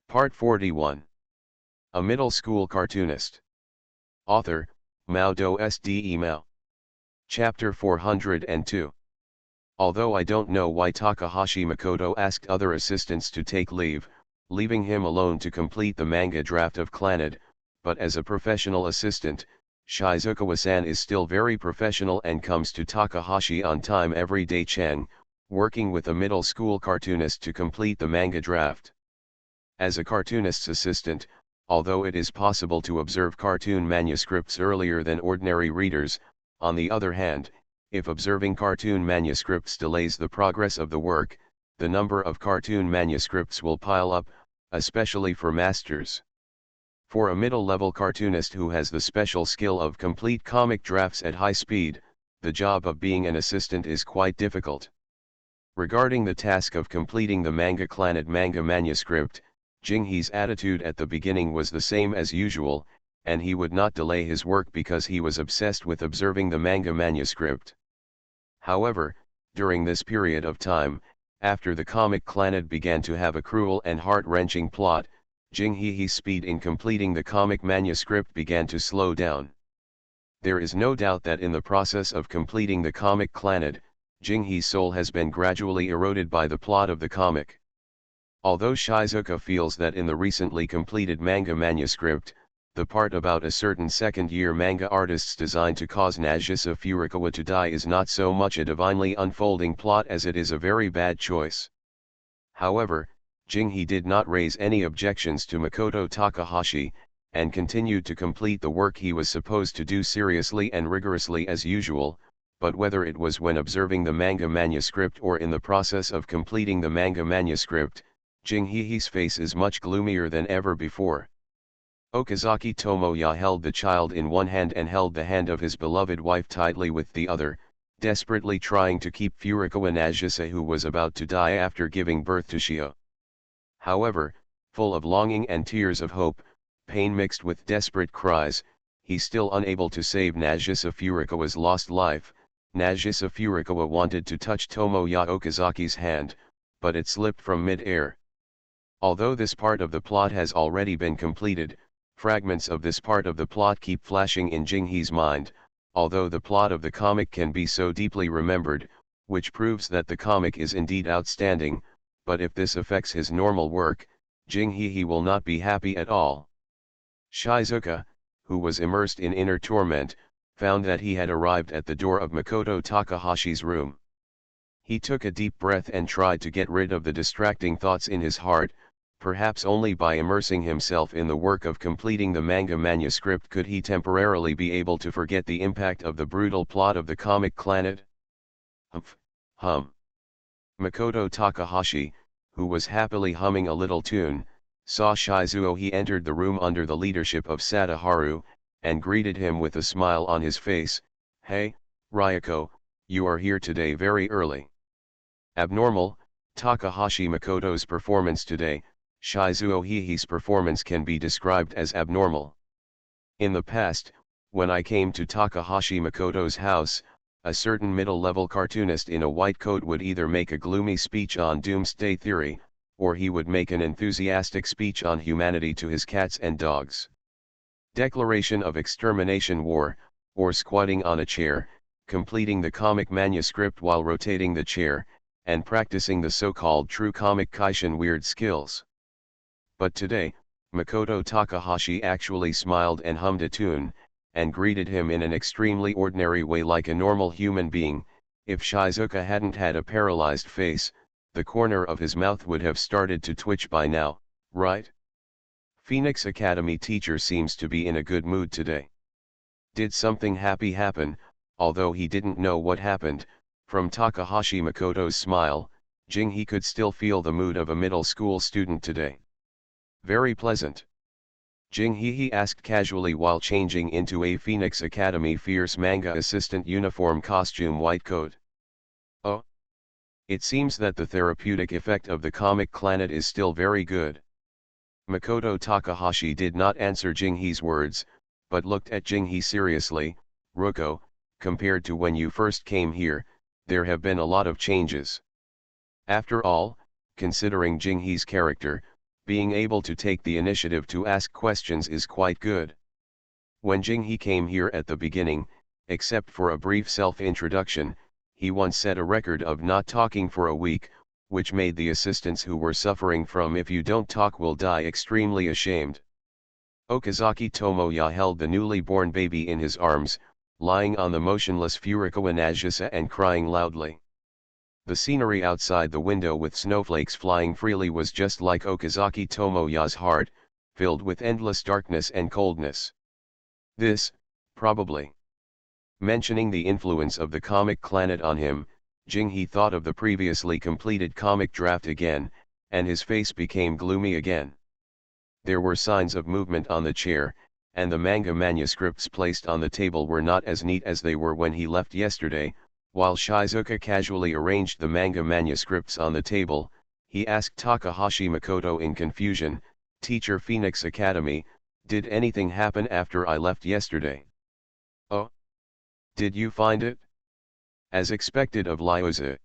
Part 41. A Middle School Cartoonist. Author, Mao Do Sde Mao. Chapter 402. Although I don't know why Takahashi Makoto asked other assistants to take leave, leaving him alone to complete the manga draft of Clannad, but as a professional assistant, Shizukawa-san is still very professional and comes to Takahashi on time every day. Chan, working with a middle school cartoonist to complete the manga draft. As a cartoonist's assistant, although it is possible to observe cartoon manuscripts earlier than ordinary readers, on the other hand, if observing cartoon manuscripts delays the progress of the work, the number of cartoon manuscripts will pile up, especially for masters. For a middle-level cartoonist who has the special skill of complete comic drafts at high speed, the job of being an assistant is quite difficult. Regarding the task of completing the manga Clannad manga manuscript, Jinghee's attitude at the beginning was the same as usual, and he would not delay his work because he was obsessed with observing the manga manuscript. However, during this period of time, after the comic Clannad began to have a cruel and heart-wrenching plot, Jinghee's speed in completing the comic manuscript began to slow down. There is no doubt that in the process of completing the comic Clannad, Jinghee's soul has been gradually eroded by the plot of the comic. Although Shizuka feels that in the recently completed manga manuscript, the part about a certain second-year manga artist's design to cause Nagisa Furukawa to die is not so much a divinely unfolding plot as it is a very bad choice. However, Jinghee did not raise any objections to Makoto Takahashi, and continued to complete the work he was supposed to do seriously and rigorously as usual, but whether it was when observing the manga manuscript or in the process of completing the manga manuscript, Jinghee's face is much gloomier than ever before. Okazaki Tomoya held the child in one hand and held the hand of his beloved wife tightly with the other, desperately trying to keep Furukawa Nagisa, who was about to die after giving birth to Shio. However, full of longing and tears of hope, pain mixed with desperate cries, he still unable to save Nagisa Furukawa's lost life. Nagisa Furukawa wanted to touch Tomoya Okazaki's hand, but it slipped from mid-air. Although this part of the plot has already been completed, fragments of this part of the plot keep flashing in Jinghee's mind, although the plot of the comic can be so deeply remembered, which proves that the comic is indeed outstanding, but if this affects his normal work, Jinghee will not be happy at all. Shizuka, who was immersed in inner torment, found that he had arrived at the door of Makoto Takahashi's room. He took a deep breath and tried to get rid of the distracting thoughts in his heart. Perhaps only by immersing himself in the work of completing the manga manuscript could he temporarily be able to forget the impact of the brutal plot of the comic Clannad. Makoto Takahashi, who was happily humming a little tune, saw Shizuo. Entered the room under the leadership of Sadaharu, and greeted him with a smile on his face. "Hey, Ryoko, you are here today very early." Abnormal, Takahashi Makoto's performance today. Shizuo's performance can be described as abnormal. In the past, when I came to Takahashi Makoto's house, a certain middle-level cartoonist in a white coat would either make a gloomy speech on doomsday theory, or he would make an enthusiastic speech on humanity to his cats and dogs. Declaration of extermination war, or squatting on a chair, completing the comic manuscript while rotating the chair, and practicing the so-called true comic Kaishin weird skills. But today, Makoto Takahashi actually smiled and hummed a tune, and greeted him in an extremely ordinary way like a normal human being. If Shizuka hadn't had a paralyzed face, the corner of his mouth would have started to twitch by now, right? Phoenix Academy teacher seems to be in a good mood today. Did something happy happen? Although he didn't know what happened, from Takahashi Makoto's smile, Jinghee could still feel the mood of a middle school student today. Very pleasant. Jinghee asked casually while changing into a Phoenix Academy fierce manga assistant uniform costume white coat. Oh. It seems that the therapeutic effect of the comic Clannad is still very good. Makoto Takahashi did not answer Jinghee's words, but looked at Jinghee seriously. "Ruko, compared to when you first came here, there have been a lot of changes. After all, considering Jinghee's character, Being able to take the initiative to ask questions is quite good. When Jinghee came here at the beginning, except for a brief self-introduction, he once set a record of not talking for a week, which made the assistants who were suffering from "if you don't talk will die" extremely ashamed. Okazaki Tomoya held the newly born baby in his arms, lying on the motionless Furikawa Nagisa and crying loudly. The scenery outside the window with snowflakes flying freely was just like Okazaki Tomoya's heart, filled with endless darkness and coldness. This, probably. Mentioning the influence of the comic Clannad on him, Jinghee thought of the previously completed comic draft again, and his face became gloomy again. There were signs of movement on the chair, and the manga manuscripts placed on the table were not as neat as they were when he left yesterday. While Shizuka casually arranged the manga manuscripts on the table, he asked Takahashi Makoto in confusion, "Teacher Phoenix Academy, did anything happen after I left yesterday?" "Oh? Did you find it?" As expected of Ryuza.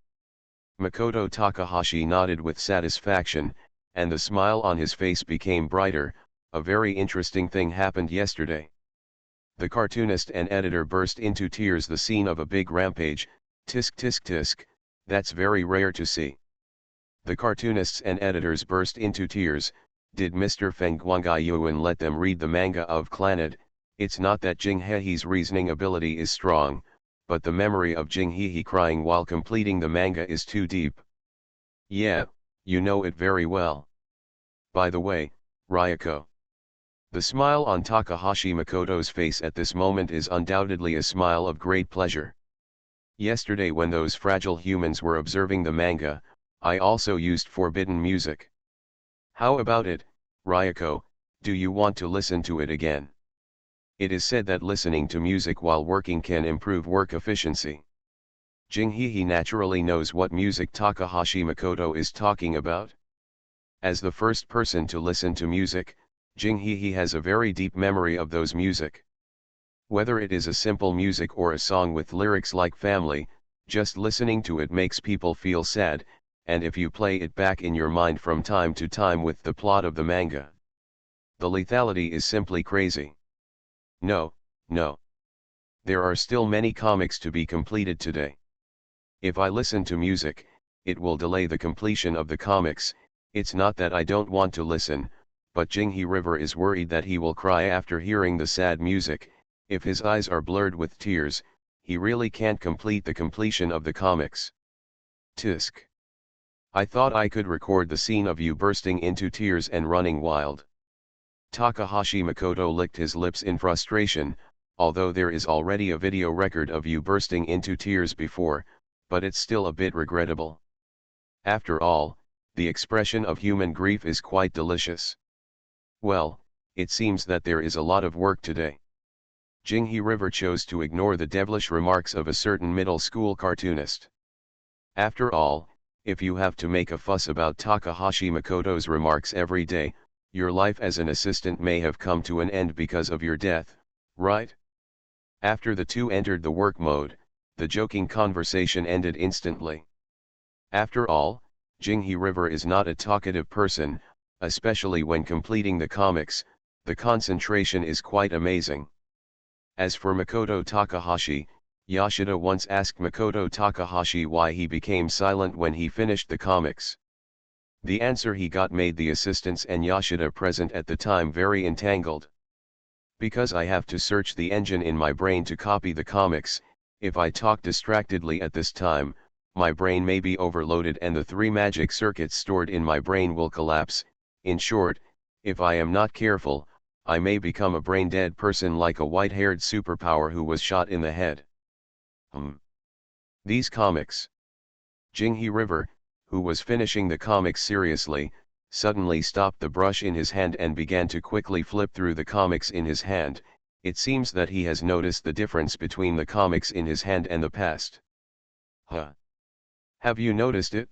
Makoto Takahashi nodded with satisfaction, and the smile on his face became brighter. "A very interesting thing happened yesterday." The cartoonist and editor burst into tears. "The scene of a big rampage, tisk tisk tisk, that's very rare to see." The cartoonists and editors burst into tears. Did Mr. Feng Guangyuan let them read the manga of Clannad? It's not that Jinghee's reasoning ability is strong, but the memory of Jinghee crying while completing the manga is too deep. "Yeah, you know it very well. By the way, Ryuko." The smile on Takahashi Makoto's face at this moment is undoubtedly a smile of great pleasure. "Yesterday when those fragile humans were observing the manga, I also used forbidden music. How about it, Ryuko, do you want to listen to it again? It is said that listening to music while working can improve work efficiency." Jinghee naturally knows what music Takahashi Makoto is talking about. As the first person to listen to music, Jinghee has a very deep memory of those music. Whether it is a simple music or a song with lyrics like "family," just listening to it makes people feel sad, and if you play it back in your mind from time to time with the plot of the manga, the lethality is simply crazy. No, no. There are still many comics to be completed today. If I listen to music, it will delay the completion of the comics. It's not that I don't want to listen, but Jinghee River is worried that he will cry after hearing the sad music. If his eyes are blurred with tears, he really can't complete the completion of the comics. Tisk. I thought I could record the scene of you bursting into tears and running wild. Takahashi Makoto licked his lips in frustration, although there is already a video record of you bursting into tears before, but it's still a bit regrettable. After all, the expression of human grief is quite delicious. Well, it seems that there is a lot of work today. Jinghee River chose to ignore the devilish remarks of a certain middle school cartoonist. After all, if you have to make a fuss about Takahashi Makoto's remarks every day, your life as an assistant may have come to an end because of your death, right? After the two entered the work mode, the joking conversation ended instantly. After all, Jinghee River is not a talkative person, especially when completing the comics. The concentration is quite amazing. As for Makoto Takahashi, Yoshida once asked Makoto Takahashi why he became silent when he finished the comics. The answer he got made the assistants and Yoshida present at the time very entangled. "Because I have to search the engine in my brain to copy the comics. If I talk distractedly at this time, my brain may be overloaded and the 3 magic circuits stored in my brain will collapse. In short, if I am not careful, I may become a brain-dead person like a white-haired superpower who was shot in the head." These comics. Jinghee River, who was finishing the comics seriously, suddenly stopped the brush in his hand and began to quickly flip through the comics in his hand. It seems that he has noticed the difference between the comics in his hand and the past. Huh? Have you noticed it?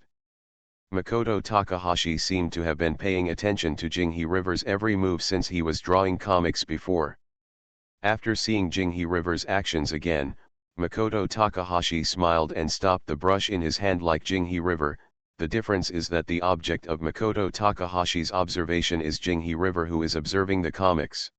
Makoto Takahashi seemed to have been paying attention to Jinghee River's every move since he was drawing comics before. After seeing Jinghee River's actions again, Makoto Takahashi smiled and stopped the brush in his hand like Jinghee River, The difference is that the object of Makoto Takahashi's observation is Jinghi River, who is observing the comics.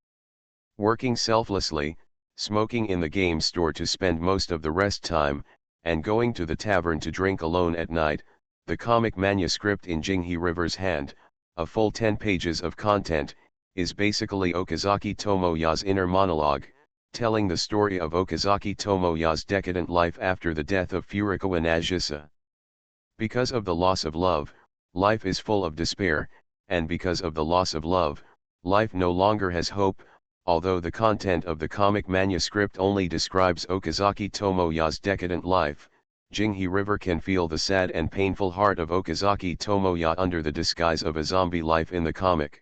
Working selflessly, smoking in the game store to spend most of the rest time, and going to the tavern to drink alone at night, the comic manuscript in Jinghi River's hand, a full 10 pages of content, is basically Okazaki Tomoya's inner monologue, telling the story of Okazaki Tomoya's decadent life after the death of Furukawa Nagisa. Because of the loss of love, life is full of despair, and because of the loss of love, life no longer has hope. Although the content of the comic manuscript only describes Okazaki Tomoya's decadent life, Jinghi River can feel the sad and painful heart of Okazaki Tomoya under the disguise of a zombie life in the comic.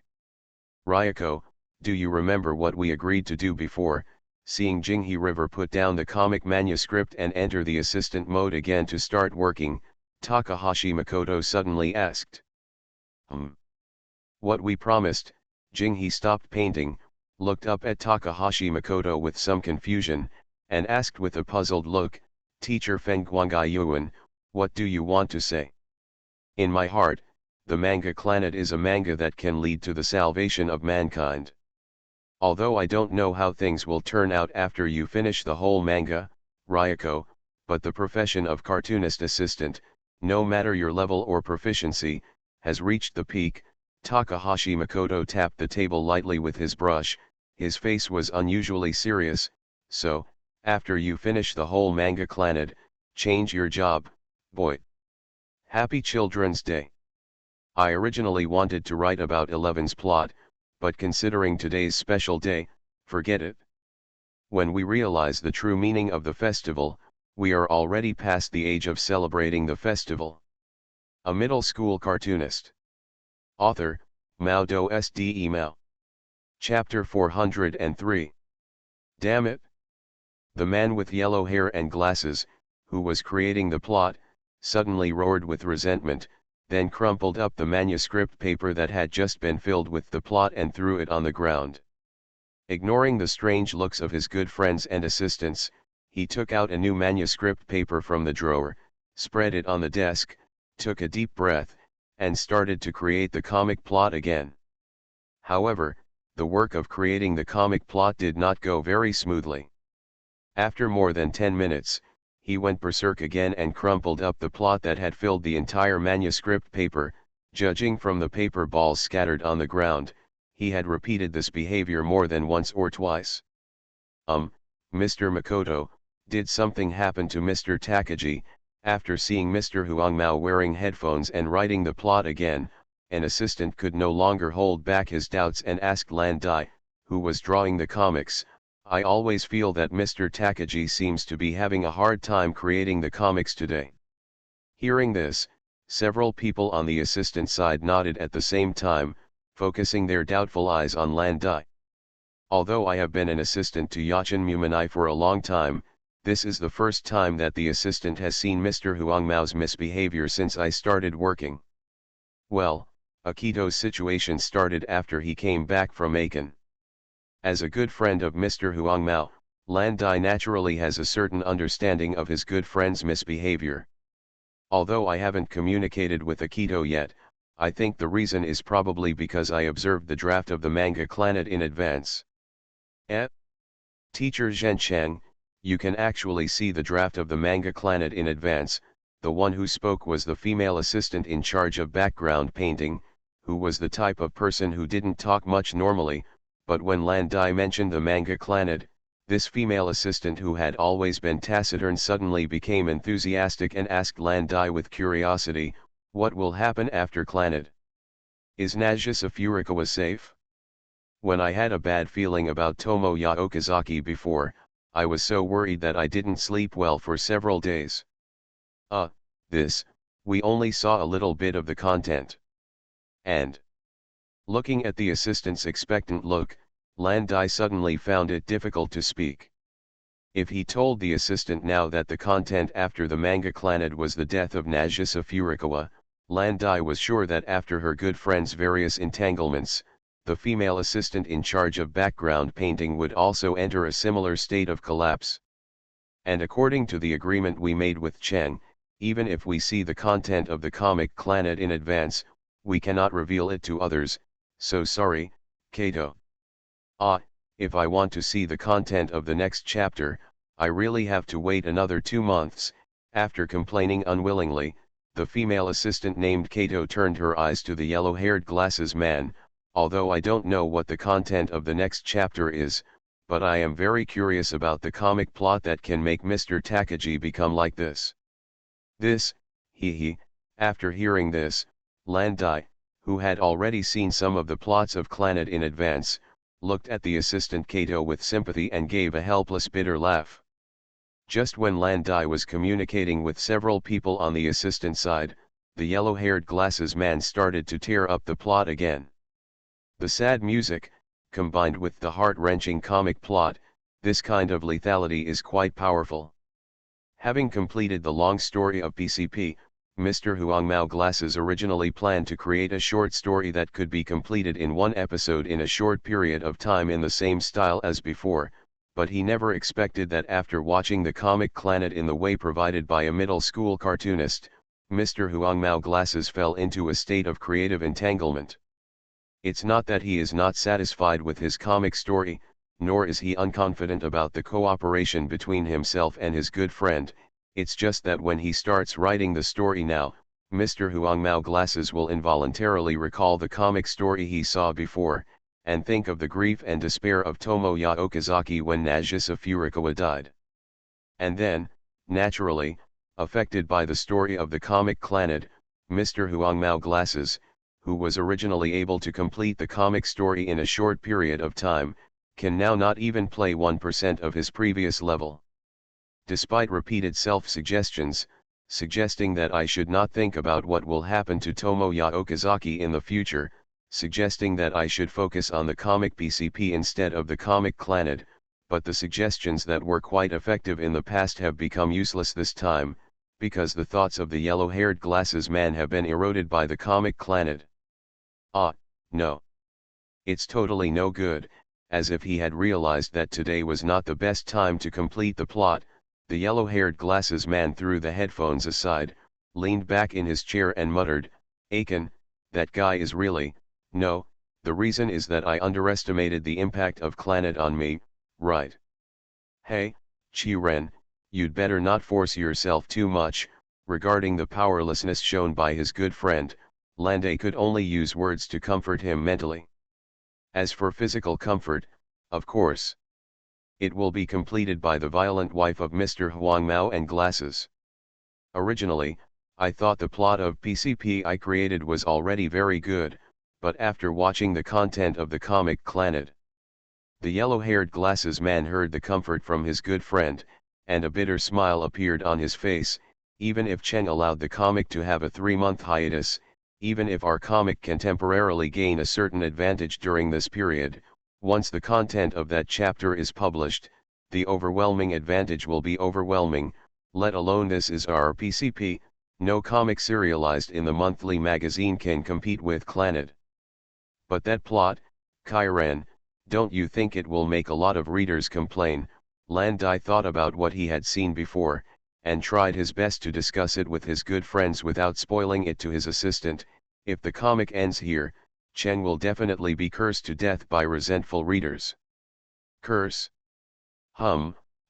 Ryoko, do you remember what we agreed to do before? Seeing Jinghi River put down the comic manuscript and enter the assistant mode again to start working, Takahashi Makoto suddenly asked. What we promised. Jinghi stopped painting, looked up at Takahashi Makoto with some confusion, and asked with a puzzled look, Teacher Fengguangai Yuan, what do you want to say? In my heart, the manga Clannad is a manga that can lead to the salvation of mankind. Although I don't know how things will turn out after you finish the whole manga, Ryoko, but the profession of cartoonist assistant, no matter your level or proficiency, has reached the peak. Takahashi Makoto tapped the table lightly with his brush. His face was unusually serious. So, after you finish the whole manga Clannad, change your job, boy. Happy Children's Day. I originally wanted to write about 11's plot, but considering today's special day, forget it. When we realize the true meaning of the festival, we are already past the age of celebrating the festival. A middle school cartoonist. Author, Mao Do Sde Mao. Chapter 403. Damn it! The man with yellow hair and glasses, who was creating the plot, suddenly roared with resentment, then crumpled up the manuscript paper that had just been filled with the plot and threw it on the ground. Ignoring the strange looks of his good friends and assistants, he took out a new manuscript paper from the drawer, spread it on the desk, took a deep breath, and started to create the comic plot again. However, the work of creating the comic plot did not go very smoothly. After more than 10 minutes, he went berserk again and crumpled up the plot that had filled the entire manuscript paper. Judging from the paper balls scattered on the ground, he had repeated this behavior more than once or twice. Mr. Makoto, did something happen to Mr. Takagi? After seeing Mr. Huangmao wearing headphones and writing the plot again, an assistant could no longer hold back his doubts and asked Landai, who was drawing the comics, I always feel that Mr. Takagi seems to be having a hard time creating the comics today. Hearing this, several people on the assistant side nodded at the same time, focusing their doubtful eyes on Landai. Although I have been an assistant to Yachin Mumanai for a long time, this is the first time that the assistant has seen Mr. Huangmao's misbehavior since I started working. Well, Akito's situation started after he came back from Aiken. As a good friend of Mr. Huangmao, Landai naturally has a certain understanding of his good friend's misbehavior. Although I haven't communicated with Akito yet, I think the reason is probably because I observed the draft of the manga Clannad in advance. Teacher Zhenchang, you can actually see the draft of the manga Clannad in advance. The one who spoke was the female assistant in charge of background painting, who was the type of person who didn't talk much normally, but when Landai mentioned the manga Clannad, this female assistant who had always been taciturn suddenly became enthusiastic and asked Landai with curiosity, what will happen after Clannad? Is Nagisa Furukawa safe? When I had a bad feeling about Tomoya Okazaki before, I was so worried that I didn't sleep well for several days. We only saw a little bit of the content. And looking at the assistant's expectant look, Landai suddenly found it difficult to speak. If he told the assistant now that the content after the manga Clannad was the death of Nagisa Furukawa, Landai was sure that after her good friend's various entanglements, the female assistant in charge of background painting would also enter a similar state of collapse. And according to the agreement we made with Chang, Even if we see the content of the comic Clannad in advance, we cannot reveal it to others, so sorry, Kato. Ah, if I want to see the content of the next chapter, I really have to wait another 2 months. After complaining unwillingly, the female assistant named Kato turned her eyes to the yellow-haired glasses man. Although I don't know what the content of the next chapter is, but I am very curious about the comic plot that can make Mr. Takagi become like this. This, he. After hearing this, Landai, who had already seen some of the plots of Clannad in advance, looked at the assistant Kato with sympathy and gave a helpless bitter laugh. Just when Landai was communicating with several people on the assistant side, the yellow-haired glasses man started to tear up the plot again. The sad music, combined with the heart-wrenching comic plot, this kind of lethality is quite powerful. Having completed the long story of PCP, Mr. Huangmao Glasses originally planned to create a short story that could be completed in one episode in a short period of time in the same style as before, but he never expected that after watching the comic Clannad in the way provided by a middle school cartoonist, Mr. Huangmao Glasses fell into a state of creative entanglement. It's not that he is not satisfied with his comic story, nor is he unconfident about the cooperation between himself and his good friend. It's just that when he starts writing the story now, Mr. Huangmao Glasses will involuntarily recall the comic story he saw before, and think of the grief and despair of Tomoya Okazaki when Nagisa Furukawa died. And then, naturally, affected by the story of the comic Clannad, Mr. Huangmao Glasses, who was originally able to complete the comic story in a short period of time, can now not even play 1% of his previous level. Despite repeated self-suggestions, suggesting that I should not think about what will happen to Tomoya Okazaki in the future, suggesting that I should focus on the comic PCP instead of the comic Clannad, but the suggestions that were quite effective in the past have become useless this time, because the thoughts of the yellow-haired glasses man have been eroded by the comic Clannad. Ah, no. It's totally no good, as if he had realized that today was not the best time to complete the plot. The yellow-haired glasses man threw the headphones aside, leaned back in his chair and muttered, "Aiken, that guy is really, no, the reason is that I underestimated the impact of Clannad on me, right? Hey, Chi-Ren, you'd better not force yourself too much." Regarding the powerlessness shown by his good friend, Landai could only use words to comfort him mentally. As for physical comfort, of course, it will be completed by the violent wife of Mr. Huangmao and Glasses. Originally, I thought the plot of PCP I created was already very good, but after watching the content of the comic Clannad, the yellow-haired glasses man heard the comfort from his good friend, and a bitter smile appeared on his face. Even if Cheng allowed the comic to have a 3-month hiatus, even if our comic can temporarily gain a certain advantage during this period, once the content of that chapter is published, the overwhelming advantage will be overwhelming. Let alone this is our PCP, no comic serialized in the monthly magazine can compete with Clannad. But that plot, Kai-ran, don't you think it will make a lot of readers complain? Landai thought about what he had seen before, and tried his best to discuss it with his good friends without spoiling it to his assistant. If the comic ends here, Chen will definitely be cursed to death by resentful readers. Curse?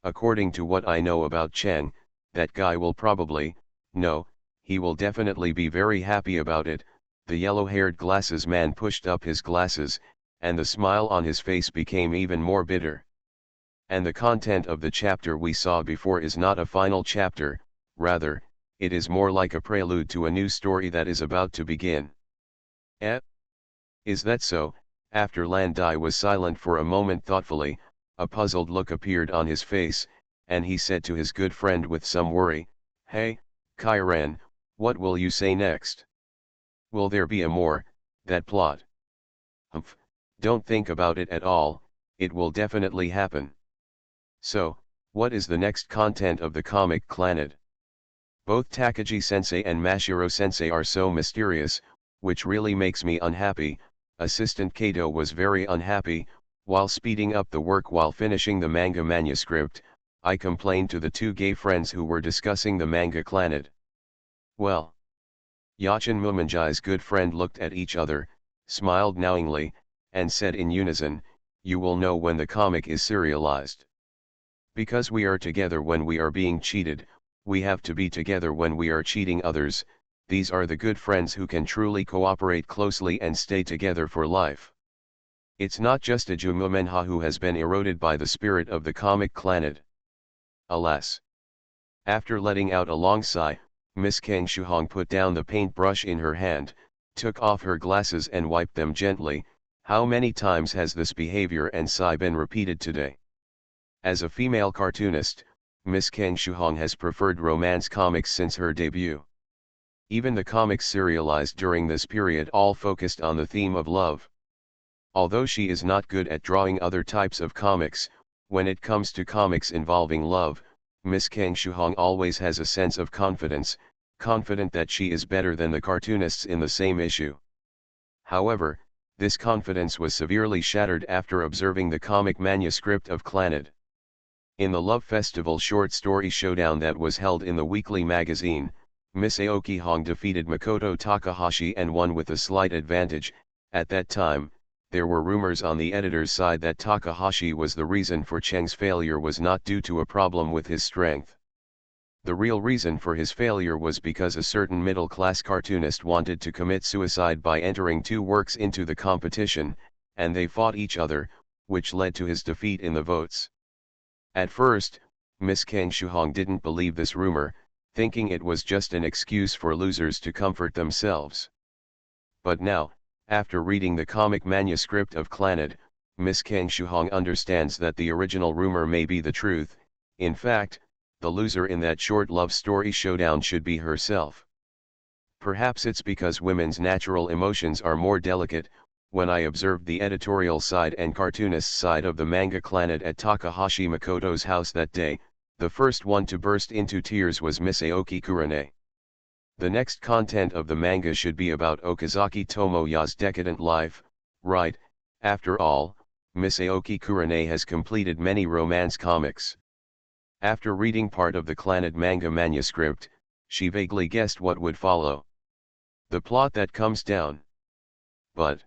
According to what I know about Chen, that guy will probably, no, he will definitely be very happy about it. The yellow-haired glasses man pushed up his glasses, and the smile on his face became even more bitter. And the content of the chapter we saw before is not a final chapter, rather, it is more like a prelude to a new story that is about to begin. Eh? Is that so? After Landai was silent for a moment thoughtfully, a puzzled look appeared on his face, and he said to his good friend with some worry, "Hey, Kai-ran, what will you say next? Will there be a more, that plot?" "Humph, don't think about it at all, it will definitely happen." "So, what is the next content of the comic Clannad?" Both Takagi-sensei and Mashiro-sensei are so mysterious, which really makes me unhappy. Assistant Kato was very unhappy. While speeding up the work while finishing the manga manuscript, I complained to the two gay friends who were discussing the manga Clannad. Well. Yachin Mumanjai's good friend looked at each other, smiled knowingly, and said in unison, "You will know when the comic is serialized. Because we are together when we are being cheated, we have to be together when we are cheating others. These are the good friends who can truly cooperate closely and stay together for life. It's not just a Jumumenha who has been eroded by the spirit of the comic clanid. Alas." After letting out a long sigh, Miss Kang Shuhong put down the paintbrush in her hand, took off her glasses and wiped them gently. How many times has this behavior and sigh been repeated today? As a female cartoonist, Miss Kang Shuhong has preferred romance comics since her debut. Even the comics serialized during this period all focused on the theme of love. Although she is not good at drawing other types of comics, when it comes to comics involving love, Miss Kang Shuhong always has a sense of confidence, confident that she is better than the cartoonists in the same issue. However, this confidence was severely shattered after observing the comic manuscript of Clanid. In the Love Festival short story showdown that was held in the weekly magazine, Miss Aoki Hong defeated Makoto Takahashi and won with a slight advantage. At that time, there were rumors on the editor's side that Takahashi was the reason for Cheng's failure was not due to a problem with his strength. The real reason for his failure was because a certain middle-class cartoonist wanted to commit suicide by entering two works into the competition, and they fought each other, which led to his defeat in the votes. At first, Miss Kang Shuhong didn't believe this rumor, thinking it was just an excuse for losers to comfort themselves. But now, after reading the comic manuscript of Clanid, Miss Kang Shuhong understands that the original rumor may be the truth. In fact, the loser in that short love story showdown should be herself. Perhaps it's because women's natural emotions are more delicate. When I observed the editorial side and cartoonist side of the manga Clanid at Takahashi Makoto's house that day, the first one to burst into tears was Miss Aoki Kurane. The next content of the manga should be about Okazaki Tomoya's decadent life, right? After all, Miss Aoki Kurane has completed many romance comics. After reading part of the Clanid manga manuscript, she vaguely guessed what would follow. The plot that comes down. But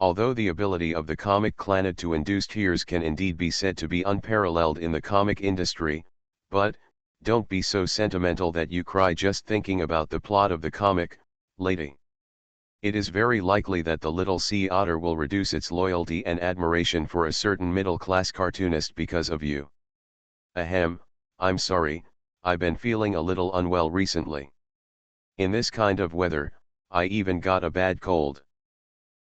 although the ability of the comic Clanid to induce tears can indeed be said to be unparalleled in the comic industry, but don't be so sentimental that you cry just thinking about the plot of the comic, lady. It is very likely that the little sea otter will reduce its loyalty and admiration for a certain middle-class cartoonist because of you. Ahem, I'm sorry, I've been feeling a little unwell recently. In this kind of weather, I even got a bad cold.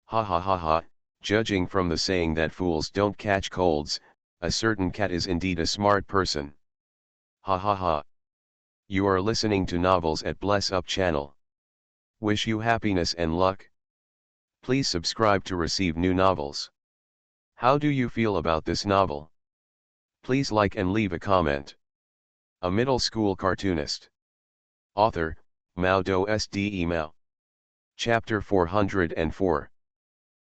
Ha ha ha ha, judging from the saying that fools don't catch colds, a certain cat is indeed a smart person. Ha ha ha. You are listening to Novels at Bless Up channel. Wish you happiness and luck. Please subscribe to receive new novels. How do you feel about this novel? Please like and leave a comment. A middle school cartoonist. Author, MaleProtagonist Mao. Chapter 404.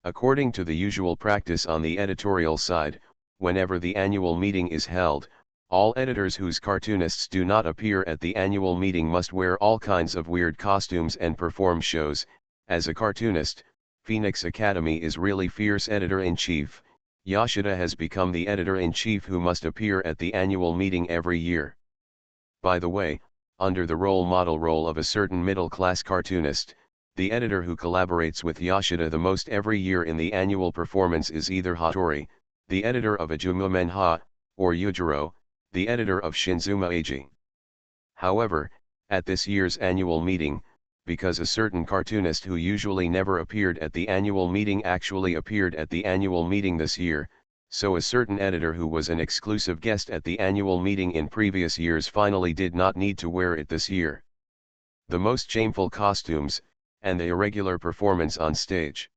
According to the usual practice on the editorial side, whenever the annual meeting is held, all editors whose cartoonists do not appear at the annual meeting must wear all kinds of weird costumes and perform shows. As a cartoonist, Phoenix Academy is really fierce editor-in-chief. Yoshida has become the editor-in-chief who must appear at the annual meeting every year. By the way, under the role model role of a certain middle-class cartoonist, the editor who collaborates with Yoshida the most every year in the annual performance is either Hattori, the editor of Ajumu-menha, or Yujiro, the editor of Shinzuma Eiji. However, at this year's annual meeting, because a certain cartoonist who usually never appeared at the annual meeting actually appeared at the annual meeting this year, so a certain editor who was an exclusive guest at the annual meeting in previous years finally did not need to wear it this year. The most shameful costumes, and the irregular performance on stage.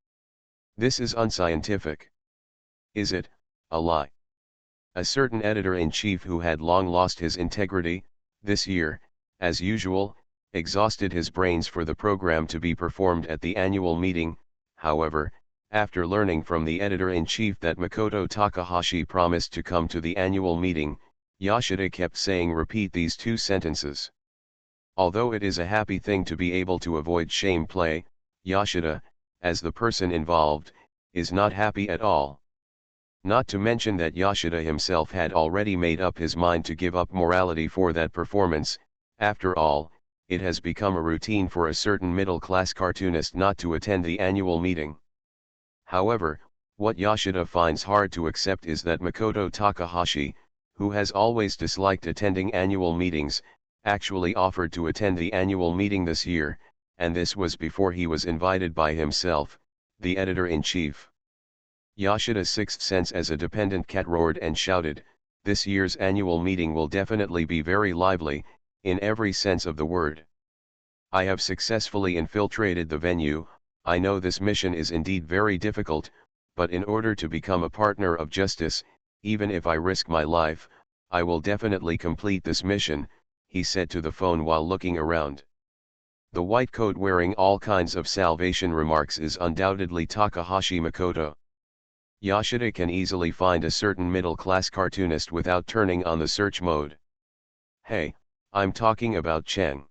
This is unscientific. Is it, a lie? A certain editor-in-chief who had long lost his integrity, this year, as usual, exhausted his brains for the program to be performed at the annual meeting. However, after learning from the editor-in-chief that Makoto Takahashi promised to come to the annual meeting, Yoshida kept saying repeat these two sentences. Although it is a happy thing to be able to avoid shame play, Yoshida, as the person involved, is not happy at all. Not to mention that Yoshida himself had already made up his mind to give up morality for that performance. After all, it has become a routine for a certain middle-class cartoonist not to attend the annual meeting. However, what Yoshida finds hard to accept is that Makoto Takahashi, who has always disliked attending annual meetings, actually offered to attend the annual meeting this year, and this was before he was invited by himself, the editor-in-chief. Yoshida's sixth sense as a dependent cat roared and shouted, "This year's annual meeting will definitely be very lively, in every sense of the word. I have successfully infiltrated the venue. I know this mission is indeed very difficult, but in order to become a partner of justice, even if I risk my life, I will definitely complete this mission," he said to the phone while looking around. The white coat wearing all kinds of salvation remarks is undoubtedly Takahashi Makoto. Yoshida can easily find a certain middle-class cartoonist without turning on the search mode. Hey, I'm talking about Chen.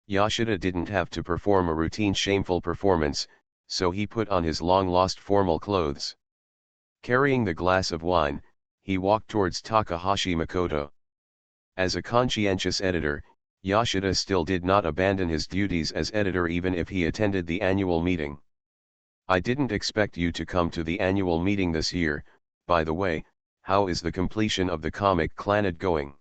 Yoshida didn't have to perform a routine shameful performance, so he put on his long-lost formal clothes. Carrying the glass of wine, he walked towards Takahashi Makoto. As a conscientious editor, Yoshida still did not abandon his duties as editor even if he attended the annual meeting. "I didn't expect you to come to the annual meeting this year. By the way, how is the completion of the comic Clannad going?"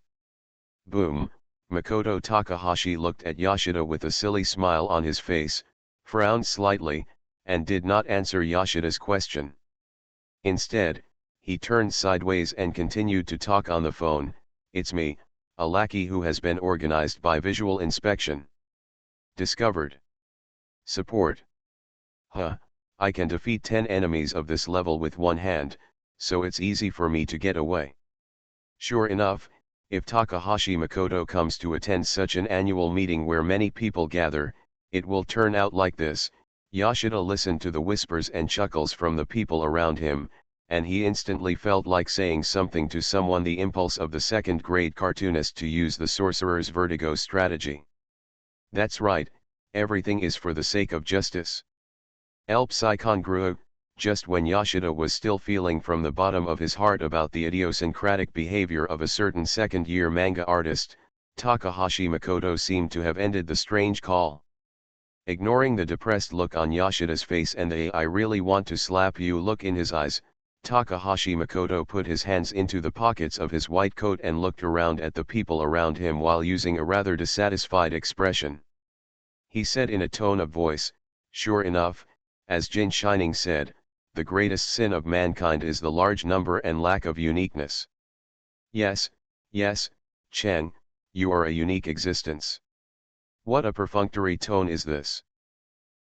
Boom. Makoto Takahashi looked at Yoshida with a silly smile on his face, frowned slightly, and did not answer Yoshida's question. Instead, he turned sideways and continued to talk on the phone. "It's me, a lackey who has been organized by visual inspection. Discovered. Support. Huh, I can defeat 10 enemies of this level with one hand, so it's easy for me to get away." Sure enough, if Takahashi Makoto comes to attend such an annual meeting where many people gather, it will turn out like this. Yoshida listened to the whispers and chuckles from the people around him, and he instantly felt like saying something to someone, the impulse of the second-grade cartoonist to use the sorcerer's vertigo strategy. That's right, everything is for the sake of justice. El Psychongruo. Just when Yoshida was still feeling from the bottom of his heart about the idiosyncratic behavior of a certain second-year manga artist, Takahashi Makoto seemed to have ended the strange call. Ignoring the depressed look on Yoshida's face and the "I really want to slap you" look in his eyes, Takahashi Makoto put his hands into the pockets of his white coat and looked around at the people around him while using a rather dissatisfied expression. He said in a tone of voice, "Sure enough, as Jin Shining said, the greatest sin of mankind is the large number and lack of uniqueness. Yes, yes, Chen, you are a unique existence." What a perfunctory tone is this.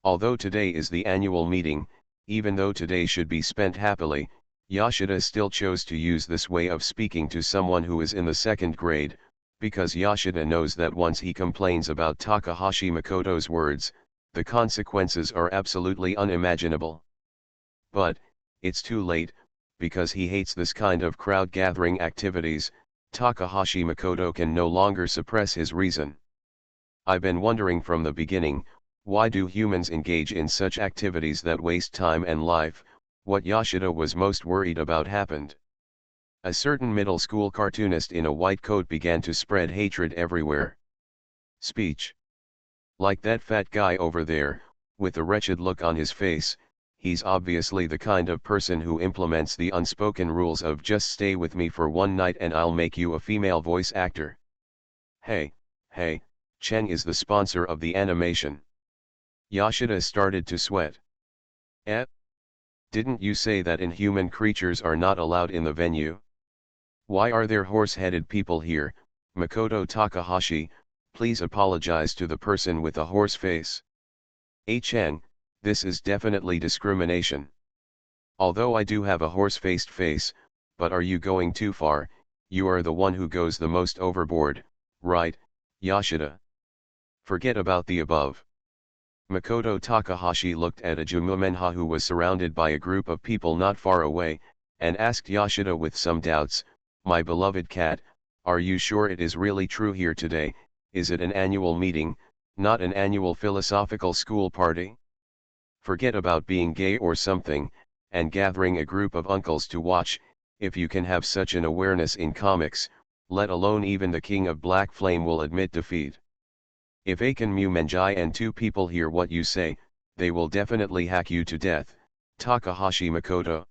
Although today is the annual meeting, even though today should be spent happily, Yoshida still chose to use this way of speaking to someone who is in the second grade, because Yoshida knows that once he complains about Takahashi Makoto's words, the consequences are absolutely unimaginable. But, it's too late, because he hates this kind of crowd-gathering activities. Takahashi Makoto can no longer suppress his reason. "I've been wondering from the beginning, why do humans engage in such activities that waste time and life?" What Yoshida was most worried about happened. A certain middle school cartoonist in a white coat began to spread hatred everywhere. Speech. "Like that fat guy over there, with a wretched look on his face, he's obviously the kind of person who implements the unspoken rules of just stay with me for one night and I'll make you a female voice actor. Hey, Chen is the sponsor of the animation." Yoshida started to sweat. Didn't you say that inhuman creatures are not allowed in the venue? Why are there horse-headed people here? Makoto Takahashi, please apologize to the person with a horse face. Chen, this is definitely discrimination. Although I do have a horse-faced face, but are you going too far? You are the one who goes the most overboard, right, Yoshida? Forget about the above. Makoto Takahashi looked at a Jumumenha who was surrounded by a group of people not far away, and asked Yoshida with some doubts, "My beloved cat, are you sure it is really true here today? is it an annual meeting, not an annual philosophical school party? Forget about being gay or something, and gathering a group of uncles to watch, if you can have such an awareness in comics, let alone even the king of Black Flame will admit defeat. If Akan Mu Menjai and two people hear what you say, they will definitely hack you to death, Takahashi Makoto.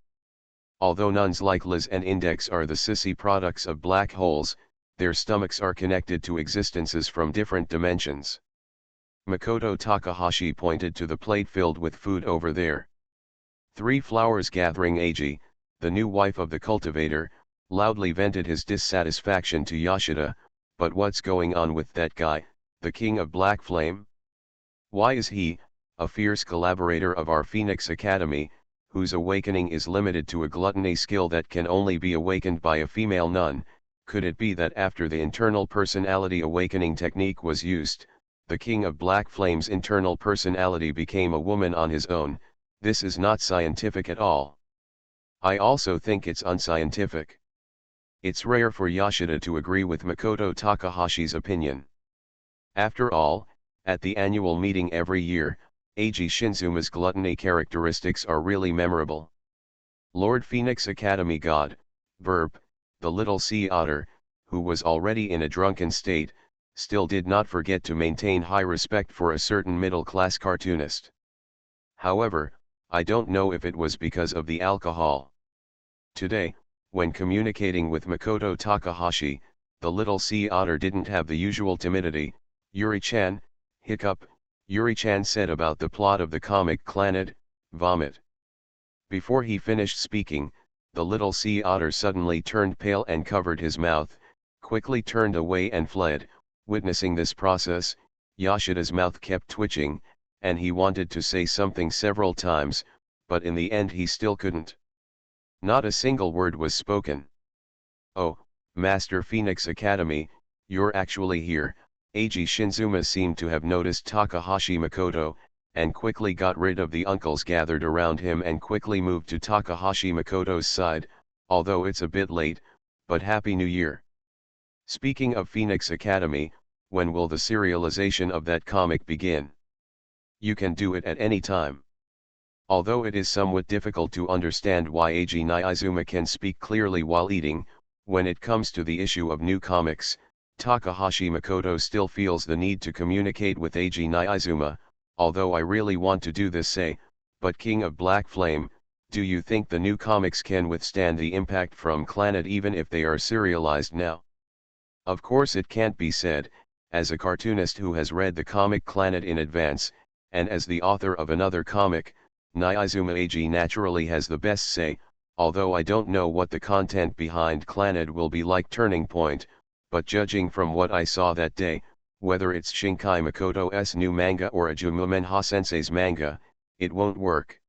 Although nuns like Liz and Index are the sissy products of black holes, their stomachs are connected to existences from different dimensions. Makoto Takahashi pointed to the plate filled with food over there. Three Flowers Gathering Ag, the new wife of the cultivator, loudly vented his dissatisfaction to Yoshida, but what's going on with that guy, the king of Black Flame? Why is he, a fierce collaborator of our Phoenix Academy, whose awakening is limited to a gluttony skill that can only be awakened by a female nun? Could it be that after the internal personality awakening technique was used, the king of Black Flame's internal personality became a woman on his own? This is not scientific at all. I also think it's unscientific. It's rare for Yoshida to agree with Makoto Takahashi's opinion. After all, at the annual meeting every year, Eiji Shinzuma's gluttony characteristics are really memorable. Lord Phoenix Academy God, Verb, the little sea otter, who was already in a drunken state, still did not forget to maintain high respect for a certain middle-class cartoonist. However, I don't know if it was because of the alcohol. Today, when communicating with Makoto Takahashi, the little sea otter didn't have the usual timidity. Yuri-chan, hiccup, Yuri-chan said about the plot of the comic Clannad, vomit. Before he finished speaking, the little sea otter suddenly turned pale and covered his mouth, quickly turned away and fled. Witnessing this process, Yoshida's mouth kept twitching, and he wanted to say something several times, but in the end he still couldn't. Not a single word was spoken. "Oh, Master Phoenix Academy, you're actually here." Eiji Shinzuma seemed to have noticed Takahashi Makoto, and quickly got rid of the uncles gathered around him and quickly moved to Takahashi Makoto's side. "Although it's a bit late, but Happy New Year. Speaking of Phoenix Academy, when will the serialization of that comic begin? You can do it at any time." Although it is somewhat difficult to understand why Eiji Niizuma can speak clearly while eating, when it comes to the issue of new comics, Takahashi Makoto still feels the need to communicate with Eiji Niizuma. "Although I really want to do this, but King of Black Flame, do you think the new comics can withstand the impact from Clannad even if they are serialized now?" Of course it can't be said, as a cartoonist who has read the comic Clannad in advance, and as the author of another comic, Niizuma Eiji naturally has the best say, although I don't know what the content behind Clannad will be like. Turning Point, but judging from what I saw that day, whether it's Shinkai Makoto's new manga or Ajuma Menha Sensei's manga, it won't work.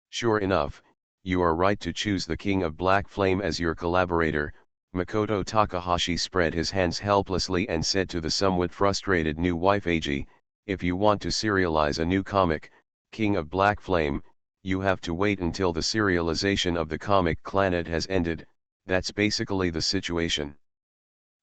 Sure enough, you are right to choose the King of Black Flame as your collaborator. Makoto Takahashi spread his hands helplessly and said to the somewhat frustrated new wife Eiji, "If you want to serialize a new comic, King of Black Flame, you have to wait until the serialization of the comic Clannad has ended." That's basically the situation.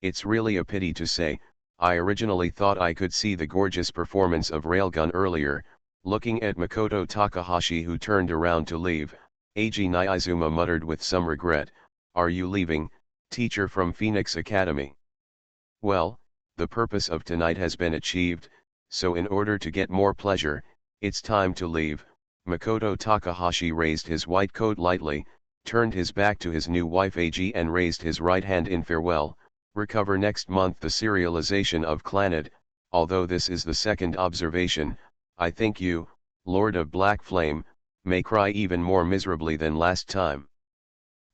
It's really a pity to say, I originally thought I could see the gorgeous performance of Railgun earlier. Looking at Makoto Takahashi, who turned around to leave, Eiji Niizuma muttered with some regret, "Are you leaving, teacher from Phoenix Academy?" Well, the purpose of tonight has been achieved, so in order to get more pleasure, it's time to leave. Makoto Takahashi raised his white coat lightly, turned his back to his new wife Eiji and raised his right hand in farewell. Recover next month the serialization of Clannad. Although this is the second observation, I think you, Lord of Black Flame, may cry even more miserably than last time.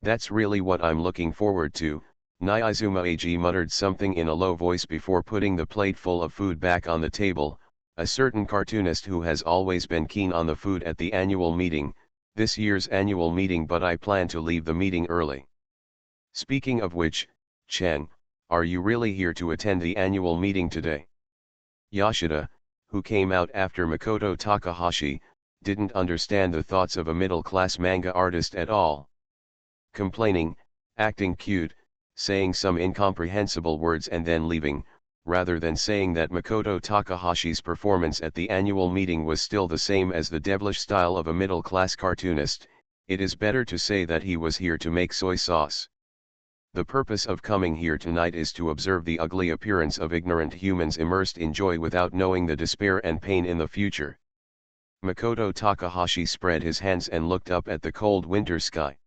That's really what I'm looking forward to. Niizuma Eiji muttered something in a low voice before putting the plate full of food back on the table. A certain cartoonist who has always been keen on the food at the annual meeting, this year's annual meeting, but I plan to leave the meeting early. Speaking of which, Chen, are you really here to attend the annual meeting today? Yoshida, who came out after Makoto Takahashi, didn't understand the thoughts of a middle-class manga artist at all. Complaining, acting cute, saying some incomprehensible words and then leaving, rather than saying that Makoto Takahashi's performance at the annual meeting was still the same as the devilish style of a middle-class cartoonist, it is better to say that he was here to make soy sauce. The purpose of coming here tonight is to observe the ugly appearance of ignorant humans immersed in joy without knowing the despair and pain in the future. Makoto Takahashi spread his hands and looked up at the cold winter sky.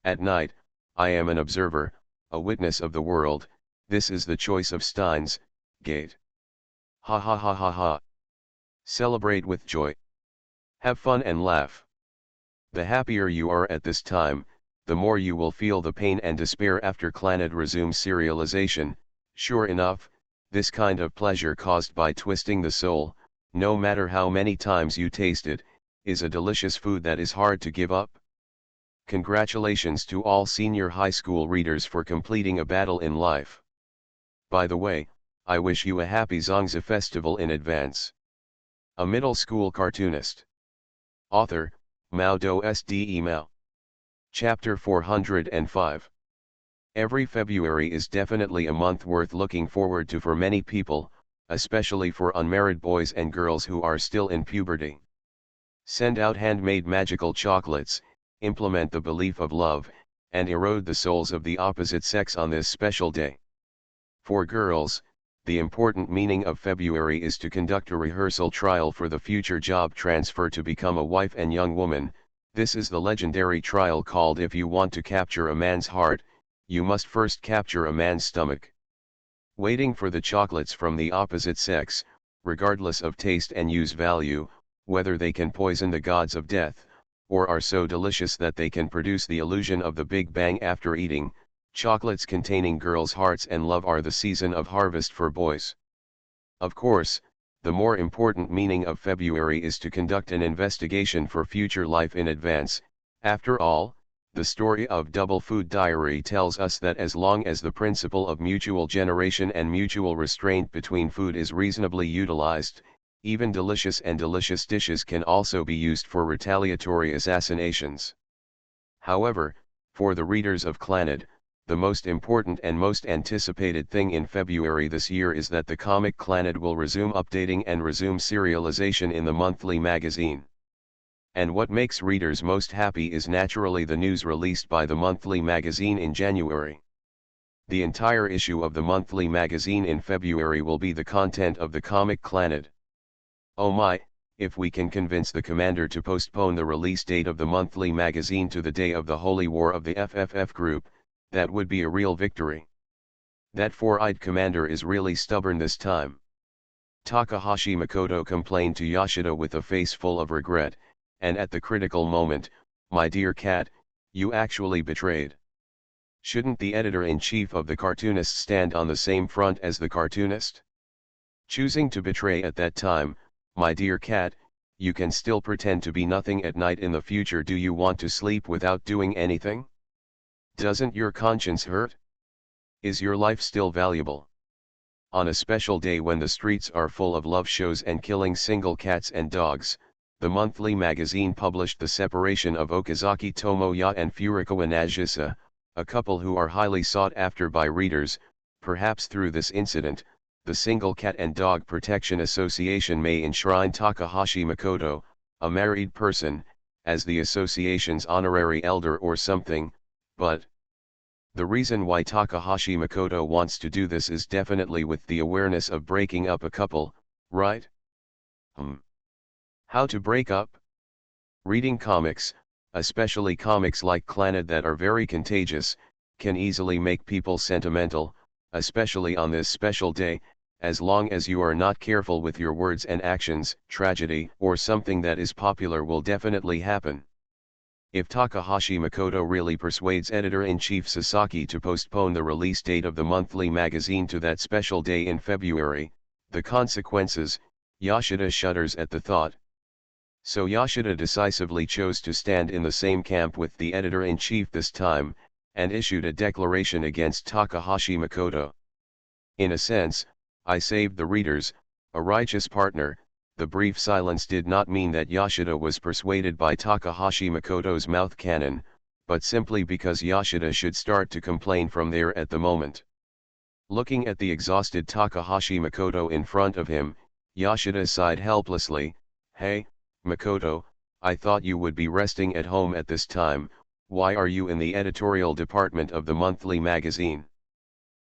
At night, I am an observer, a witness of the world. This is the choice of Steins Gate. Ha ha ha ha ha. Celebrate with joy. Have fun and laugh. The happier you are at this time, the more you will feel the pain and despair after Clannad resumes serialization. Sure enough, this kind of pleasure caused by twisting the soul, no matter how many times you taste it, is a delicious food that is hard to give up. Congratulations to all senior high school readers for completing a battle in life. By the way, I wish you a happy Zongzi festival in advance. A middle school cartoonist. Author, MaleProtagonist. Male. Chapter 405. Every February is definitely a month worth looking forward to for many people, especially for unmarried boys and girls who are still in puberty. Send out handmade magical chocolates, implement the belief of love, and erode the souls of the opposite sex on this special day. For girls, the important meaning of February is to conduct a rehearsal trial for the future job transfer to become a wife and young woman. This is the legendary trial called If You Want to Capture a Man's Heart, You Must First Capture a Man's Stomach. Waiting for the chocolates from the opposite sex, regardless of taste and use value, whether they can poison the gods of death, or are so delicious that they can produce the illusion of the Big Bang after eating, chocolates containing girls' hearts and love are the season of harvest for boys. Of course, the more important meaning of February is to conduct an investigation for future life in advance. After all, the story of Double Food Diary tells us that as long as the principle of mutual generation and mutual restraint between food is reasonably utilized, even delicious and delicious dishes can also be used for retaliatory assassinations. However, for the readers of Clannad, the most important and most anticipated thing in February this year is that the comic Clannad will resume updating and resume serialization in the monthly magazine. And what makes readers most happy is naturally the news released by the monthly magazine in January. The entire issue of the monthly magazine in February will be the content of the comic Clannad. Oh my, if we can convince the commander to postpone the release date of the monthly magazine to the day of the Holy War of the FFF group, that would be a real victory. That four-eyed commander is really stubborn this time. Takahashi Makoto complained to Yoshida with a face full of regret, and at the critical moment, "My dear cat, you actually betrayed. Shouldn't the editor-in-chief of the cartoonist stand on the same front as the cartoonist? Choosing to betray at that time, my dear cat, you can still pretend to be nothing at night in the future. Do you want to sleep without doing anything? Doesn't your conscience hurt? Is your life still valuable? On a special day when the streets are full of love shows and killing single cats and dogs, the monthly magazine published the separation of Okazaki Tomoya and Furukawa Nagisa, a couple who are highly sought after by readers. Perhaps through this incident, the Single Cat and Dog Protection Association may enshrine Takahashi Makoto, a married person, as the association's honorary elder or something. But the reason why Takahashi Makoto wants to do this is definitely with the awareness of breaking up a couple, right? How to break up? Reading comics, especially comics like Clannad that are very contagious, can easily make people sentimental, especially on this special day. As long as you are not careful with your words and actions, tragedy or something that is popular will definitely happen. If Takahashi Makoto really persuades editor-in-chief Sasaki to postpone the release date of the monthly magazine to that special day in February, the consequences, Yoshida shudders at the thought. So Yoshida decisively chose to stand in the same camp with the editor-in-chief this time, and issued a declaration against Takahashi Makoto. In a sense, I saved the readers, a righteous partner. The brief silence did not mean that Yoshida was persuaded by Takahashi Makoto's mouth cannon, but simply because Yoshida should start to complain from there at the moment. Looking at the exhausted Takahashi Makoto in front of him, Yoshida sighed helplessly. "Hey, Makoto, I thought you would be resting at home at this time. Why are you in the editorial department of the monthly magazine?"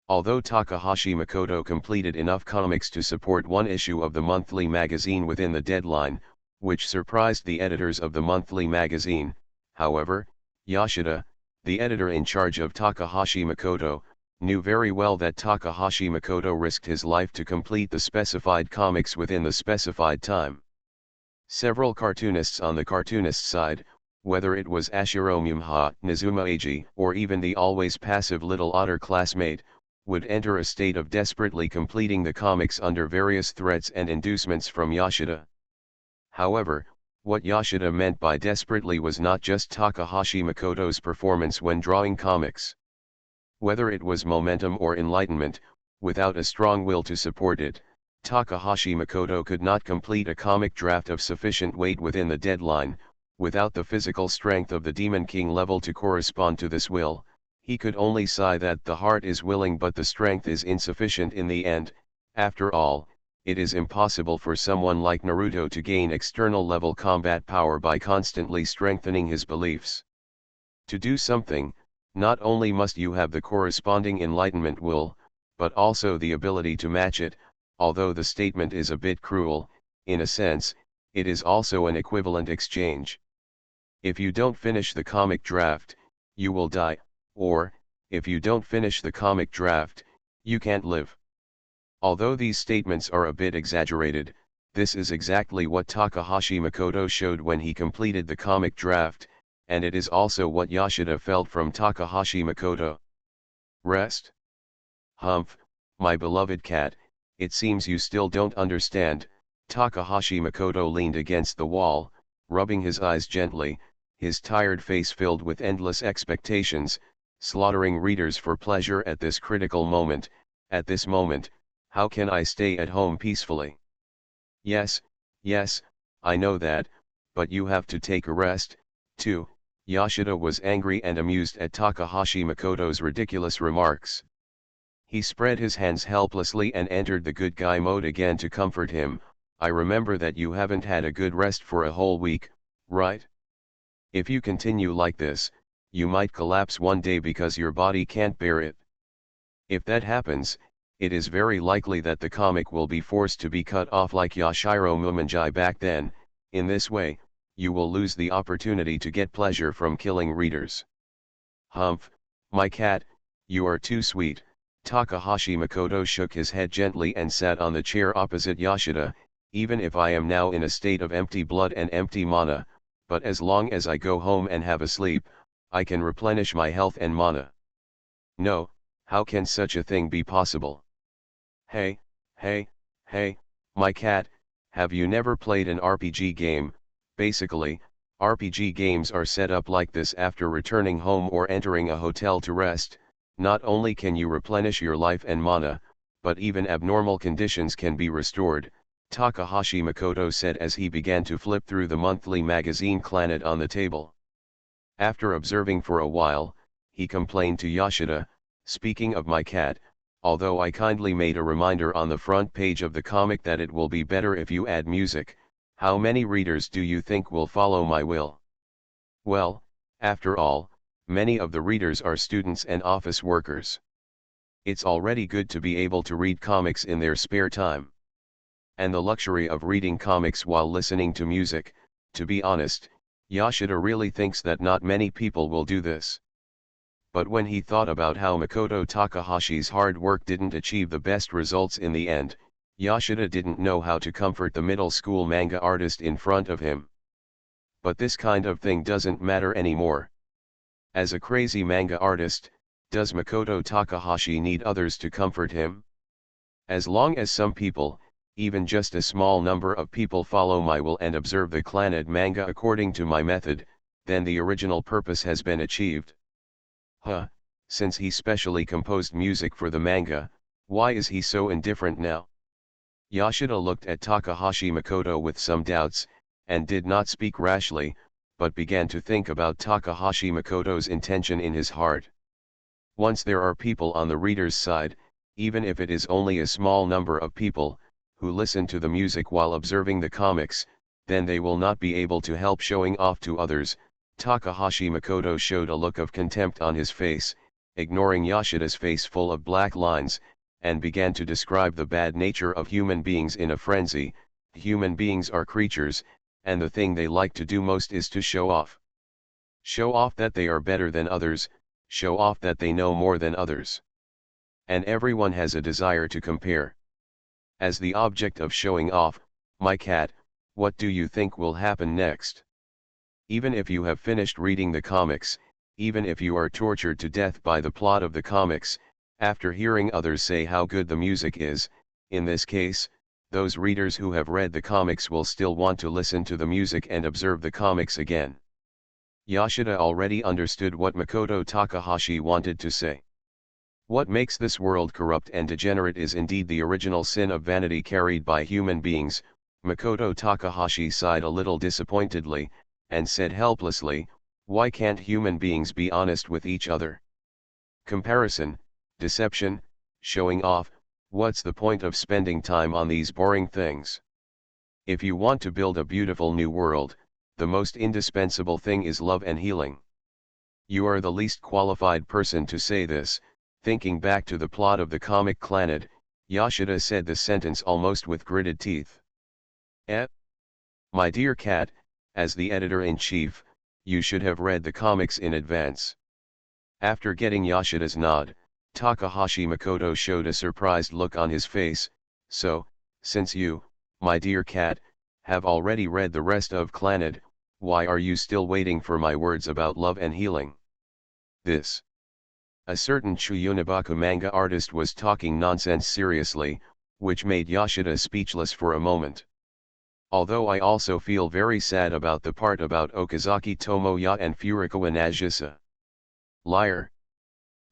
Although Takahashi Makoto completed enough comics to support one issue of the monthly magazine within the deadline, which surprised the editors of the monthly magazine, however, Yoshida, the editor in charge of Takahashi Makoto, knew very well that Takahashi Makoto risked his life to complete the specified comics within the specified time. Several cartoonists on the cartoonist side, whether it was Ashiro Mumha, Nizuma Eiji, or even the always passive little otter classmate, would enter a state of desperately completing the comics under various threats and inducements from Yoshida. However, what Yoshida meant by desperately was not just Takahashi Makoto's performance when drawing comics. Whether it was momentum or enlightenment, without a strong will to support it, Takahashi Makoto could not complete a comic draft of sufficient weight within the deadline. Without the physical strength of the Demon King level to correspond to this will, he could only sigh that the heart is willing but the strength is insufficient in the end. After all, it is impossible for someone like Naruto to gain external level combat power by constantly strengthening his beliefs. To do something, not only must you have the corresponding enlightenment will, but also the ability to match it. Although the statement is a bit cruel, in a sense, it is also an equivalent exchange. If you don't finish the comic draft, you will die, or, if you don't finish the comic draft, you can't live. Although these statements are a bit exaggerated, this is exactly what Takahashi Makoto showed when he completed the comic draft, and it is also what Yoshida felt from Takahashi Makoto. Rest? Humph, my beloved cat, it seems you still don't understand. Takahashi Makoto leaned against the wall, rubbing his eyes gently, his tired face filled with endless expectations, slaughtering readers for pleasure at this critical moment. At this moment, how can I stay at home peacefully? Yes, I know that, but you have to take a rest, too. Yoshida was angry and amused at Takahashi Makoto's ridiculous remarks. He spread his hands helplessly and entered the good guy mode again to comfort him. I remember that you haven't had a good rest for a whole week, right? If you continue like this, you might collapse one day because your body can't bear it. If that happens, it is very likely that the comic will be forced to be cut off like Yashiro Mumanjai back then. In this way, you will lose the opportunity to get pleasure from killing readers. Humph, my cat, you are too sweet. Takahashi Makoto shook his head gently and sat on the chair opposite Yoshida. Even if I am now in a state of empty blood and empty mana, but as long as I go home and have a sleep, I can replenish my health and mana. No, how can such a thing be possible? Hey, my cat, have you never played an RPG game? Basically, RPG games are set up like this. After returning home or entering a hotel to rest, not only can you replenish your life and mana, but even abnormal conditions can be restored, Takahashi Makoto said as he began to flip through the monthly magazine Clannad on the table. After observing for a while, he complained to Yoshida, "Speaking of my cat, although I kindly made a reminder on the front page of the comic that it will be better if you add music, how many readers do you think will follow my will?" Well, after all, many of the readers are students and office workers. It's already good to be able to read comics in their spare time. And the luxury of reading comics while listening to music, to be honest, Yoshida really thinks that not many people will do this. But when he thought about how Makoto Takahashi's hard work didn't achieve the best results in the end, Yoshida didn't know how to comfort the middle school manga artist in front of him. But this kind of thing doesn't matter anymore. As a crazy manga artist, does Makoto Takahashi need others to comfort him? As long as some people, even just a small number of people, follow my will and observe the Clannad manga according to my method, then the original purpose has been achieved. Since he specially composed music for the manga, why is he so indifferent now? Yoshida looked at Takahashi Makoto with some doubts, and did not speak rashly, but began to think about Takahashi Makoto's intention in his heart. Once there are people on the reader's side, even if it is only a small number of people, who listen to the music while observing the comics, then they will not be able to help showing off to others. Takahashi Makoto showed a look of contempt on his face, ignoring Yoshida's face full of black lines, and began to describe the bad nature of human beings in a frenzy. Human beings are creatures, and the thing they like to do most is to show off. Show off that they are better than others, show off that they know more than others. And everyone has a desire to compare. As the object of showing off, my cat, what do you think will happen next? Even if you have finished reading the comics, even if you are tortured to death by the plot of the comics, after hearing others say how good the music is, in this case, those readers who have read the comics will still want to listen to the music and observe the comics again. Yoshida already understood what Makoto Takahashi wanted to say. What makes this world corrupt and degenerate is indeed the original sin of vanity carried by human beings. Makoto Takahashi sighed a little disappointedly, and said helplessly, why can't human beings be honest with each other? Comparison, deception, showing off, what's the point of spending time on these boring things? If you want to build a beautiful new world, the most indispensable thing is love and healing. You are the least qualified person to say this. Thinking back to the plot of the comic Clannad, Yoshida said the sentence almost with gritted teeth. My dear cat, as the editor-in-chief, you should have read the comics in advance. After getting Yoshida's nod, Takahashi Makoto showed a surprised look on his face. So, since you, my dear cat, have already read the rest of Clannad, why are you still waiting for my words about love and healing? This. A certain Chuyunabaku manga artist was talking nonsense seriously, which made Yoshida speechless for a moment. Although I also feel very sad about the part about Okazaki Tomoya and Furukawa Nagisa. Liar.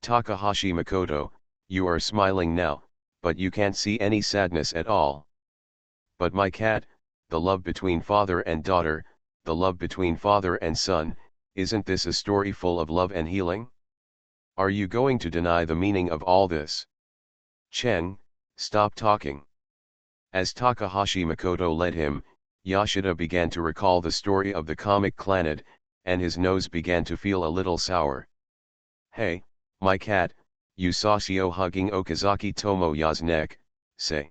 Takahashi Makoto, you are smiling now, but you can't see any sadness at all. But my cat, the love between father and daughter, the love between father and son, isn't this a story full of love and healing? Are you going to deny the meaning of all this? Chen, stop talking. As Takahashi Makoto led him, Yoshida began to recall the story of the comic Clannad, and his nose began to feel a little sour. Hey, my cat, you saw Shio hugging Okazaki Tomoya's neck, say.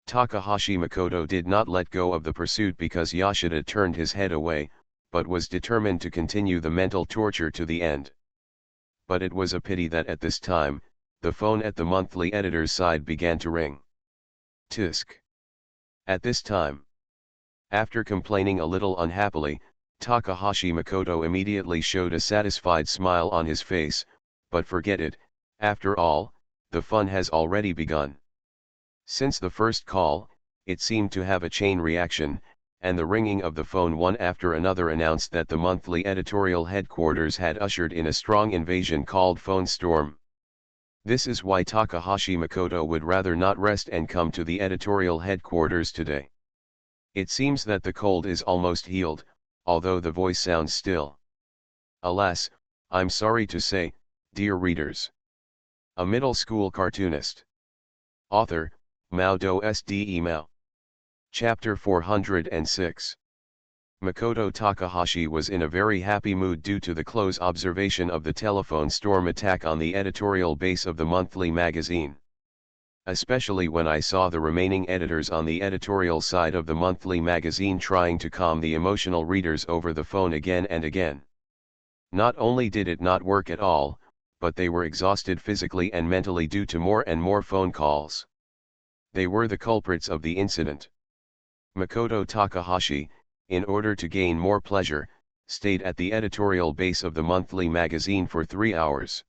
Takahashi Makoto did not let go of the pursuit because Yoshida turned his head away, but was determined to continue the mental torture to the end. But it was a pity that at this time, the phone at the monthly editor's side began to ring. Tisk. At this time, after complaining a little unhappily, Takahashi Makoto immediately showed a satisfied smile on his face, but forget it, after all, the fun has already begun. Since the first call, it seemed to have a chain reaction, and the ringing of the phone one after another announced that the monthly editorial headquarters had ushered in a strong invasion called Phone Storm. This is why Takahashi Makoto would rather not rest and come to the editorial headquarters today. It seems that the cold is almost healed, although the voice sounds still. Alas, I'm sorry to say, dear readers. A middle school cartoonist. Author, MaleProtagonist. Chapter 406. Makoto Takahashi was in a very happy mood due to the close observation of the telephone storm attack on the editorial base of the monthly magazine. Especially when I saw the remaining editors on the editorial side of the monthly magazine trying to calm the emotional readers over the phone again and again. Not only did it not work at all, but they were exhausted physically and mentally due to more and more phone calls. They were the culprits of the incident. Makoto Takahashi, in order to gain more pleasure, stayed at the editorial base of the monthly magazine for 3 hours.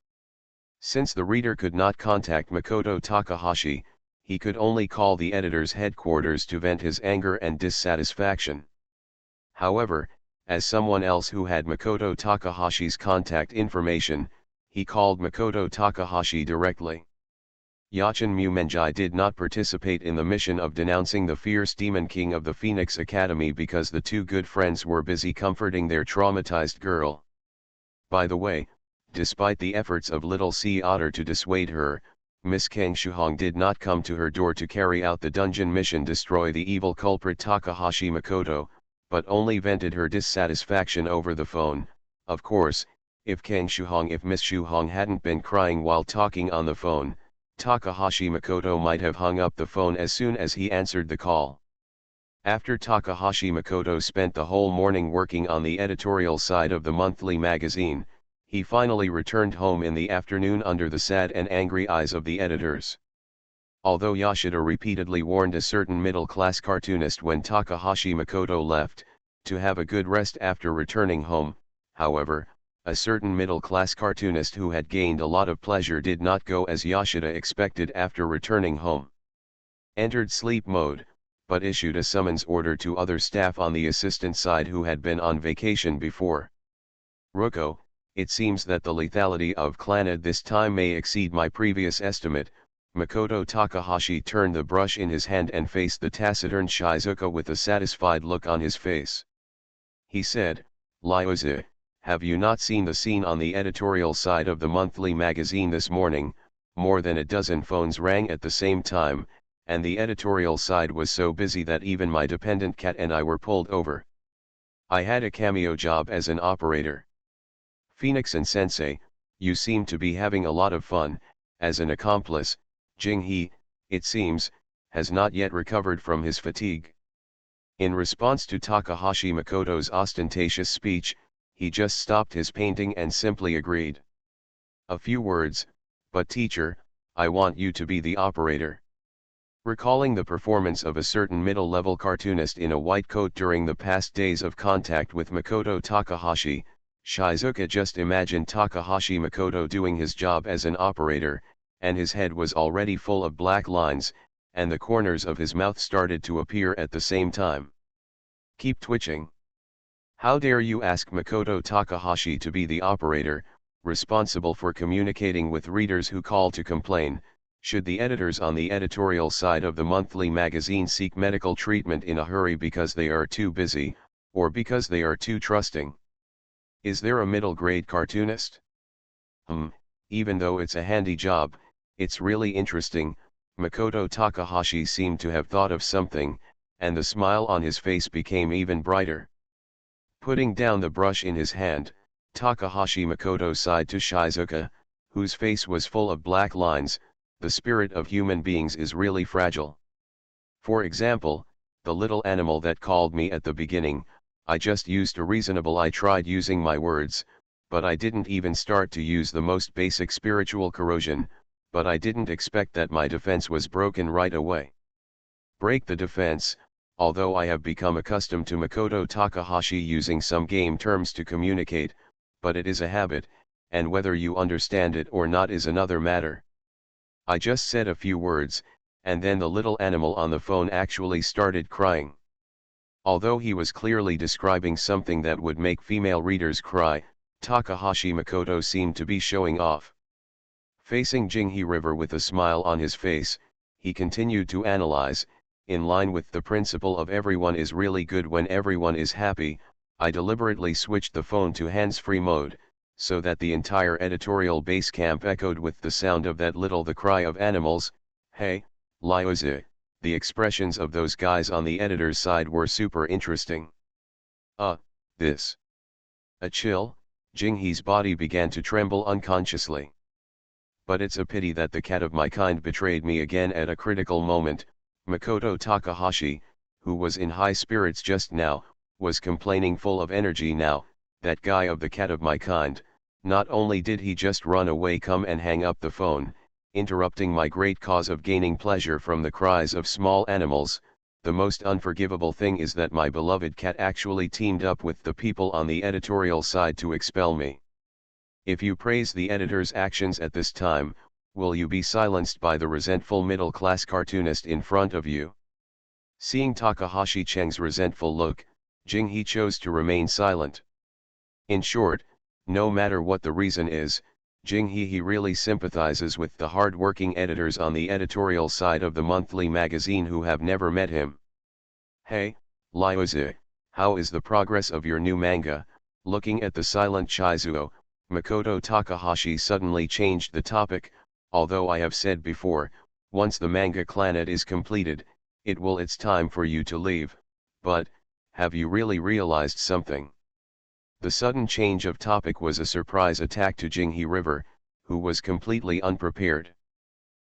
Since the reader could not contact Makoto Takahashi, he could only call the editor's headquarters to vent his anger and dissatisfaction. However, as someone else who had Makoto Takahashi's contact information, he called Makoto Takahashi directly. Yachin Mumenjai did not participate in the mission of denouncing the fierce demon king of the Phoenix Academy because the two good friends were busy comforting their traumatized girl. By the way, despite the efforts of Little Sea Otter to dissuade her, Miss Kang Shuhong did not come to her door to carry out the dungeon mission destroy the evil culprit Takahashi Makoto, but only vented her dissatisfaction over the phone. Of course, if Miss Shuhong hadn't been crying while talking on the phone, Takahashi Makoto might have hung up the phone as soon as he answered the call. After Takahashi Makoto spent the whole morning working on the editorial side of the monthly magazine, he finally returned home in the afternoon under the sad and angry eyes of the editors. Although Yoshida repeatedly warned a certain middle-class cartoonist when Takahashi Makoto left, to have a good rest after returning home, however, a certain middle-class cartoonist who had gained a lot of pleasure did not go as Yoshida expected after returning home. Entered sleep mode, but issued a summons order to other staff on the assistant side who had been on vacation before. Ruko, it seems that the lethality of Clannad this time may exceed my previous estimate. Makoto Takahashi turned the brush in his hand and faced the taciturn Shizuka with a satisfied look on his face. He said, "Lyoze, have you not seen the scene on the editorial side of the monthly magazine this morning? More than a dozen phones rang at the same time, and the editorial side was so busy that even my dependent cat and I were pulled over. I had a cameo job as an operator. Phoenix and Sensei, you seem to be having a lot of fun. As an accomplice, Jing-hee, it seems, has not yet recovered from his fatigue." In response to Takahashi Makoto's ostentatious speech, he just stopped his painting and simply agreed. "A few words, but teacher, I want you to be the operator." Recalling the performance of a certain middle-level cartoonist in a white coat during the past days of contact with Makoto Takahashi, Shizuka just imagined Takahashi Makoto doing his job as an operator, and his head was already full of black lines, and the corners of his mouth started to appear at the same time. "Keep twitching. How dare you ask Makoto Takahashi to be the operator, responsible for communicating with readers who call to complain? Should the editors on the editorial side of the monthly magazine seek medical treatment in a hurry because they are too busy, or because they are too trusting? Is there a middle-grade cartoonist? Even though it's a handy job, it's really interesting." Makoto Takahashi seemed to have thought of something, and the smile on his face became even brighter. Putting down the brush in his hand, Takahashi Makoto sighed to Shizuka, whose face was full of black lines. "The spirit of human beings is really fragile. For example, the little animal that called me at the beginning, I just used a reasonable I tried using my words, but I didn't even start to use the most basic spiritual corrosion, but I didn't expect that my defense was broken right away. Break the defense, although I have become accustomed to Makoto Takahashi using some game terms to communicate, but it is a habit, and whether you understand it or not is another matter. I just said a few words, and then the little animal on the phone actually started crying." Although he was clearly describing something that would make female readers cry, Takahashi Makoto seemed to be showing off. Facing Jinghe River with a smile on his face, he continued to analyze. "In line with the principle of everyone is really good when everyone is happy, I deliberately switched the phone to hands-free mode, so that the entire editorial base camp echoed with the sound of that little the cry of animals. Hey, Lyoze, the expressions of those guys on the editor's side were super interesting. This. A chill, Jinghe's body began to tremble unconsciously. But it's a pity that the cat of my kind betrayed me again at a critical moment. Makoto Takahashi, who was in high spirits just now, was complaining full of energy now. That guy of the cat of my kind, not only did he just run away come and hang up the phone, interrupting my great cause of gaining pleasure from the cries of small animals, the most unforgivable thing is that my beloved cat actually teamed up with the people on the editorial side to expel me. If you praise the editor's actions at this time, will you be silenced by the resentful middle-class cartoonist in front of you?" Seeing Takahashi Cheng's resentful look, Jinghe chose to remain silent. In short, no matter what the reason is, Jinghe really sympathizes with the hard-working editors on the editorial side of the monthly magazine who have never met him. "Hey, Lyoze, how is the progress of your new manga?" Looking at the silent Shizuo, Makoto Takahashi suddenly changed the topic. although I have said before, once the manga planet is completed, it's time for you to leave, but, have you really realized something? The sudden change of topic was a surprise attack to Jinghe River, who was completely unprepared.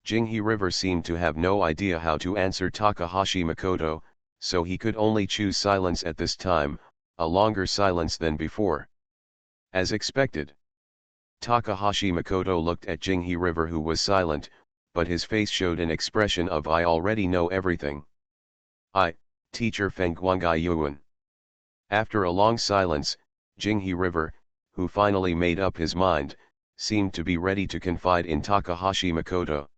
Jinghe River seemed to have no idea how to answer Takahashi Makoto, so he could only choose silence at this time, a longer silence than before. As expected. Takahashi Makoto looked at Jinghe River, who was silent, but his face showed an expression of "I already know everything." Teacher Fengguangai Yuan. After a long silence, Jinghe River, who finally made up his mind, seemed to be ready to confide in Takahashi Makoto.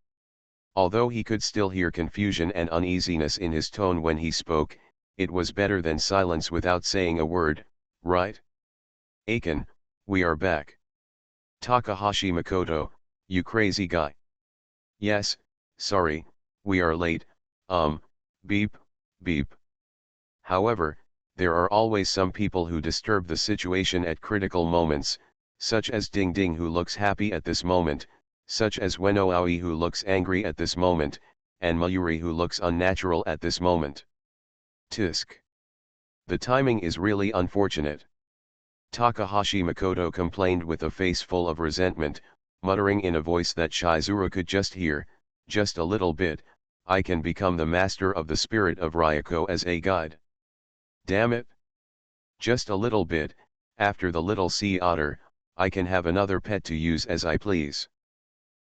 Although he could still hear confusion and uneasiness in his tone when he spoke, it was better than silence without saying a word, right? Aiken, we are back. Takahashi Makoto, you crazy guy. Yes, sorry, we are late, beep, beep. However, there are always some people who disturb the situation at critical moments, such as Ding Ding, who looks happy at this moment, such as Ueno Aoi, who looks angry at this moment, and Mayuri, who looks unnatural at this moment. Tisk. The timing is really unfortunate. Takahashi Makoto complained with a face full of resentment, muttering in a voice that Shizuru could just hear, just a little bit, I can become the master of the spirit of Ryuko as a guide. Damn it. Just a little bit, after the little sea otter, I can have another pet to use as I please.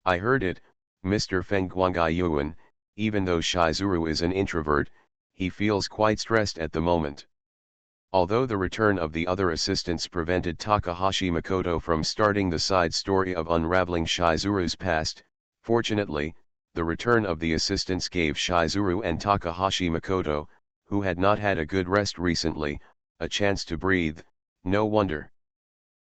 I heard it, Mr. Fengguangai Yuan, even though Shizuru is an introvert, he feels quite stressed at the moment. Although the return of the other assistants prevented Takahashi Makoto from starting the side story of unraveling Shizuru's past, fortunately, the return of the assistants gave Shizuru and Takahashi Makoto, who had not had a good rest recently, a chance to breathe. No wonder.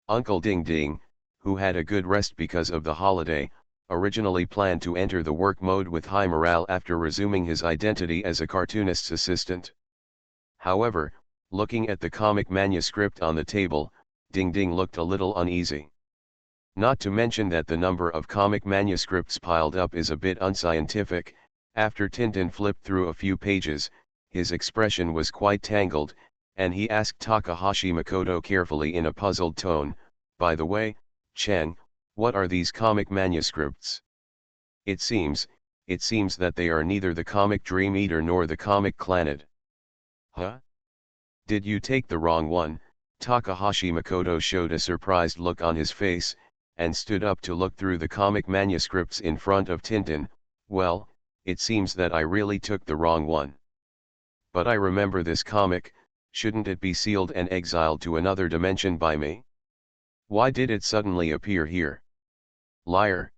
Uncle Ding Ding, who had a good rest because of the holiday, originally planned to enter the work mode with high morale after resuming his identity as a cartoonist's assistant. However, looking at the comic manuscript on the table, Ding Ding looked a little uneasy. Not to mention that the number of comic manuscripts piled up is a bit unscientific. After Tintin flipped through a few pages, his expression was quite tangled, and he asked Takahashi Makoto carefully in a puzzled tone, by the way, Chen, what are these comic manuscripts? It seems that they are neither the comic Dream Eater nor the comic Clannad. Huh? Did you take the wrong one? Takahashi Makoto showed a surprised look on his face, and stood up to look through the comic manuscripts in front of Tintin. Well, it seems that I really took the wrong one. But I remember this comic, shouldn't it be sealed and exiled to another dimension by me? Why did it suddenly appear here? Liar!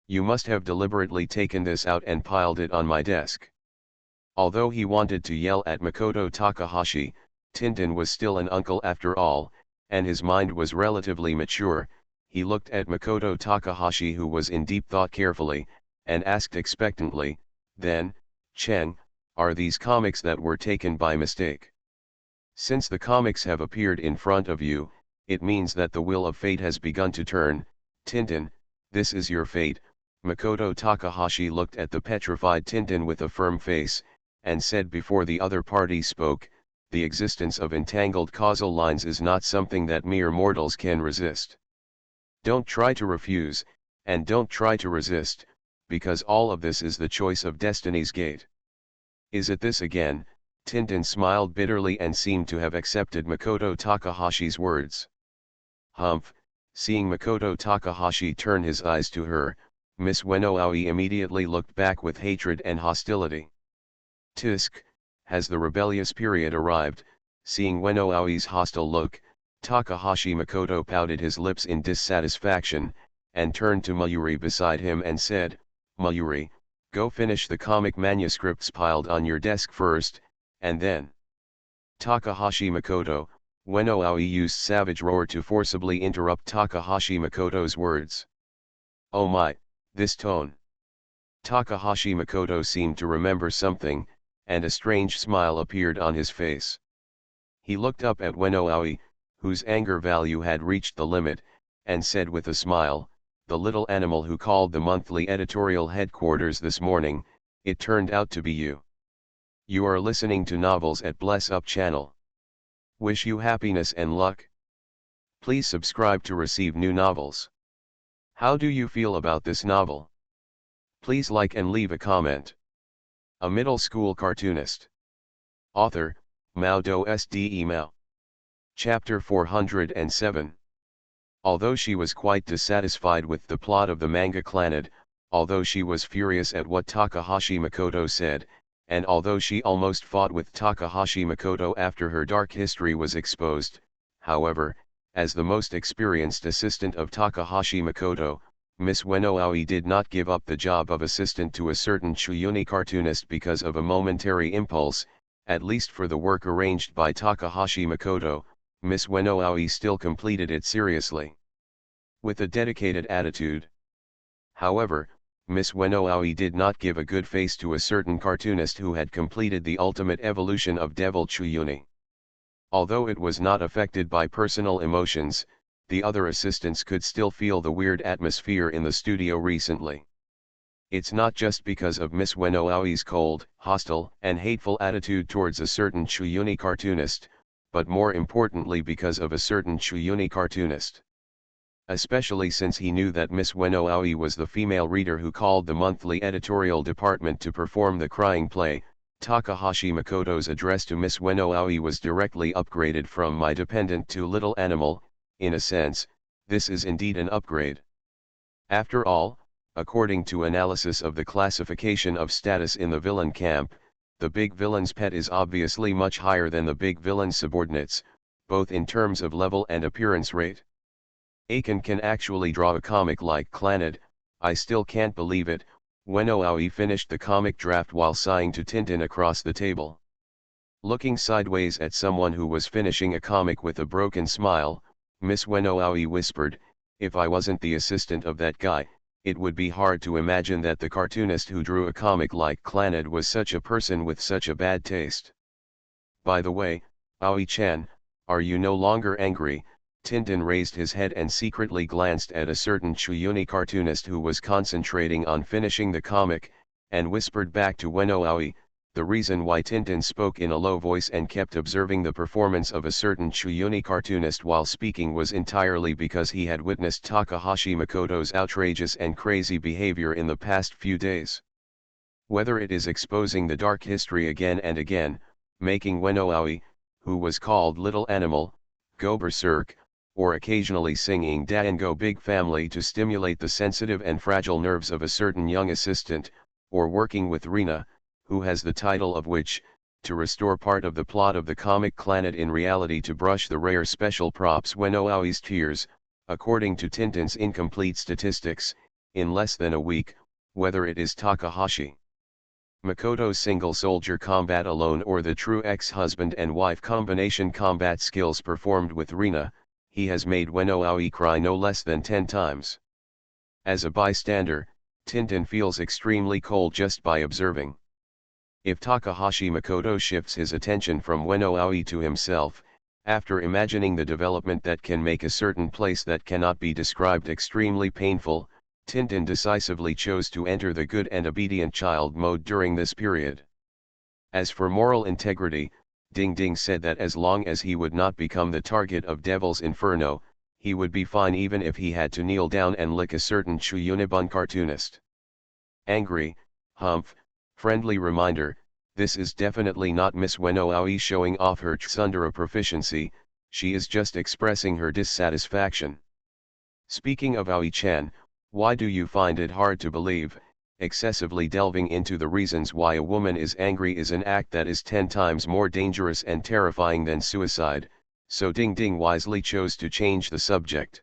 You must have deliberately taken this out and piled it on my desk. Although he wanted to yell at Makoto Takahashi, Tintin was still an uncle after all, and his mind was relatively mature. He looked at Makoto Takahashi, who was in deep thought, carefully, and asked expectantly, then, Chen, are these comics that were taken by mistake? Since the comics have appeared in front of you, it means that the wheel of fate has begun to turn. Tintin, this is your fate. Makoto Takahashi looked at the petrified Tintin with a firm face, and said before the other party spoke, the existence of entangled causal lines is not something that mere mortals can resist. Don't try to refuse, and don't try to resist, because all of this is the choice of destiny's gate. Is it this again? Tintin smiled bitterly and seemed to have accepted Makoto Takahashi's words. Humph, seeing Makoto Takahashi turn his eyes to her, Miss Ueno Aoi immediately looked back with hatred and hostility. Tisk, has the rebellious period arrived? Seeing Ueno Aoi's hostile look, Takahashi Makoto pouted his lips in dissatisfaction, and turned to Mayuri beside him and said, Mayuri, go finish the comic manuscripts piled on your desk first, and then. Takahashi Makoto, Ueno Aoi used savage roar to forcibly interrupt Takahashi Makoto's words. Oh my, this tone. Takahashi Makoto seemed to remember something, and a strange smile appeared on his face. He looked up at Ueno Aoi, whose anger value had reached the limit, and said with a smile, the little animal who called the monthly editorial headquarters this morning, it turned out to be you. You are listening to Novels at Bless Up channel. Wish you happiness and luck. Please subscribe to receive new novels. How do you feel about this novel? Please like and leave a comment. A middle school cartoonist. Author, MaleProtagonist. Chapter 407. Although she was quite dissatisfied with the plot of the manga Clannad, although she was furious at what Takahashi Makoto said, and although she almost fought with Takahashi Makoto after her dark history was exposed, however, as the most experienced assistant of Takahashi Makoto, Miss Ueno Aoi did not give up the job of assistant to a certain Chiyuni cartoonist because of a momentary impulse, at least for the work arranged by Takahashi Makoto. Miss Ueno Aoi still completed it seriously, with a dedicated attitude. However, Miss Ueno Aoi did not give a good face to a certain cartoonist who had completed the ultimate evolution of Devil Chiyuni. Although it was not affected by personal emotions, the other assistants could still feel the weird atmosphere in the studio recently. It's not just because of Miss Ueno Aoi's cold, hostile, and hateful attitude towards a certain Chiyuni cartoonist, but more importantly because of a certain Chiyuni cartoonist. Especially since he knew that Miss Ueno Aoi was the female reader who called the monthly editorial department to perform the crying play. Takahashi Makoto's address to Miss Ueno Aoi was directly upgraded from "my dependent" to "little animal." In a sense, this is indeed an upgrade. After all, according to analysis of the classification of status in the villain camp, the big villain's pet is obviously much higher than the big villain's subordinates, both in terms of level and appearance rate. Aiken can actually draw a comic like Clannad. I still can't believe it. Ueno Aoi finished the comic draft while sighing to Tintin across the table. Looking sideways at someone who was finishing a comic with a broken smile, Miss Ueno Aoi whispered, "If I wasn't the assistant of that guy, it would be hard to imagine that the cartoonist who drew a comic like Clannad was such a person with such a bad taste." By the way, Aoi-chan, are you no longer angry? Tintin raised his head and secretly glanced at a certain Chiyuni cartoonist who was concentrating on finishing the comic, and whispered back to Ueno Aoi. The reason why Tintin spoke in a low voice and kept observing the performance of a certain Chiyuni cartoonist while speaking was entirely because he had witnessed Takahashi Makoto's outrageous and crazy behavior in the past few days. Whether it is exposing the dark history again and again, making Ueno Aoi, who was called Little Animal, go berserk, or occasionally singing Daingo Big Family to stimulate the sensitive and fragile nerves of a certain young assistant, or working with Rina, who has the title of witch, to restore part of the plot of the comic Clannad in reality to brush the rare special props Ueno Aoi's tears, according to Tintin's incomplete statistics, in less than a week, whether it is Takahashi Makoto's single soldier combat alone or the true ex-husband and wife combination combat skills performed with Rina, he has made Ueno Aoi cry no less than 10 times. As a bystander, Tintin feels extremely cold just by observing. If Takahashi Makoto shifts his attention from Ueno Aoi to himself, after imagining the development that can make a certain place that cannot be described extremely painful, Tintin decisively chose to enter the good and obedient child mode during this period. As for moral integrity, Ding Ding said that as long as he would not become the target of Devil's Inferno, he would be fine even if he had to kneel down and lick a certain Chuyunibun cartoonist. Angry, humph, friendly reminder, this is definitely not Miss Ueno Aoi showing off her tsundere proficiency, she is just expressing her dissatisfaction. Speaking of Aoi-chan, why do you find it hard to believe? Excessively delving into the reasons why a woman is angry is an act that is 10 times more dangerous and terrifying than suicide, so Ding Ding wisely chose to change the subject.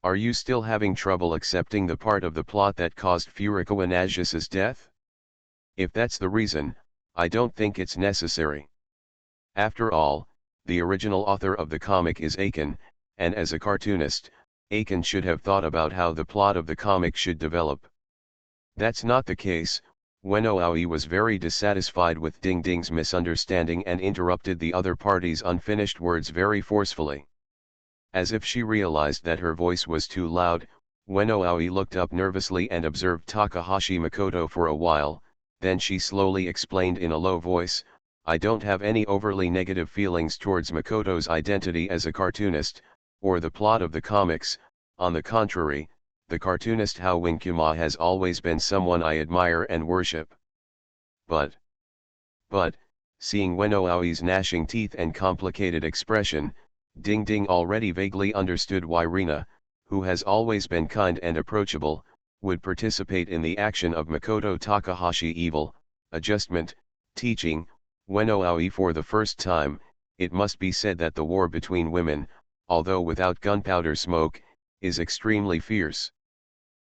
Are you still having trouble accepting the part of the plot that caused Furiko Nagius's death? If that's the reason, I don't think it's necessary. After all, the original author of the comic is Aiken, and as a cartoonist, Aiken should have thought about how the plot of the comic should develop. That's not the case. Ueno Aoi was very dissatisfied with Ding Ding's misunderstanding and interrupted the other party's unfinished words very forcefully. As if she realized that her voice was too loud, Ueno Aoi looked up nervously and observed Takahashi Makoto for a while, then she slowly explained in a low voice, "I don't have any overly negative feelings towards Makoto's identity as a cartoonist, or the plot of the comics. On the contrary, the cartoonist Hao Winkuma has always been someone I admire and worship. But, seeing Ueno Aoi's gnashing teeth and complicated expression, Ding Ding already vaguely understood why Rina, who has always been kind and approachable, would participate in the action of Makoto Takahashi evil, adjustment, teaching, Ueno Aoi for the first time. It must be said that the war between women, although without gunpowder smoke, is extremely fierce.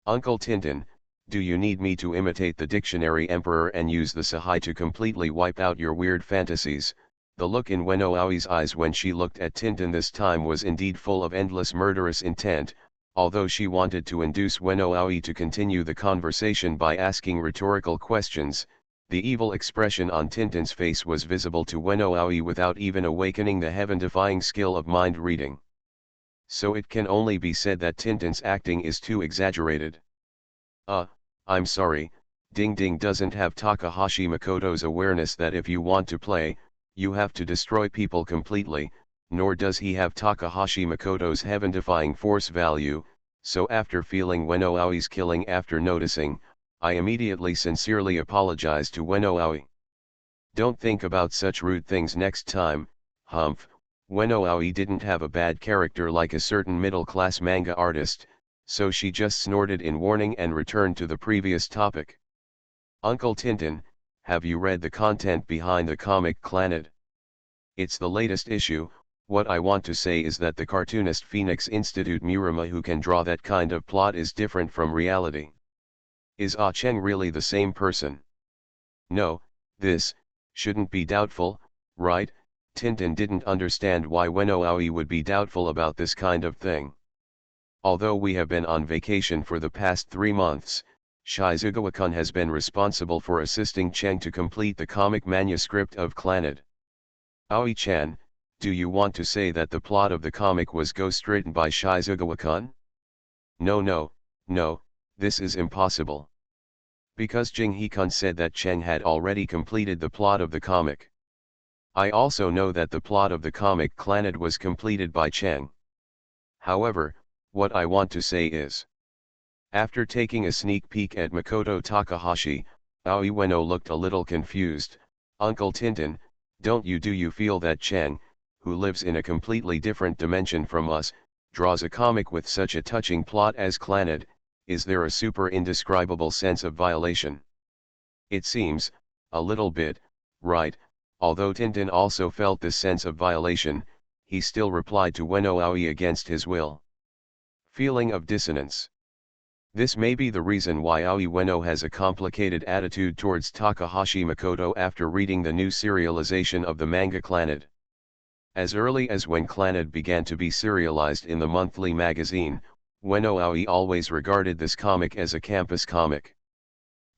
Uncle Tintin, do you need me to imitate the dictionary emperor and use the Sahai to completely wipe out your weird fantasies? The look in Ueno Aoi's eyes when she looked at Tintin this time was indeed full of endless murderous intent, although she wanted to induce Ueno Aoi to continue the conversation by asking rhetorical questions. The evil expression on Tintin's face was visible to Ueno Aoi without even awakening the heaven-defying skill of mind reading. So it can only be said that Tintin's acting is too exaggerated. I'm sorry, Ding Ding doesn't have Takahashi Makoto's awareness that if you want to play, you have to destroy people completely, nor does he have Takahashi Makoto's heaven-defying force value, so after feeling Ueno Aoi's killing after noticing, I immediately sincerely apologize to Ueno Aoi. Don't think about such rude things next time, Humph. Ueno Aoi didn't have a bad character like a certain middle-class manga artist, so she just snorted in warning and returned to the previous topic. Uncle Tintin, have you read the content behind the comic Clannad? It's the latest issue. What I want to say is that the cartoonist Phoenix Institute Murama who can draw that kind of plot is different from reality. Is Ah Cheng really the same person? No, this shouldn't be doubtful, right? Tintin didn't understand why Ueno Aoi would be doubtful about this kind of thing. Although we have been on vacation for the past 3 months, Shizugawa-kun has been responsible for assisting Cheng to complete the comic manuscript of Clannad. Aoi-chan, do you want to say that the plot of the comic was ghostwritten by Shizugawa-kun? No, this is impossible. Because Jing He-kun said that Cheng had already completed the plot of the comic. I also know that the plot of the comic Clannad was completed by Cheng. However, what I want to say is, after taking a sneak peek at Makoto Takahashi, Aoi Ueno looked a little confused. Uncle Tintin, do you feel that Cheng, who lives in a completely different dimension from us, draws a comic with such a touching plot as Clannad? Is there a super indescribable sense of violation? It seems, a little bit, right? Although Tintin also felt this sense of violation, he still replied to Ueno Aoi against his will. Feeling of dissonance. This may be the reason why Aoi Ueno has a complicated attitude towards Takahashi Makoto after reading the new serialization of the manga Clannad. As early as when Clannad began to be serialized in the monthly magazine, Ueno Aoi always regarded this comic as a campus comic.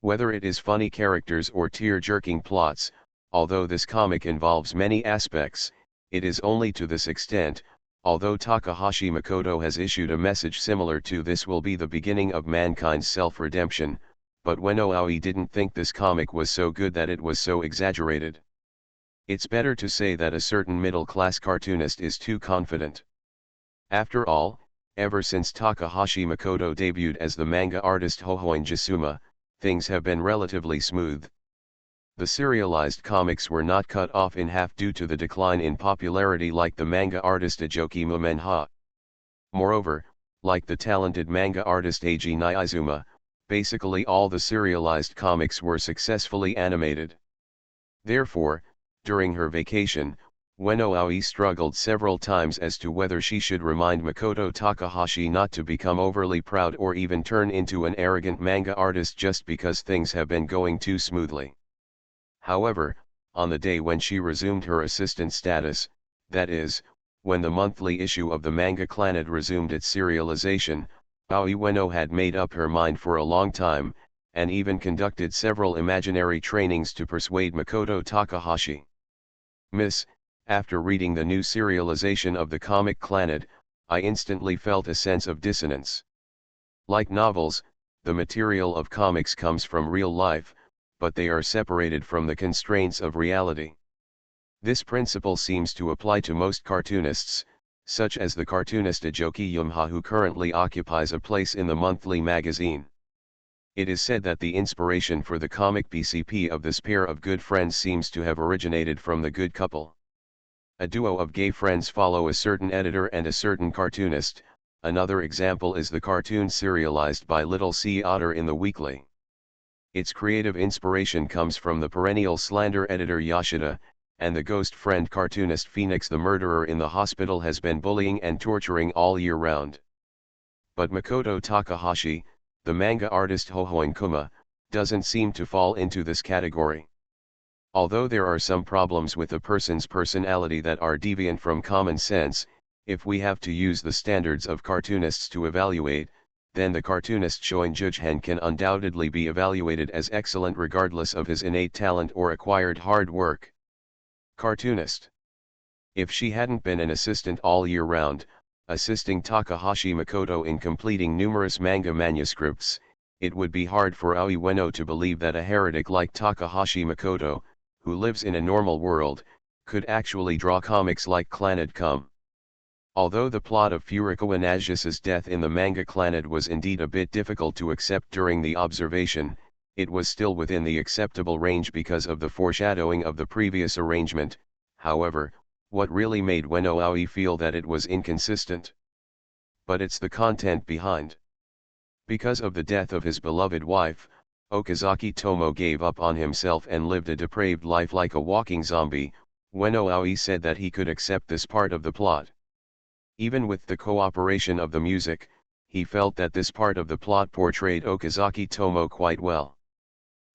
Whether it is funny characters or tear-jerking plots, although this comic involves many aspects, it is only to this extent. Although Takahashi Makoto has issued a message similar to "this will be the beginning of mankind's self-redemption," but Ueno Aoi didn't think this comic was so good that it was so exaggerated. It's better to say that a certain middle-class cartoonist is too confident. After all, ever since Takahashi Makoto debuted as the manga artist Hohoin Jisuma, things have been relatively smooth. The serialized comics were not cut off in half due to the decline in popularity like the manga artist Ajoki Momenha. Moreover, like the talented manga artist Eiji Niizuma, basically all the serialized comics were successfully animated. Therefore, during her vacation, Ueno Aoi struggled several times as to whether she should remind Makoto Takahashi not to become overly proud or even turn into an arrogant manga artist just because things have been going too smoothly. However, on the day when she resumed her assistant status, that is, when the monthly issue of the manga Clannad resumed its serialization, Aoi Ueno had made up her mind for a long time, and even conducted several imaginary trainings to persuade Makoto Takahashi. Miss, after reading the new serialization of the comic Clannad, I instantly felt a sense of dissonance. Like novels, the material of comics comes from real life, but they are separated from the constraints of reality. This principle seems to apply to most cartoonists, such as the cartoonist Ajoki Yumha, who currently occupies a place in the monthly magazine. It is said that the inspiration for the comic PCP of this pair of good friends seems to have originated from The Good Couple. A duo of gay friends follow a certain editor and a certain cartoonist. Another example is the cartoon serialized by Little Sea Otter in the Weekly. Its creative inspiration comes from the perennial slander editor Yoshida, and the ghost friend cartoonist Phoenix. The murderer in the hospital has been bullying and torturing all year round. But Makoto Takahashi, the manga artist Hohoin Kuma, doesn't seem to fall into this category. Although there are some problems with a person's personality that are deviant from common sense, if we have to use the standards of cartoonists to evaluate, then the cartoonist Shoin Jujhen can undoubtedly be evaluated as excellent regardless of his innate talent or acquired hard work. Cartoonist. If she hadn't been an assistant all year round, assisting Takahashi Makoto in completing numerous manga manuscripts, it would be hard for Aoi Ueno to believe that a heretic like Takahashi Makoto, who lives in a normal world, could actually draw comics like Clannad Come. Although the plot of Furukawa Nagisa's death in the manga Clannad was indeed a bit difficult to accept during the observation, it was still within the acceptable range because of the foreshadowing of the previous arrangement. However, what really made Ueno Aoi feel that it was inconsistent? But it's the content behind. Because of the death of his beloved wife, Okazaki Tomo gave up on himself and lived a depraved life like a walking zombie. Ueno Aoi said that he could accept this part of the plot. Even with the cooperation of the music, he felt that this part of the plot portrayed Okazaki Tomo quite well.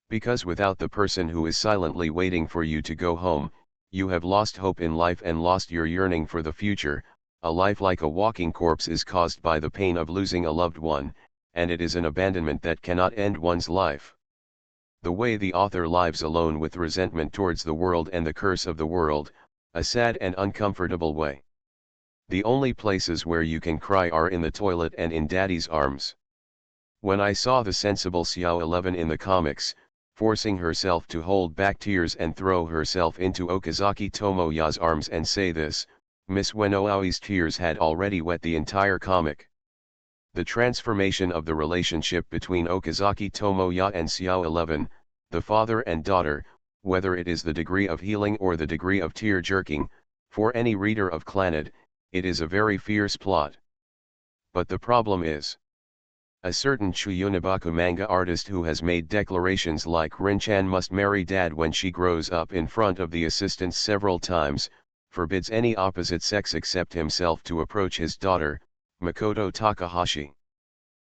Because without the person who is silently waiting for you to go home, you have lost hope in life and lost your yearning for the future. A life like a walking corpse is caused by the pain of losing a loved one, and it is an abandonment that cannot end one's life. The way the author lives alone with resentment towards the world and the curse of the world, a sad and uncomfortable way. The only places where you can cry are in the toilet and in daddy's arms. When I saw the sensible Xiao 11 in the comics, forcing herself to hold back tears and throw herself into Okazaki Tomoya's arms and say this, Miss Ueno Aoi's tears had already wet the entire comic. The transformation of the relationship between Okazaki Tomoya and Xiao 11, the father and daughter, whether it is the degree of healing or the degree of tear-jerking, for any reader of Clannad, it is a very fierce plot. But the problem is, a certain Chuyunabaku manga artist who has made declarations like Rin-chan must marry dad when she grows up in front of the assistants several times, forbids any opposite sex except himself to approach his daughter, Makoto Takahashi.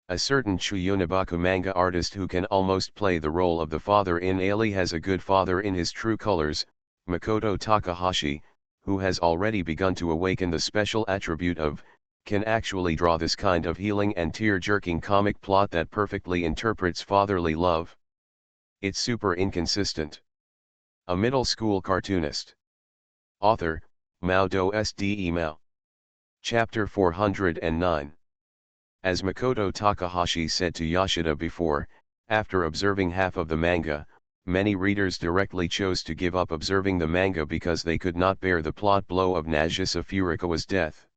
A certain Chuyunabaku manga artist who can almost play the role of the father in Ali has a good father in his true colors, Makoto Takahashi, who has already begun to awaken the special attribute of, can actually draw this kind of healing and tear-jerking comic plot that perfectly interprets fatherly love. It's super inconsistent. A middle school cartoonist. Author, Mao Do Sde Mao. Chapter 409. As Makoto Takahashi said to Yoshida before, after observing half of the manga, many readers directly chose to give up observing the manga because they could not bear the plot blow of Nagisa Furukawa's death.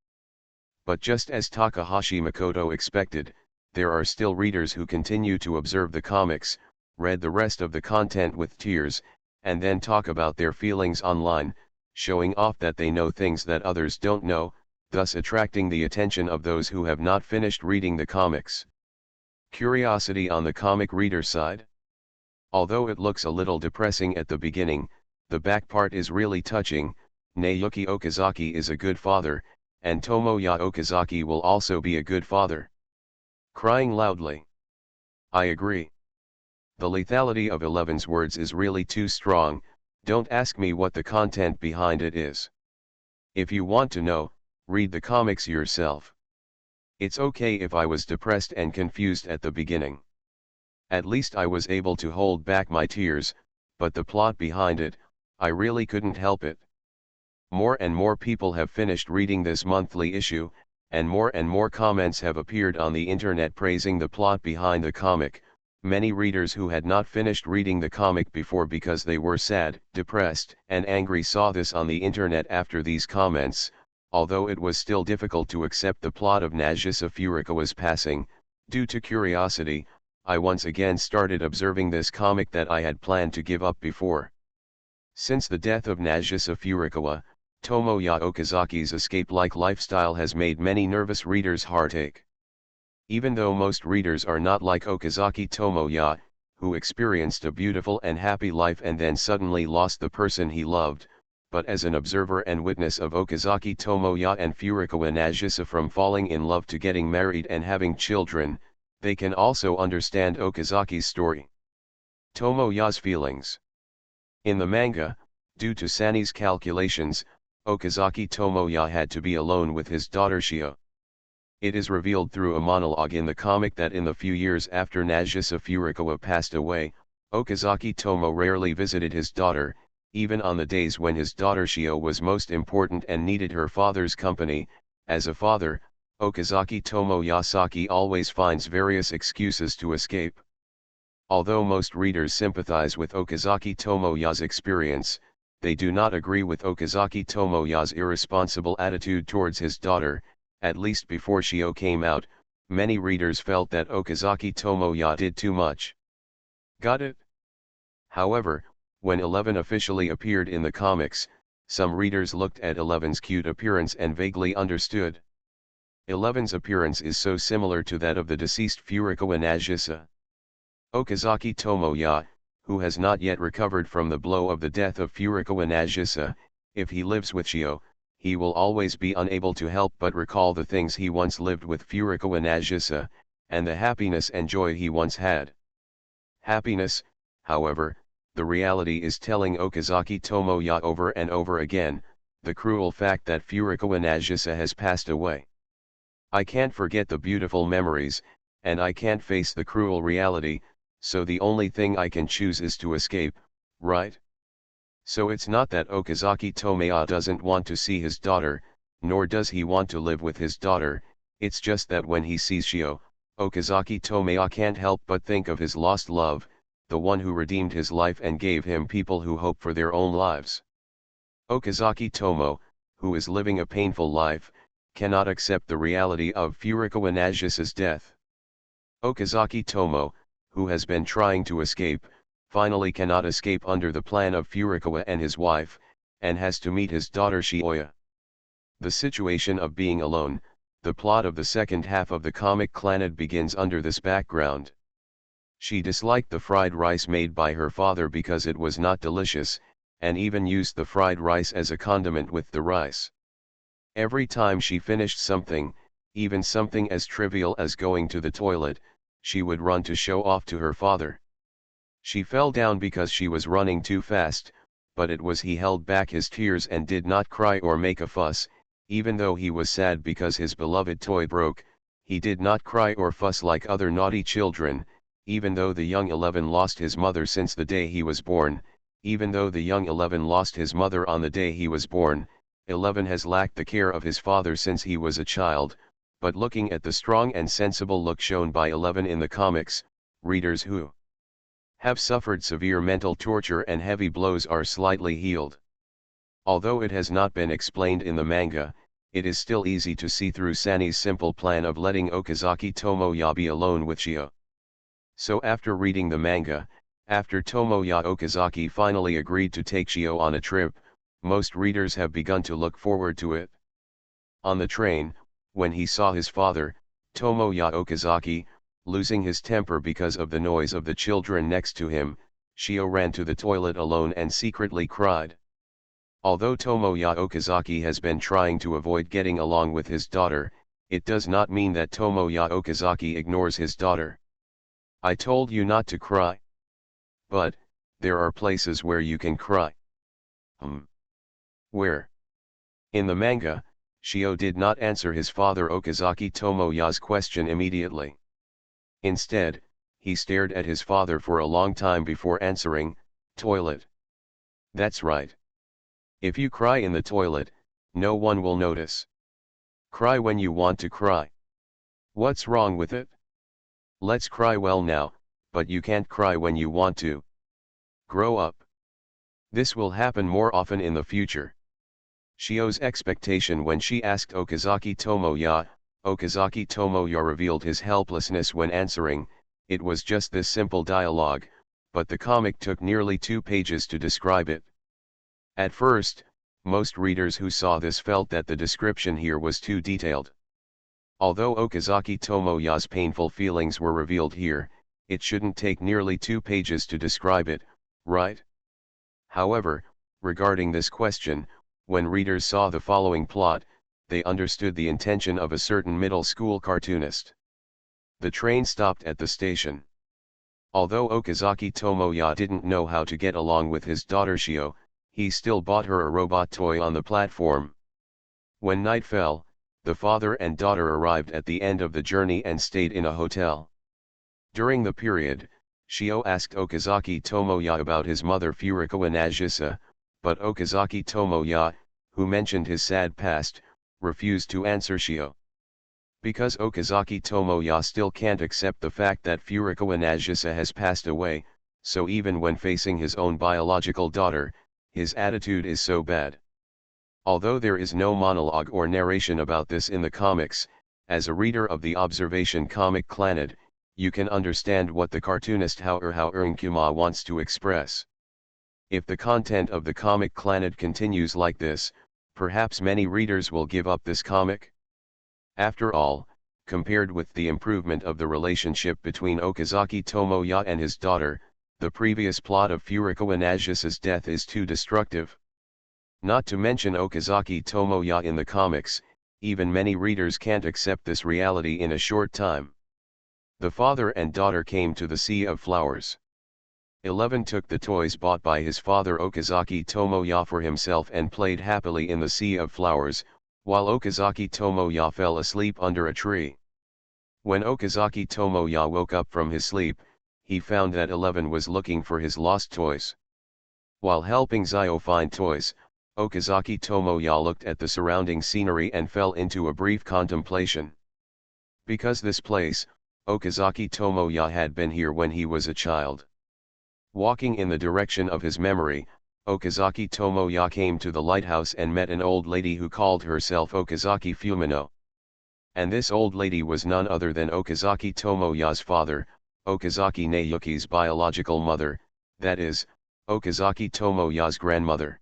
But just as Takahashi Makoto expected, there are still readers who continue to observe the comics, read the rest of the content with tears, and then talk about their feelings online, showing off that they know things that others don't know, thus attracting the attention of those who have not finished reading the comics. Curiosity on the comic reader side. Although it looks a little depressing at the beginning, the back part is really touching. Naoki Okazaki is a good father, and Tomoya Okazaki will also be a good father. Crying loudly. I agree. The lethality of 11's words is really too strong. Don't ask me what the content behind it is. If you want to know, read the comics yourself. It's okay if I was depressed and confused at the beginning. At least I was able to hold back my tears, but the plot behind it, I really couldn't help it. More and more people have finished reading this monthly issue, and more comments have appeared on the internet praising the plot behind the comic. Many readers who had not finished reading the comic before because they were sad, depressed, and angry saw this on the internet after these comments. Although it was still difficult to accept the plot of Nagisa Furukawa's passing, due to curiosity, I once again started observing this comic that I had planned to give up before. Since the death of Nagisa Furukawa, Tomoya Okazaki's escape-like lifestyle has made many nervous readers heartache. Even though most readers are not like Okazaki Tomoya, who experienced a beautiful and happy life and then suddenly lost the person he loved, but as an observer and witness of Okazaki Tomoya and Furukawa Nagisa from falling in love to getting married and having children, they can also understand Okazaki's story. Tomoya's feelings. In the manga, due to Sani's calculations, Okazaki Tomoya had to be alone with his daughter Shio. It is revealed through a monologue in the comic that in the few years after Nagisa Furukawa passed away, Okazaki Tomo rarely visited his daughter, even on the days when his daughter Shio was most important and needed her father's company. As a father, Okazaki Tomoyasaki always finds various excuses to escape. Although most readers sympathize with Okazaki Tomoya's experience, they do not agree with Okazaki Tomoya's irresponsible attitude towards his daughter. At least before Shio came out, many readers felt that Okazaki Tomoya did too much. Got it? However, when 11 officially appeared in the comics, some readers looked at 11's cute appearance and vaguely understood. 11's appearance is so similar to that of the deceased Furukawa Nagisa. Okazaki Tomoya, who has not yet recovered from the blow of the death of Furukawa Nagisa, if he lives with Shio, he will always be unable to help but recall the things he once lived with Furukawa Nagisa, and the happiness and joy he once had. Happiness, however, the reality is telling Okazaki Tomoya over and over again, the cruel fact that Furukawa Nagisa has passed away. I can't forget the beautiful memories, and I can't face the cruel reality, so the only thing I can choose is to escape, right? So it's not that Okazaki Tomoya doesn't want to see his daughter, nor does he want to live with his daughter, it's just that when he sees Shio, Okazaki Tomoya can't help but think of his lost love, the one who redeemed his life and gave him people who hope for their own lives. Okazaki Tomo, who is living a painful life, cannot accept the reality of Furukawa Nagisa's death. Okazaki Tomo, who has been trying to escape, finally cannot escape under the plan of Furukawa and his wife, and has to meet his daughter Shioya. The situation of being alone, the plot of the second half of the comic Clannad begins under this background. She disliked the fried rice made by her father because it was not delicious, and even used the fried rice as a condiment with the rice. Every time she finished something, even something as trivial as going to the toilet, she would run to show off to her father. She fell down because she was running too fast, but it was he held back his tears and did not cry or make a fuss. Even though he was sad because his beloved toy broke, he did not cry or fuss like other naughty children. Even though the young 11 lost his mother since the day he was born, even though the young 11 lost his mother on the day he was born, 11 has lacked the care of his father since he was a child. But looking at the strong and sensible look shown by 11 in the comics, readers who have suffered severe mental torture and heavy blows are slightly healed. Although it has not been explained in the manga, it is still easy to see through Sani's simple plan of letting Okazaki Tomoya be alone with Shio. So after reading the manga, after Tomoya Okazaki finally agreed to take Shio on a trip, most readers have begun to look forward to it. On the train, when he saw his father, Tomoya Okazaki, losing his temper because of the noise of the children next to him, Shio ran to the toilet alone and secretly cried. Although Tomoya Okazaki has been trying to avoid getting along with his daughter, it does not mean that Tomoya Okazaki ignores his daughter. I told you not to cry. But, there are places where you can cry. Where? In the manga, Shio did not answer his father Okazaki Tomoya's question immediately. Instead, he stared at his father for a long time before answering, "Toilet." That's right. If you cry in the toilet, no one will notice. Cry when you want to cry. What's wrong with it? Let's cry well now, but you can't cry when you want to. Grow up. This will happen more often in the future. Shio's expectation when she asked Okazaki Tomoya. Okazaki Tomoya revealed his helplessness when answering. It was just this simple dialogue, but the comic took nearly 2 pages to describe it. At first, most readers who saw this felt that the description here was too detailed. Although Okazaki Tomoya's painful feelings were revealed here, it shouldn't take nearly 2 pages to describe it, right? However, regarding this question, when readers saw the following plot, they understood the intention of a certain middle school cartoonist. The train stopped at the station. Although Okazaki Tomoya didn't know how to get along with his daughter Shio, he still bought her a robot toy on the platform. When night fell, the father and daughter arrived at the end of the journey and stayed in a hotel. During the period, Shio asked Okazaki Tomoya about his mother Furukawa Nagisa, but Okazaki Tomoya, who mentioned his sad past, refused to answer Shio. Because Okazaki Tomoya still can't accept the fact that Furukawa Nagisa has passed away, so even when facing his own biological daughter, his attitude is so bad. Although there is no monologue or narration about this in the comics, as a reader of the Observation comic Clannad, you can understand what the cartoonist Haruha Kuma wants to express. If the content of the comic Clannad continues like this, perhaps many readers will give up this comic. After all, compared with the improvement of the relationship between Okazaki Tomoya and his daughter, the previous plot of Furukawa Nagisa's death is too destructive. Not to mention Okazaki Tomoya in the comics, even many readers can't accept this reality in a short time. The father and daughter came to the Sea of Flowers. 11 took the toys bought by his father Okazaki Tomoya for himself and played happily in the Sea of Flowers, while Okazaki Tomoya fell asleep under a tree. When Okazaki Tomoya woke up from his sleep, he found that 11 was looking for his lost toys. While helping Zio find toys, Okazaki Tomoya looked at the surrounding scenery and fell into a brief contemplation. Because this place, Okazaki Tomoya had been here when he was a child. Walking in the direction of his memory, Okazaki Tomoya came to the lighthouse and met an old lady who called herself Okazaki Fumino. And this old lady was none other than Okazaki Tomoya's father, Okazaki Nayuki's biological mother, that is, Okazaki Tomoya's grandmother.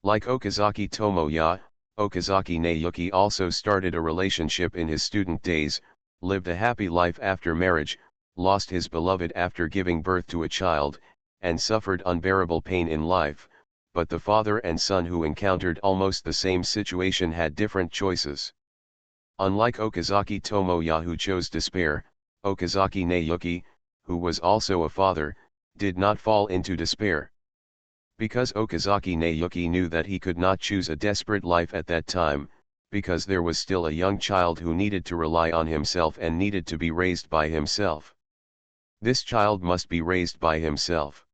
Like Okazaki Tomoya, Okazaki Nayuki also started a relationship in his student days, lived a happy life after marriage, lost his beloved after giving birth to a child, and suffered unbearable pain in life, but the father and son who encountered almost the same situation had different choices. Unlike Okazaki Tomoya who chose despair, Okazaki Nayuki, who was also a father, did not fall into despair. Because Okazaki Nayuki knew that he could not choose a desperate life at that time, because there was still a young child who needed to rely on himself and needed to be raised by himself. This child must be raised by himself.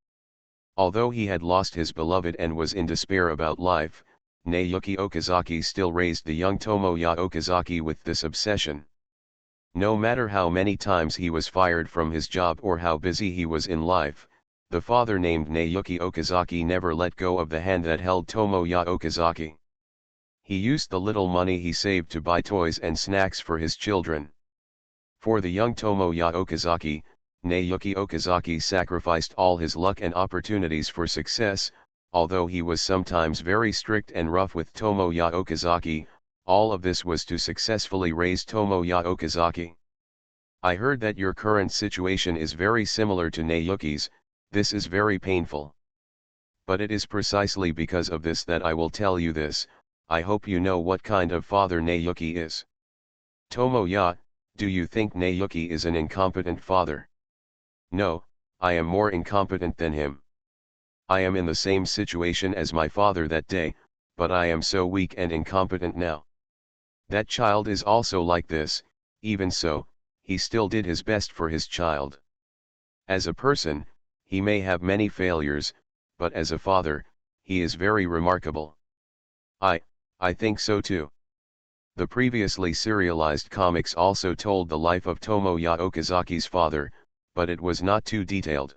Although he had lost his beloved and was in despair about life, Nayuki Okazaki still raised the young Tomoya Okazaki with this obsession. No matter how many times he was fired from his job or how busy he was in life, the father named Nayuki Okazaki never let go of the hand that held Tomoya Okazaki. He used the little money he saved to buy toys and snacks for his children. For the young Tomoya Okazaki, Nayuki Okazaki sacrificed all his luck and opportunities for success. Although he was sometimes very strict and rough with Tomoya Okazaki, all of this was to successfully raise Tomoya Okazaki. I heard that your current situation is very similar to Nayuki's. This is very painful. But it is precisely because of this that I will tell you this. I hope you know what kind of father Nayuki is. Tomoya, do you think Nayuki is an incompetent father? No, I am more incompetent than him. I am in the same situation as my father that day, but I am so weak and incompetent now. That child is also like this. Even so, he still did his best for his child. As a person, he may have many failures, but as a father, he is very remarkable. I think so too. The previously serialized comics also told the life of Tomoya Okazaki's father, but it was not too detailed.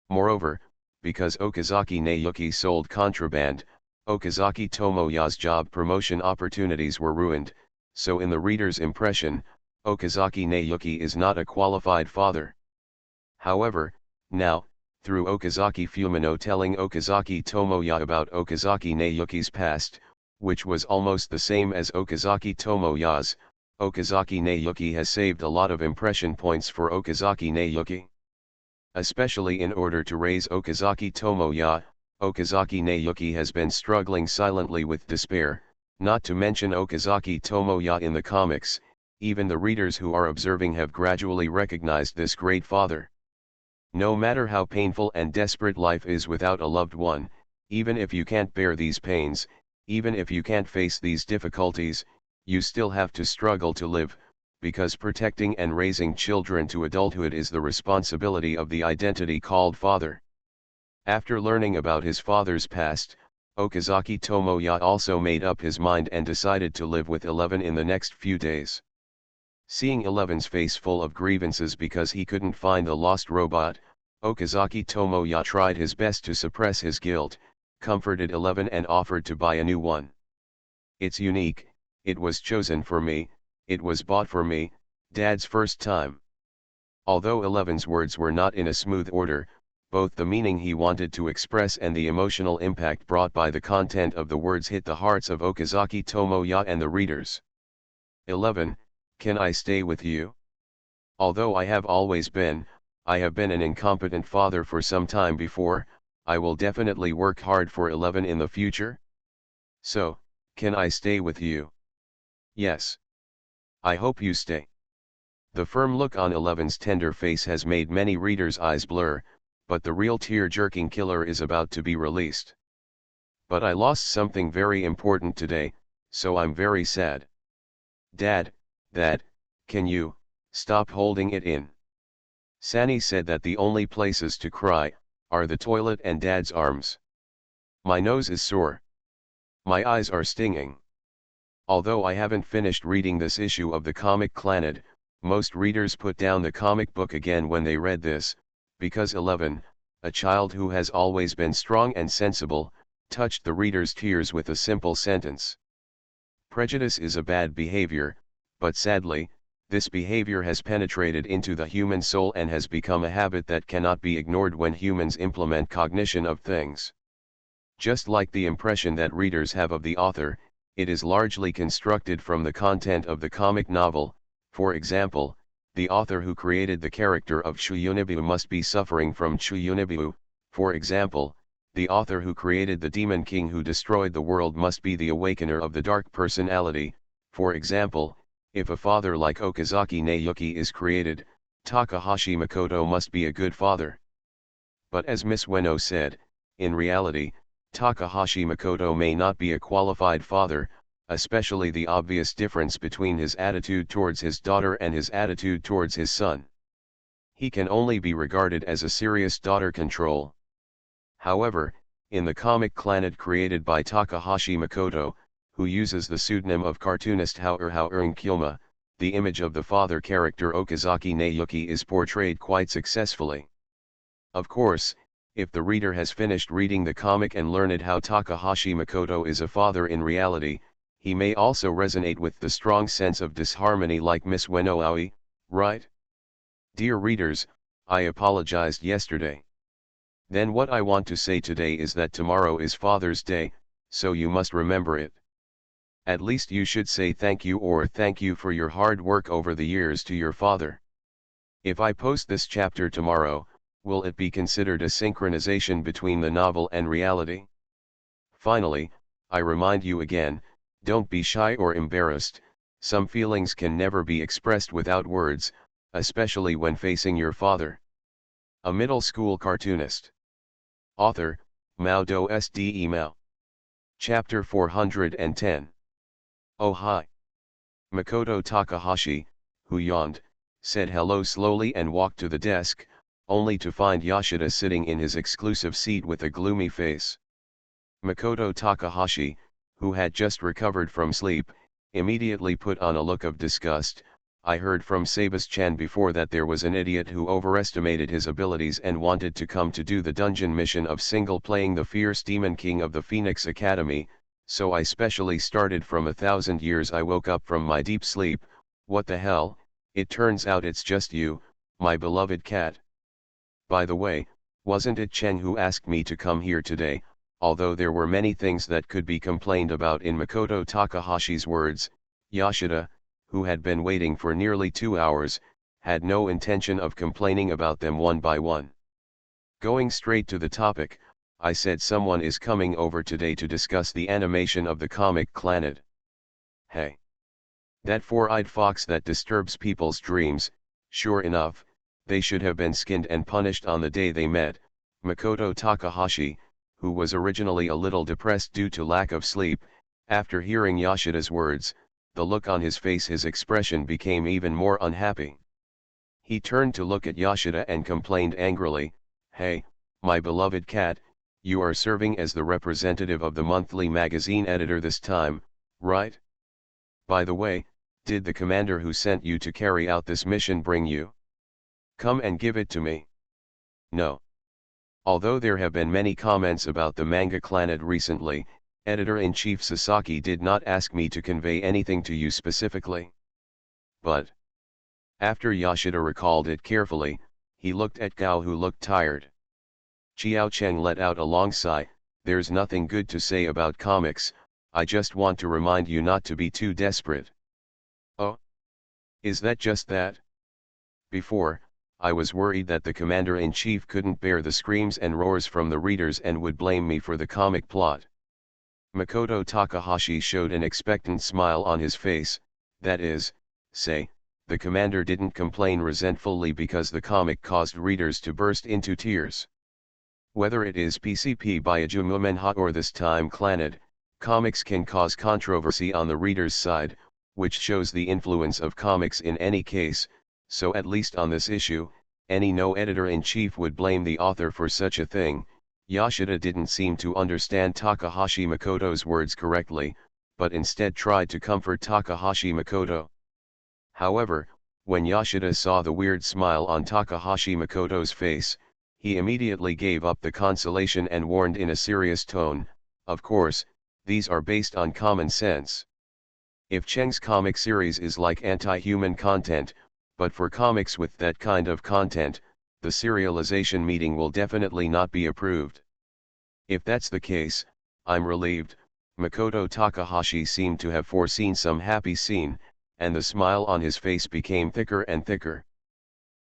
Moreover, because Okazaki Naoki sold contraband, Okazaki Tomoya's job promotion opportunities were ruined, so in the reader's impression, Okazaki Naoki is not a qualified father. However, now, through Okazaki Fumino telling Okazaki Tomoya about Okazaki Naoki's past, which was almost the same as Okazaki Tomoya's, Okazaki Naoki has saved a lot of impression points for Okazaki Naoki. Especially in order to raise Okazaki Tomoya, Okazaki Naoki has been struggling silently with despair, not to mention Okazaki Tomoya in the comics. Even the readers who are observing have gradually recognized this great father. No matter how painful and desperate life is without a loved one, even if you can't bear these pains, even if you can't face these difficulties, you still have to struggle to live, because protecting and raising children to adulthood is the responsibility of the identity called father. After learning about his father's past, Okazaki Tomoya also made up his mind and decided to live with 11 in the next few days. Seeing 11's face full of grievances because he couldn't find the lost robot, Okazaki Tomoya tried his best to suppress his guilt, comforted 11 and offered to buy a new one. "It's unique, it was chosen for me, it was bought for me, Dad's first time." Although 11's words were not in a smooth order, both the meaning he wanted to express and the emotional impact brought by the content of the words hit the hearts of Okazaki Tomoya and the readers. 11. Can I stay with you? Although I have been an incompetent father for some time before, I will definitely work hard for 11 in the future. So, can I stay with you? Yes. I hope you stay. The firm look on 11's tender face has made many readers' eyes blur, but the real tear-jerking killer is about to be released. But I lost something very important today, so I'm very sad. Dad, can you stop holding it in? Sani said that the only places to cry are the toilet and Dad's arms. My nose is sore. My eyes are stinging. Although I haven't finished reading this issue of the comic Clannad, most readers put down the comic book again when they read this, because 11, a child who has always been strong and sensible, touched the reader's tears with a simple sentence. Prejudice is a bad behavior, but sadly, this behavior has penetrated into the human soul and has become a habit that cannot be ignored when humans implement cognition of things. Just like the impression that readers have of the author, it is largely constructed from the content of the comic novel. For example, the author who created the character of Chuyunibu must be suffering from Chuyunibu. For example, the author who created the Demon King who destroyed the world must be the awakener of the dark personality. For example, if a father like Okazaki Naoki is created, Takahashi Makoto must be a good father. But as Miss Ueno said, in reality, Takahashi Makoto may not be a qualified father, especially the obvious difference between his attitude towards his daughter and his attitude towards his son. He can only be regarded as a serious daughter control. However, in the comic Clannad created by Takahashi Makoto, who uses the pseudonym of cartoonist Haoring Kyoma, the image of the father character Okazaki Naoki is portrayed quite successfully. Of course, if the reader has finished reading the comic and learned how Takahashi Makoto is a father in reality, he may also resonate with the strong sense of disharmony like Miss Ueno Aoi, right? Dear readers, I apologized yesterday. Then what I want to say today is that tomorrow is Father's Day, so you must remember it. At least you should say thank you or thank you for your hard work over the years to your father. If I post this chapter tomorrow, will it be considered a synchronization between the novel and reality? Finally, I remind you again, don't be shy or embarrassed. Some feelings can never be expressed without words, especially when facing your father. A middle school cartoonist. Author, Mao Do Sde Mao. Chapter 410. Oh hi. Makoto Takahashi, who yawned, said hello slowly and walked to the desk, only to find Yoshida sitting in his exclusive seat with a gloomy face. Makoto Takahashi, who had just recovered from sleep, Immediately put on a look of disgust. I heard from Sabas-chan before that there was an idiot who overestimated his abilities and wanted to come to do the dungeon mission of playing the fierce demon king of the Phoenix Academy, so I specially started from 1,000 years. I woke up from my deep sleep. What the hell, it turns out it's just you, my beloved cat. By the way, wasn't it Chen who asked me to come here today? Although there were many things that could be complained about in Makoto Takahashi's words, Yoshida, who had been waiting for nearly 2 hours, had no intention of complaining about them one by one. Going straight to the topic, I said someone is coming over today to discuss the animation of the comic Clannad. Hey! That four-eyed fox that disturbs people's dreams, sure enough, they should have been skinned and punished on the day they met. Makoto Takahashi, who was originally a little depressed due to lack of sleep, after hearing Yoshida's words, the look on his face, his expression became even more unhappy. He turned to look at Yoshida and complained angrily, "Hey, my beloved cat, you are serving as the representative of the monthly magazine editor this time, right? By the way, did the commander who sent you to carry out this mission bring you? Come and give it to me." No. Although there have been many comments about the manga Clannad recently, Editor-in-Chief Sasaki did not ask me to convey anything to you specifically. But after Yoshida recalled it carefully, he looked at Gao, who looked tired. Chiao Cheng let out a long sigh. "There's nothing good to say about comics, I just want to remind you not to be too desperate." Oh? Is that just that? Before, I was worried that the commander-in-chief couldn't bear the screams and roars from the readers and would blame me for the comic plot. Makoto Takahashi showed an expectant smile on his face. That is, say, the commander didn't complain resentfully because the comic caused readers to burst into tears. Whether it is PCP by Ajumumenha or this time Clannad, comics can cause controversy on the reader's side, which shows the influence of comics in any case. So at least on this issue, no editor-in-chief would blame the author for such a thing. Yoshida didn't seem to understand Takahashi Makoto's words correctly, but instead tried to comfort Takahashi Makoto. However, when Yoshida saw the weird smile on Takahashi Makoto's face, he immediately gave up the consolation and warned in a serious tone, "Of course, these are based on common sense. If Cheng's comic series is like anti-human content, but for comics with that kind of content, the serialization meeting will definitely not be approved." If that's the case, I'm relieved. Makoto Takahashi seemed to have foreseen some happy scene, and the smile on his face became thicker and thicker.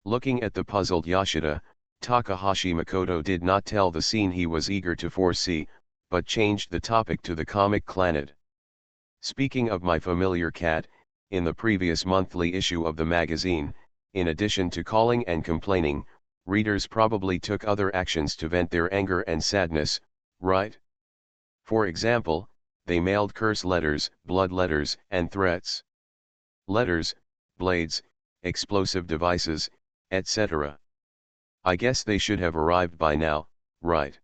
Looking at the puzzled Yoshida, Takahashi Makoto did not tell the scene he was eager to foresee, but changed the topic to the comic Clannad. "Speaking of my familiar cat, in the previous monthly issue of the magazine, in addition to calling and complaining, readers probably took other actions to vent their anger and sadness, right? For example, they mailed curse letters, blood letters, and threats. Letters, blades, explosive devices, etc. I guess they should have arrived by now, right?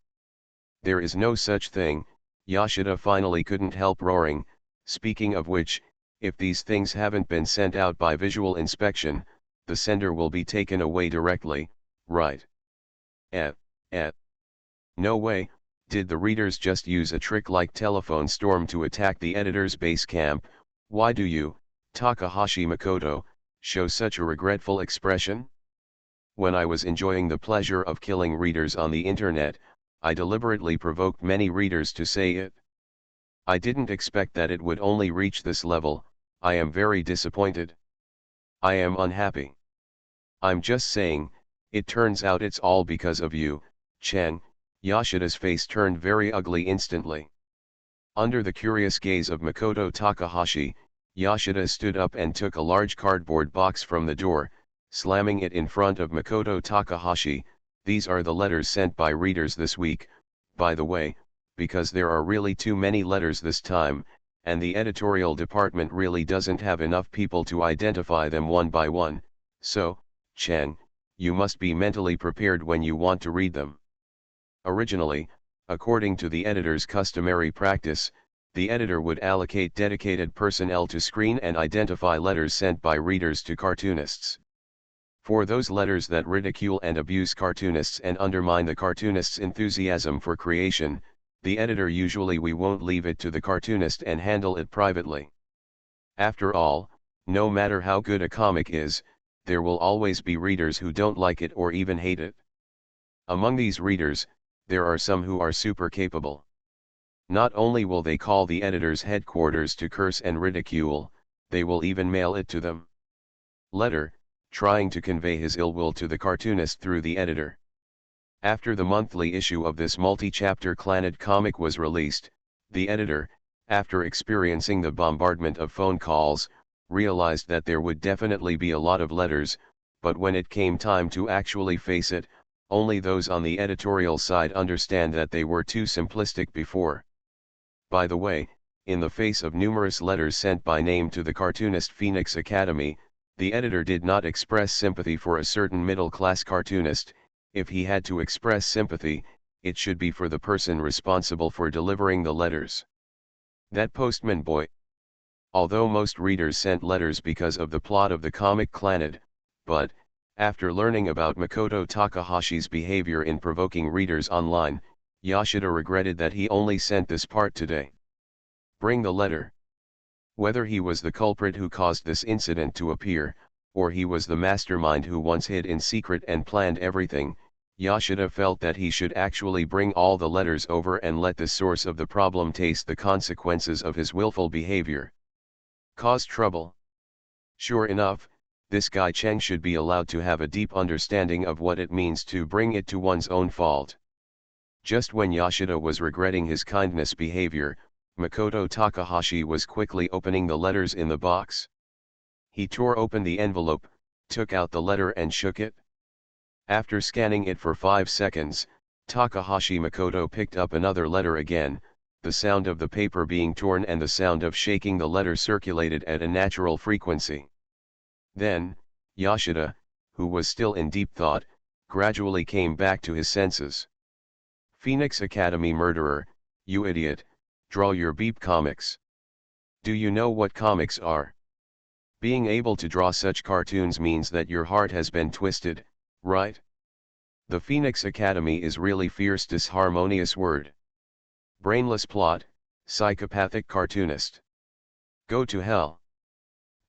There is no such thing," Yoshida finally couldn't help roaring. "Speaking of which, if these things haven't been sent out by visual inspection, the sender will be taken away directly, right? Eh. No way, did the readers just use a trick like telephone storm to attack the editor's base camp? Why do you, Takahashi Makoto, show such a regretful expression? When I was enjoying the pleasure of killing readers on the internet, I deliberately provoked many readers to say it. I didn't expect that it would only reach this level. I am very disappointed. I am unhappy. I'm just saying, it turns out it's all because of you, Chen." Yoshida's face turned very ugly instantly. Under the curious gaze of Makoto Takahashi, Yoshida stood up and took a large cardboard box from the door, slamming it in front of Makoto Takahashi. "These are the letters sent by readers this week, by the way, because there are really too many letters this time, and the editorial department really doesn't have enough people to identify them one by one, so, Chen, you must be mentally prepared when you want to read them." Originally, according to the editor's customary practice, the editor would allocate dedicated personnel to screen and identify letters sent by readers to cartoonists. For those letters that ridicule and abuse cartoonists and undermine the cartoonist's enthusiasm for creation, the editor usually won't leave it to the cartoonist and handle it privately. After all, no matter how good a comic is, there will always be readers who don't like it or even hate it. Among these readers, there are some who are super capable. Not only will they call the editor's headquarters to curse and ridicule, they will even mail it to them. Letter, trying to convey his ill will to the cartoonist through the editor. After the monthly issue of this multi-chapter Clannad comic was released, the editor, after experiencing the bombardment of phone calls, realized that there would definitely be a lot of letters, but when it came time to actually face it, only those on the editorial side understand that they were too simplistic before. By the way, in the face of numerous letters sent by name to the cartoonist Phoenix Academy, the editor did not express sympathy for a certain middle-class cartoonist. If he had to express sympathy, it should be for the person responsible for delivering the letters. That postman boy. Although most readers sent letters because of the plot of the comic Clannad, but, after learning about Makoto Takahashi's behavior in provoking readers online, Yoshida regretted that he only sent this part today. Bring the letter. Whether he was the culprit who caused this incident to appear, or he was the mastermind who once hid in secret and planned everything, Yoshida felt that he should actually bring all the letters over and let the source of the problem taste the consequences of his willful behavior. Cause trouble. Sure enough, this guy Cheng should be allowed to have a deep understanding of what it means to bring it to one's own fault. Just when Yoshida was regretting his kindness behavior, Makoto Takahashi was quickly opening the letters in the box. He tore open the envelope, took out the letter and shook it. After scanning it for 5 seconds, Takahashi Makoto picked up another letter again, the sound of the paper being torn and the sound of shaking the letter circulated at a natural frequency. Then, Yoshida, who was still in deep thought, gradually came back to his senses. Phoenix Academy murderer, you idiot, draw your beep comics. Do you know what comics are? Being able to draw such cartoons means that your heart has been twisted, right? The Phoenix Academy is really fierce disharmonious word. Brainless plot, psychopathic cartoonist. Go to hell.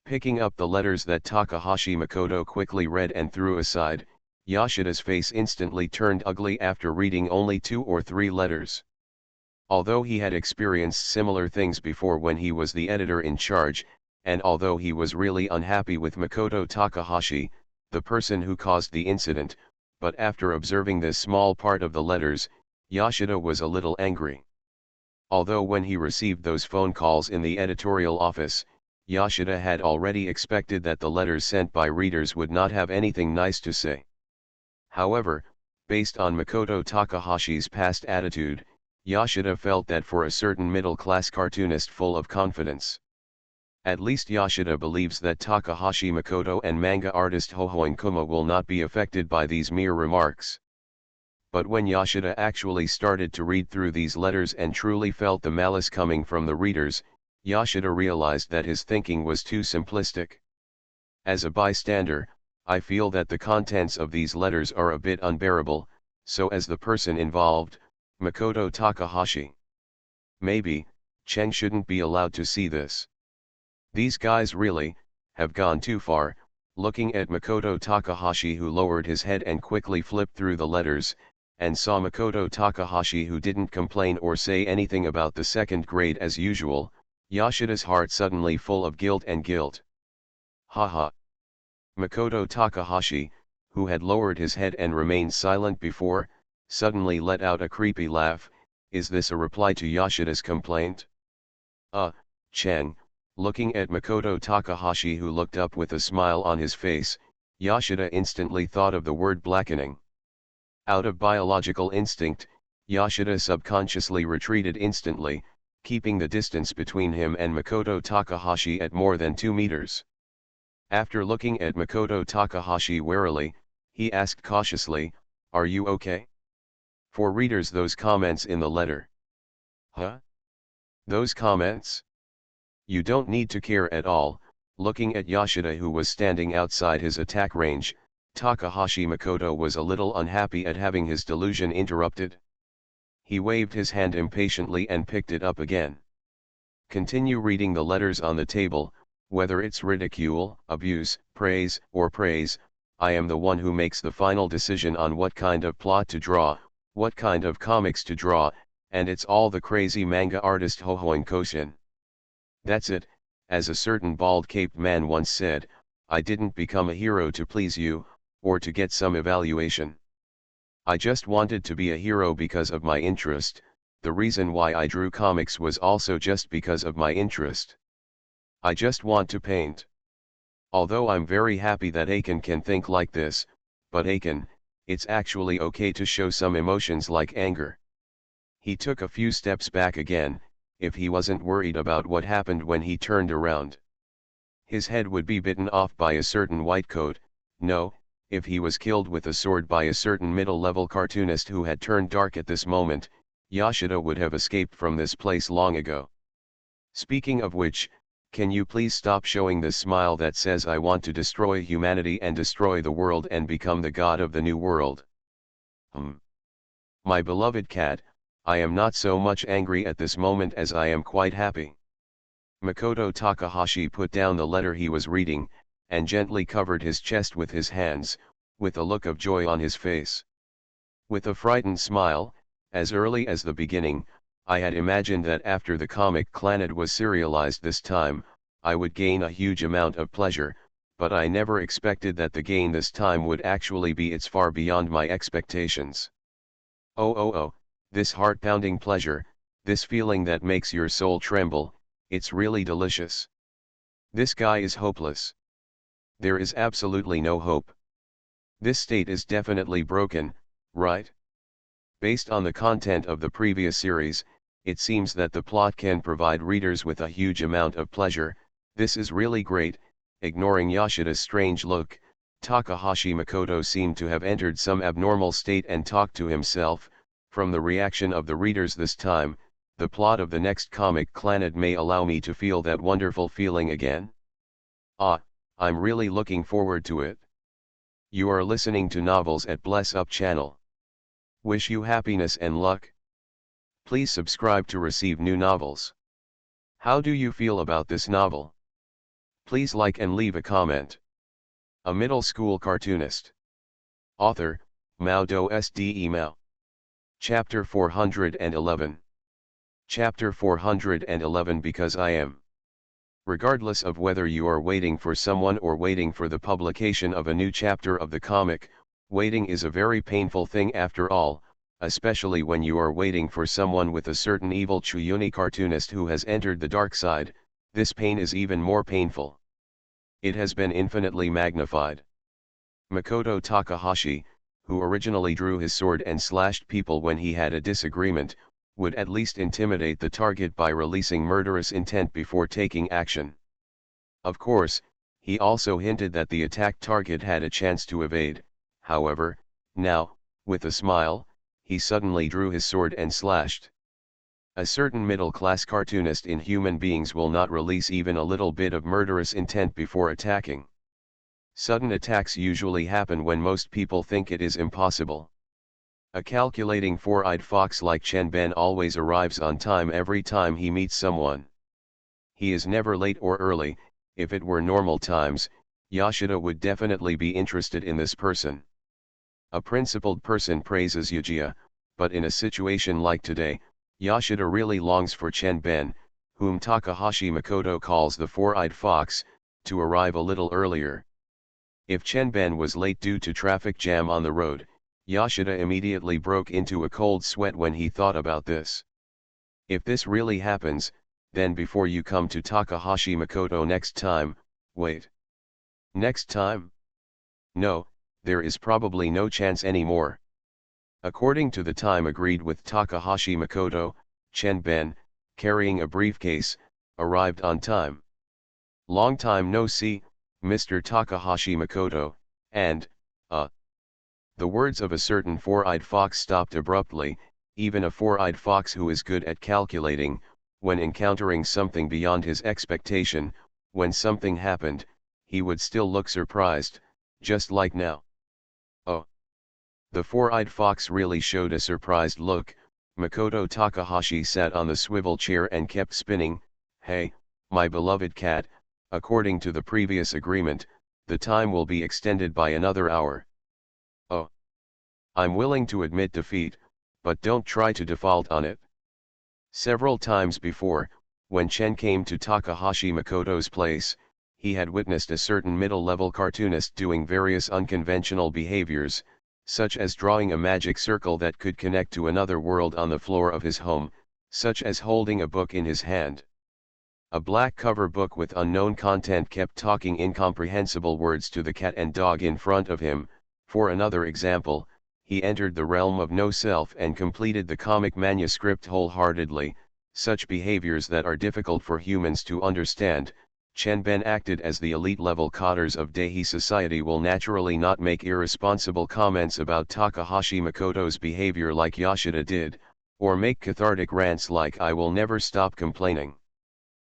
Picking up the letters that Takahashi Makoto quickly read and threw aside, Yoshida's face instantly turned ugly after reading only 2 or 3 letters. Although he had experienced similar things before when he was the editor in charge, and although he was really unhappy with Makoto Takahashi, the person who caused the incident, but after observing this small part of the letters, Yoshida was a little angry. Although when he received those phone calls in the editorial office, Yoshida had already expected that the letters sent by readers would not have anything nice to say. However, based on Makoto Takahashi's past attitude, Yoshida felt that for a certain middle-class cartoonist full of confidence. At least Yoshida believes that Takahashi Makoto and manga artist Hohoin Kuma will not be affected by these mere remarks. But when Yoshida actually started to read through these letters and truly felt the malice coming from the readers, Yoshida realized that his thinking was too simplistic. As a bystander, I feel that the contents of these letters are a bit unbearable, so as the person involved, Makoto Takahashi. Maybe, Cheng shouldn't be allowed to see this. These guys really, have gone too far. Looking at Makoto Takahashi, who lowered his head and quickly flipped through the letters, and saw Makoto Takahashi, who didn't complain or say anything about the second grade as usual, Yoshida's heart suddenly full of guilt and guilt. Haha. Makoto Takahashi, who had lowered his head and remained silent before, suddenly let out a creepy laugh. Is this a reply to Yoshida's complaint? Cheng. Looking at Makoto Takahashi, who looked up with a smile on his face, Yoshida instantly thought of the word blackening. Out of biological instinct, Yoshida subconsciously retreated instantly, keeping the distance between him and Makoto Takahashi at more than 2 meters. After looking at Makoto Takahashi warily, he asked cautiously, "Are you okay?" For readers, those comments in the letter. Huh? Those comments? You don't need to care at all. Looking at Yoshida, who was standing outside his attack range, Takahashi Makoto was a little unhappy at having his delusion interrupted. He waved his hand impatiently and picked it up again. Continue reading the letters on the table, whether it's ridicule, abuse, praise, or praise. I am the one who makes the final decision on what kind of plot to draw, what kind of comics to draw, and it's all the crazy manga artist Hohoin Koshin. That's it. As a certain bald-caped man once said, I didn't become a hero to please you, or to get some evaluation. I just wanted to be a hero because of my interest. The reason why I drew comics was also just because of my interest. I just want to paint. Although I'm very happy that Aiken can think like this, but Aiken, it's actually okay to show some emotions like anger. He took a few steps back again. If he wasn't worried about what happened when he turned around, his head would be bitten off by a certain white coat. No, if he was killed with a sword by a certain middle-level cartoonist who had turned dark at this moment, Yoshida would have escaped from this place long ago. Speaking of which, can you please stop showing this smile that says I want to destroy humanity and destroy the world and become the god of the new world? My beloved cat, I am not so much angry at this moment as I am quite happy. Makoto Takahashi put down the letter he was reading, and gently covered his chest with his hands, with a look of joy on his face. With a frightened smile, as early as the beginning, I had imagined that after the comic Clannad was serialized this time, I would gain a huge amount of pleasure, but I never expected that the gain this time would actually be it's far beyond my expectations. Oh, this heart-pounding pleasure, this feeling that makes your soul tremble, it's really delicious. This guy is hopeless. There is absolutely no hope. This state is definitely broken, right? Based on the content of the previous series, it seems that the plot can provide readers with a huge amount of pleasure. This is really great. Ignoring Yoshida's strange look, Takahashi Makoto seemed to have entered some abnormal state and talked to himself. From the reaction of the readers this time, the plot of the next comic Clannad may allow me to feel that wonderful feeling again. I'm really looking forward to it. You are listening to Novels at Bless Up channel. Wish you happiness and luck. Please subscribe to receive new novels. How do you feel about this novel? Please like and leave a comment. A middle school cartoonist. Author, MaleProtagonist. Chapter 411. Chapter 411 Because I am. Regardless of whether you are waiting for someone or waiting for the publication of a new chapter of the comic, waiting is a very painful thing after all, especially when you are waiting for someone with a certain evil Chuyuni cartoonist who has entered the dark side. This pain is even more painful. It has been infinitely magnified. Makoto Takahashi, who originally drew his sword and slashed people when he had a disagreement, would at least intimidate the target by releasing murderous intent before taking action. Of course, he also hinted that the attacked target had a chance to evade. However, now, with a smile, he suddenly drew his sword and slashed. A certain middle-class cartoonist in human beings will not release even a little bit of murderous intent before attacking. Sudden attacks usually happen when most people think it is impossible. A calculating four-eyed fox like Chen Ben always arrives on time every time he meets someone. He is never late or early. If it were normal times, Yoshida would definitely be interested in this person. A principled person praises Yujiya, but in a situation like today, Yoshida really longs for Chen Ben, whom Takahashi Makoto calls the four-eyed fox, to arrive a little earlier. If Chen Ben was late due to traffic jam on the road, Yoshida immediately broke into a cold sweat when he thought about this. If this really happens, then before you come to Takahashi Makoto next time, wait. Next time? No, there is probably no chance anymore. According to the time agreed with Takahashi Makoto, Chen Ben, carrying a briefcase, arrived on time. Long time no see, Mr. Takahashi Makoto, and, The words of a certain four-eyed fox stopped abruptly. Even a four-eyed fox who is good at calculating, when encountering something beyond his expectation, when something happened, he would still look surprised, just like now. Oh! The four-eyed fox really showed a surprised look. Makoto Takahashi sat on the swivel chair and kept spinning. Hey, my beloved cat, according to the previous agreement, the time will be extended by another hour. Oh! I'm willing to admit defeat, but don't try to default on it. Several times before, when Chen came to Takahashi Makoto's place, he had witnessed a certain middle-level cartoonist doing various unconventional behaviors, such as drawing a magic circle that could connect to another world on the floor of his home, such as holding a book in his hand. A black cover book with unknown content kept talking incomprehensible words to the cat and dog in front of him. For another example, he entered the realm of no self and completed the comic manuscript wholeheartedly. Such behaviors that are difficult for humans to understand. Chenben acted as the elite-level cotters of Daihi society will naturally not make irresponsible comments about Takahashi Makoto's behavior like Yoshida did, or make cathartic rants like I will never stop complaining.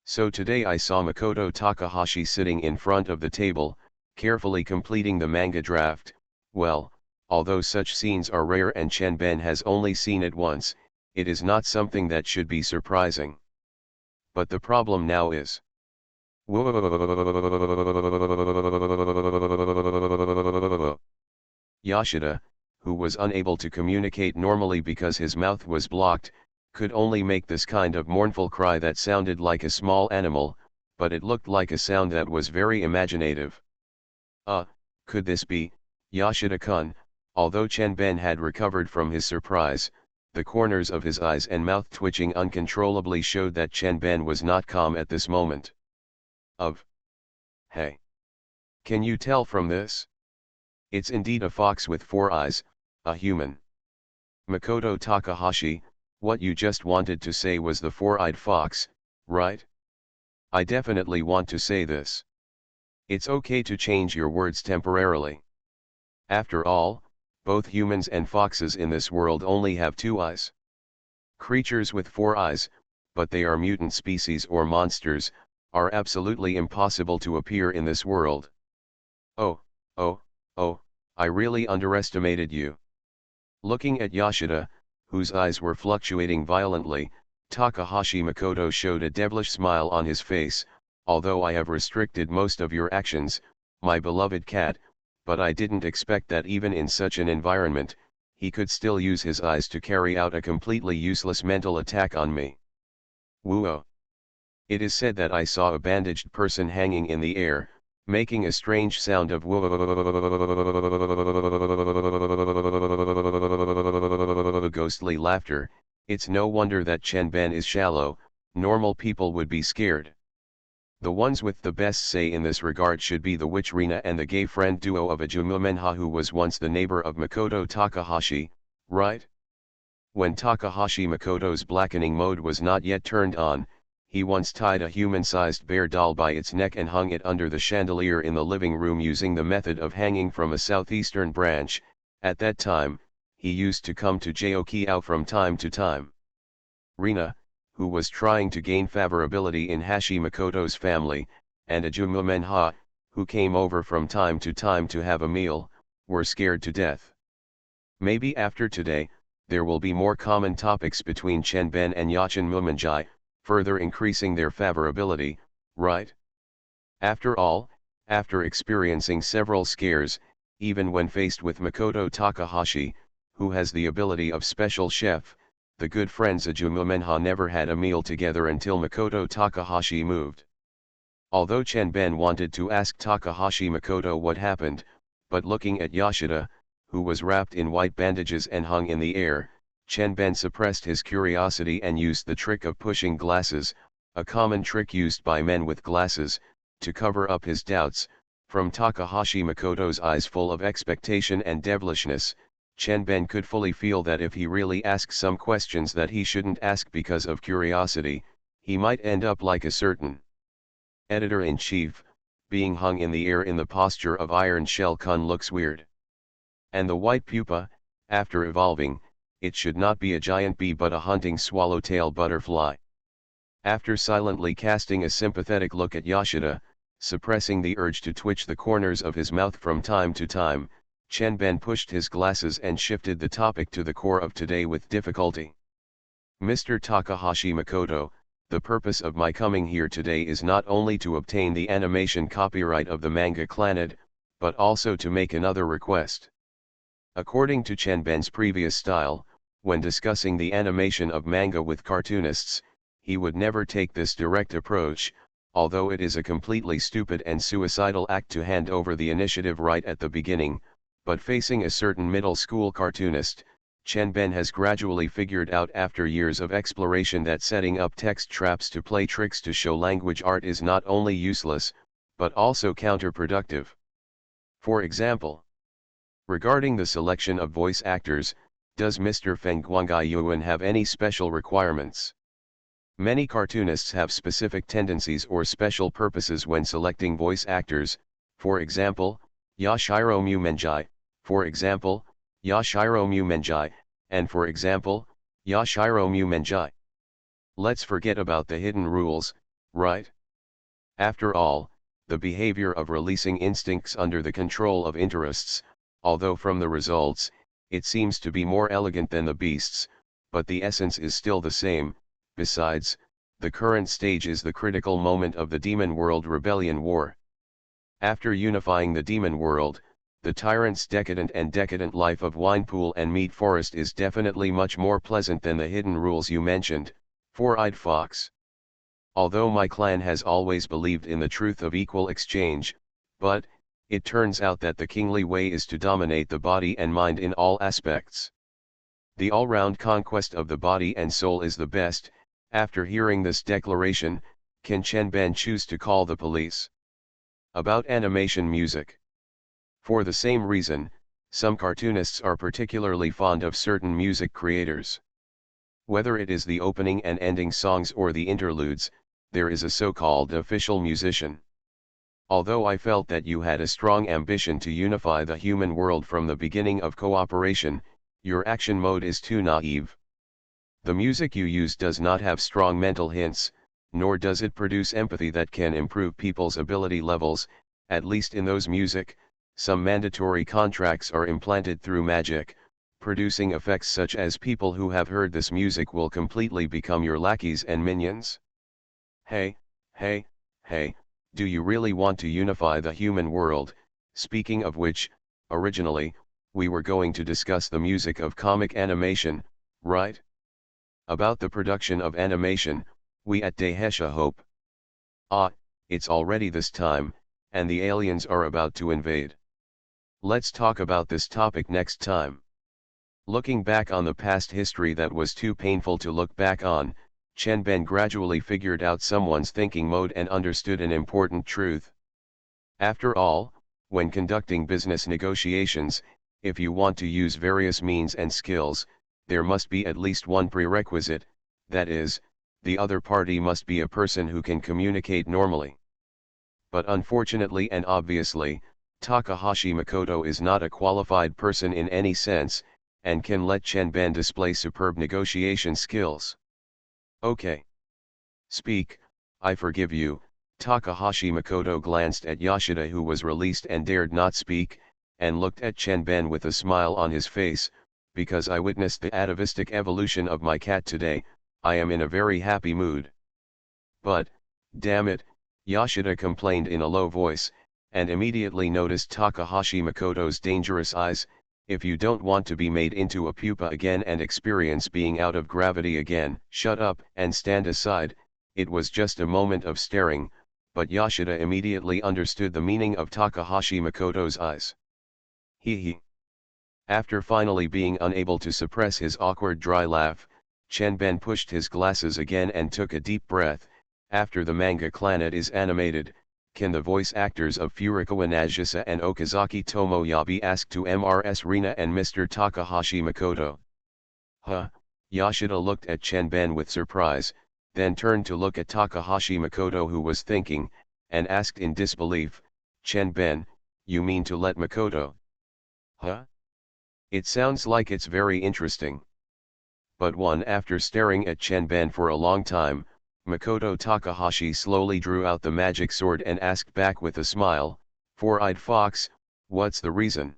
So today I saw Makoto Takahashi sitting in front of the table, carefully completing the manga draft. Well, although such scenes are rare and Chenben has only seen it once, it is not something that should be surprising. But the problem now is Yoshida, who was unable to communicate normally because his mouth was blocked, could only make this kind of mournful cry that sounded like a small animal, but it looked like a sound that was very imaginative. Could this be Yoshida-kun? Although Chenben had recovered from his surprise, the corners of his eyes and mouth twitching uncontrollably showed that Chenben was not calm at this moment. Hey! Can you tell from this? It's indeed a fox with four eyes, a human. Makoto Takahashi, what you just wanted to say was the four-eyed fox, right? I definitely want to say this. It's okay to change your words temporarily. After all, both humans and foxes in this world only have two eyes. Creatures with four eyes, but they are mutant species or monsters, are absolutely impossible to appear in this world. Oh, I really underestimated you. Looking at Yoshida, whose eyes were fluctuating violently, Takahashi Makoto showed a devilish smile on his face. Although I have restricted most of your actions, my beloved cat, but I didn't expect that even in such an environment, he could still use his eyes to carry out a completely useless mental attack on me. Woo-oh! It is said that I saw a bandaged person hanging in the air, making a strange sound of ghostly laughter. It's no wonder that Chenben is shallow, normal people would be scared. The ones with the best say in this regard should be the witch Rina and the gay friend duo of Ajumu-menha, who was once the neighbor of Makoto Takahashi, right? When Takahashi Makoto's blackening mode was not yet turned on, he once tied a human-sized bear doll by its neck and hung it under the chandelier in the living room using the method of hanging from a southeastern branch. At that time, he used to come to Jokiao from time to time. Rina, who was trying to gain favorability in Hashi Makoto's family, and Ajumu-menha, who came over from time to have a meal, were scared to death. Maybe after today, there will be more common topics between Chenben and Yachin Mumanjai, further increasing their favorability, right? After all, after experiencing several scares, even when faced with Makoto Takahashi, who has the ability of special chef, the good friends Ajumu-menha never had a meal together until Makoto Takahashi moved. Although Chenben wanted to ask Takahashi Makoto what happened, but looking at Yoshida, who was wrapped in white bandages and hung in the air, Chenben suppressed his curiosity and used the trick of pushing glasses, a common trick used by men with glasses, to cover up his doubts. From Takahashi Makoto's eyes full of expectation and devilishness, Chenben could fully feel that if he really asked some questions that he shouldn't ask because of curiosity, he might end up like a certain editor-in-chief, being hung in the air in the posture of Iron Shell Kun looks weird. And the white pupa, after evolving, it should not be a giant bee but a hunting swallowtail butterfly. After silently casting a sympathetic look at Yoshida, suppressing the urge to twitch the corners of his mouth from time to time, Chenben pushed his glasses and shifted the topic to the core of today with difficulty. Mr. Takahashi Makoto, the purpose of my coming here today is not only to obtain the animation copyright of the manga Clannad, but also to make another request. According to Chenben's previous style, when discussing the animation of manga with cartoonists, he would never take this direct approach, although it is a completely stupid and suicidal act to hand over the initiative right at the beginning, but facing a certain middle school cartoonist, Chenben has gradually figured out after years of exploration that setting up text traps to play tricks to show language art is not only useless, but also counterproductive. For example, regarding the selection of voice actors, does Mr. Feng Guangyuan have any special requirements? Many cartoonists have specific tendencies or special purposes when selecting voice actors, for example, Yashiro Mumenjai, for example, Yashiro Mumenjai, and for example, Yashiro Mumenjai. Let's forget about the hidden rules, right? After all, the behavior of releasing instincts under the control of interests, although from the results, it seems to be more elegant than the beasts, but the essence is still the same. Besides, the current stage is the critical moment of the Demon World Rebellion War. After unifying the Demon World, the tyrant's decadent life of Winepool and Meat Forest is definitely much more pleasant than the hidden rules you mentioned, Four-Eyed Fox. Although my clan has always believed in the truth of equal exchange, but, it turns out that the kingly way is to dominate the body and mind in all aspects. The all-round conquest of the body and soul is the best. After hearing this declaration, can Chenben choose to call the police? About animation music. For the same reason, some cartoonists are particularly fond of certain music creators. Whether it is the opening and ending songs or the interludes, there is a so-called official musician. Although I felt that you had a strong ambition to unify the human world from the beginning of cooperation, your action mode is too naive. The music you use does not have strong mental hints, nor does it produce empathy that can improve people's ability levels. At least in those music, some mandatory contracts are implanted through magic, producing effects such as people who have heard this music will completely become your lackeys and minions. Hey, do you really want to unify the human world? Speaking of which, originally, we were going to discuss the music of comic animation, right? About the production of animation, we at Dehesha hope. It's already this time, and the aliens are about to invade. Let's talk about this topic next time. Looking back on the past history that was too painful to look back on, Chenben gradually figured out someone's thinking mode and understood an important truth. After all, when conducting business negotiations, if you want to use various means and skills, there must be at least one prerequisite, that is, the other party must be a person who can communicate normally. But unfortunately and obviously, Takahashi Makoto is not a qualified person in any sense, and can let Chenben display superb negotiation skills. Okay. Speak, I forgive you. Takahashi Makoto glanced at Yoshida, who was released and dared not speak, and looked at Chenben with a smile on his face. Because I witnessed the atavistic evolution of my cat today, I am in a very happy mood. But, damn it, Yoshida complained in a low voice, and immediately noticed Takahashi Makoto's dangerous eyes. If you don't want to be made into a pupa again and experience being out of gravity again, shut up and stand aside. It was just a moment of staring, but Yoshida immediately understood the meaning of Takahashi Makoto's eyes. Hee. After finally being unable to suppress his awkward dry laugh, Chenben pushed his glasses again and took a deep breath. After the manga Clannad is animated, can the voice actors of Furukawa Nagisa and Okazaki Tomoya be asked to MRS Rina and Mr. Takahashi Makoto? Yoshida looked at Chenben with surprise, then turned to look at Takahashi Makoto, who was thinking, and asked in disbelief, Chenben, you mean to let Makoto? It sounds like it's very interesting. But after staring at Chenben for a long time, Makoto Takahashi slowly drew out the magic sword and asked back with a smile, "Four-eyed fox, what's the reason?"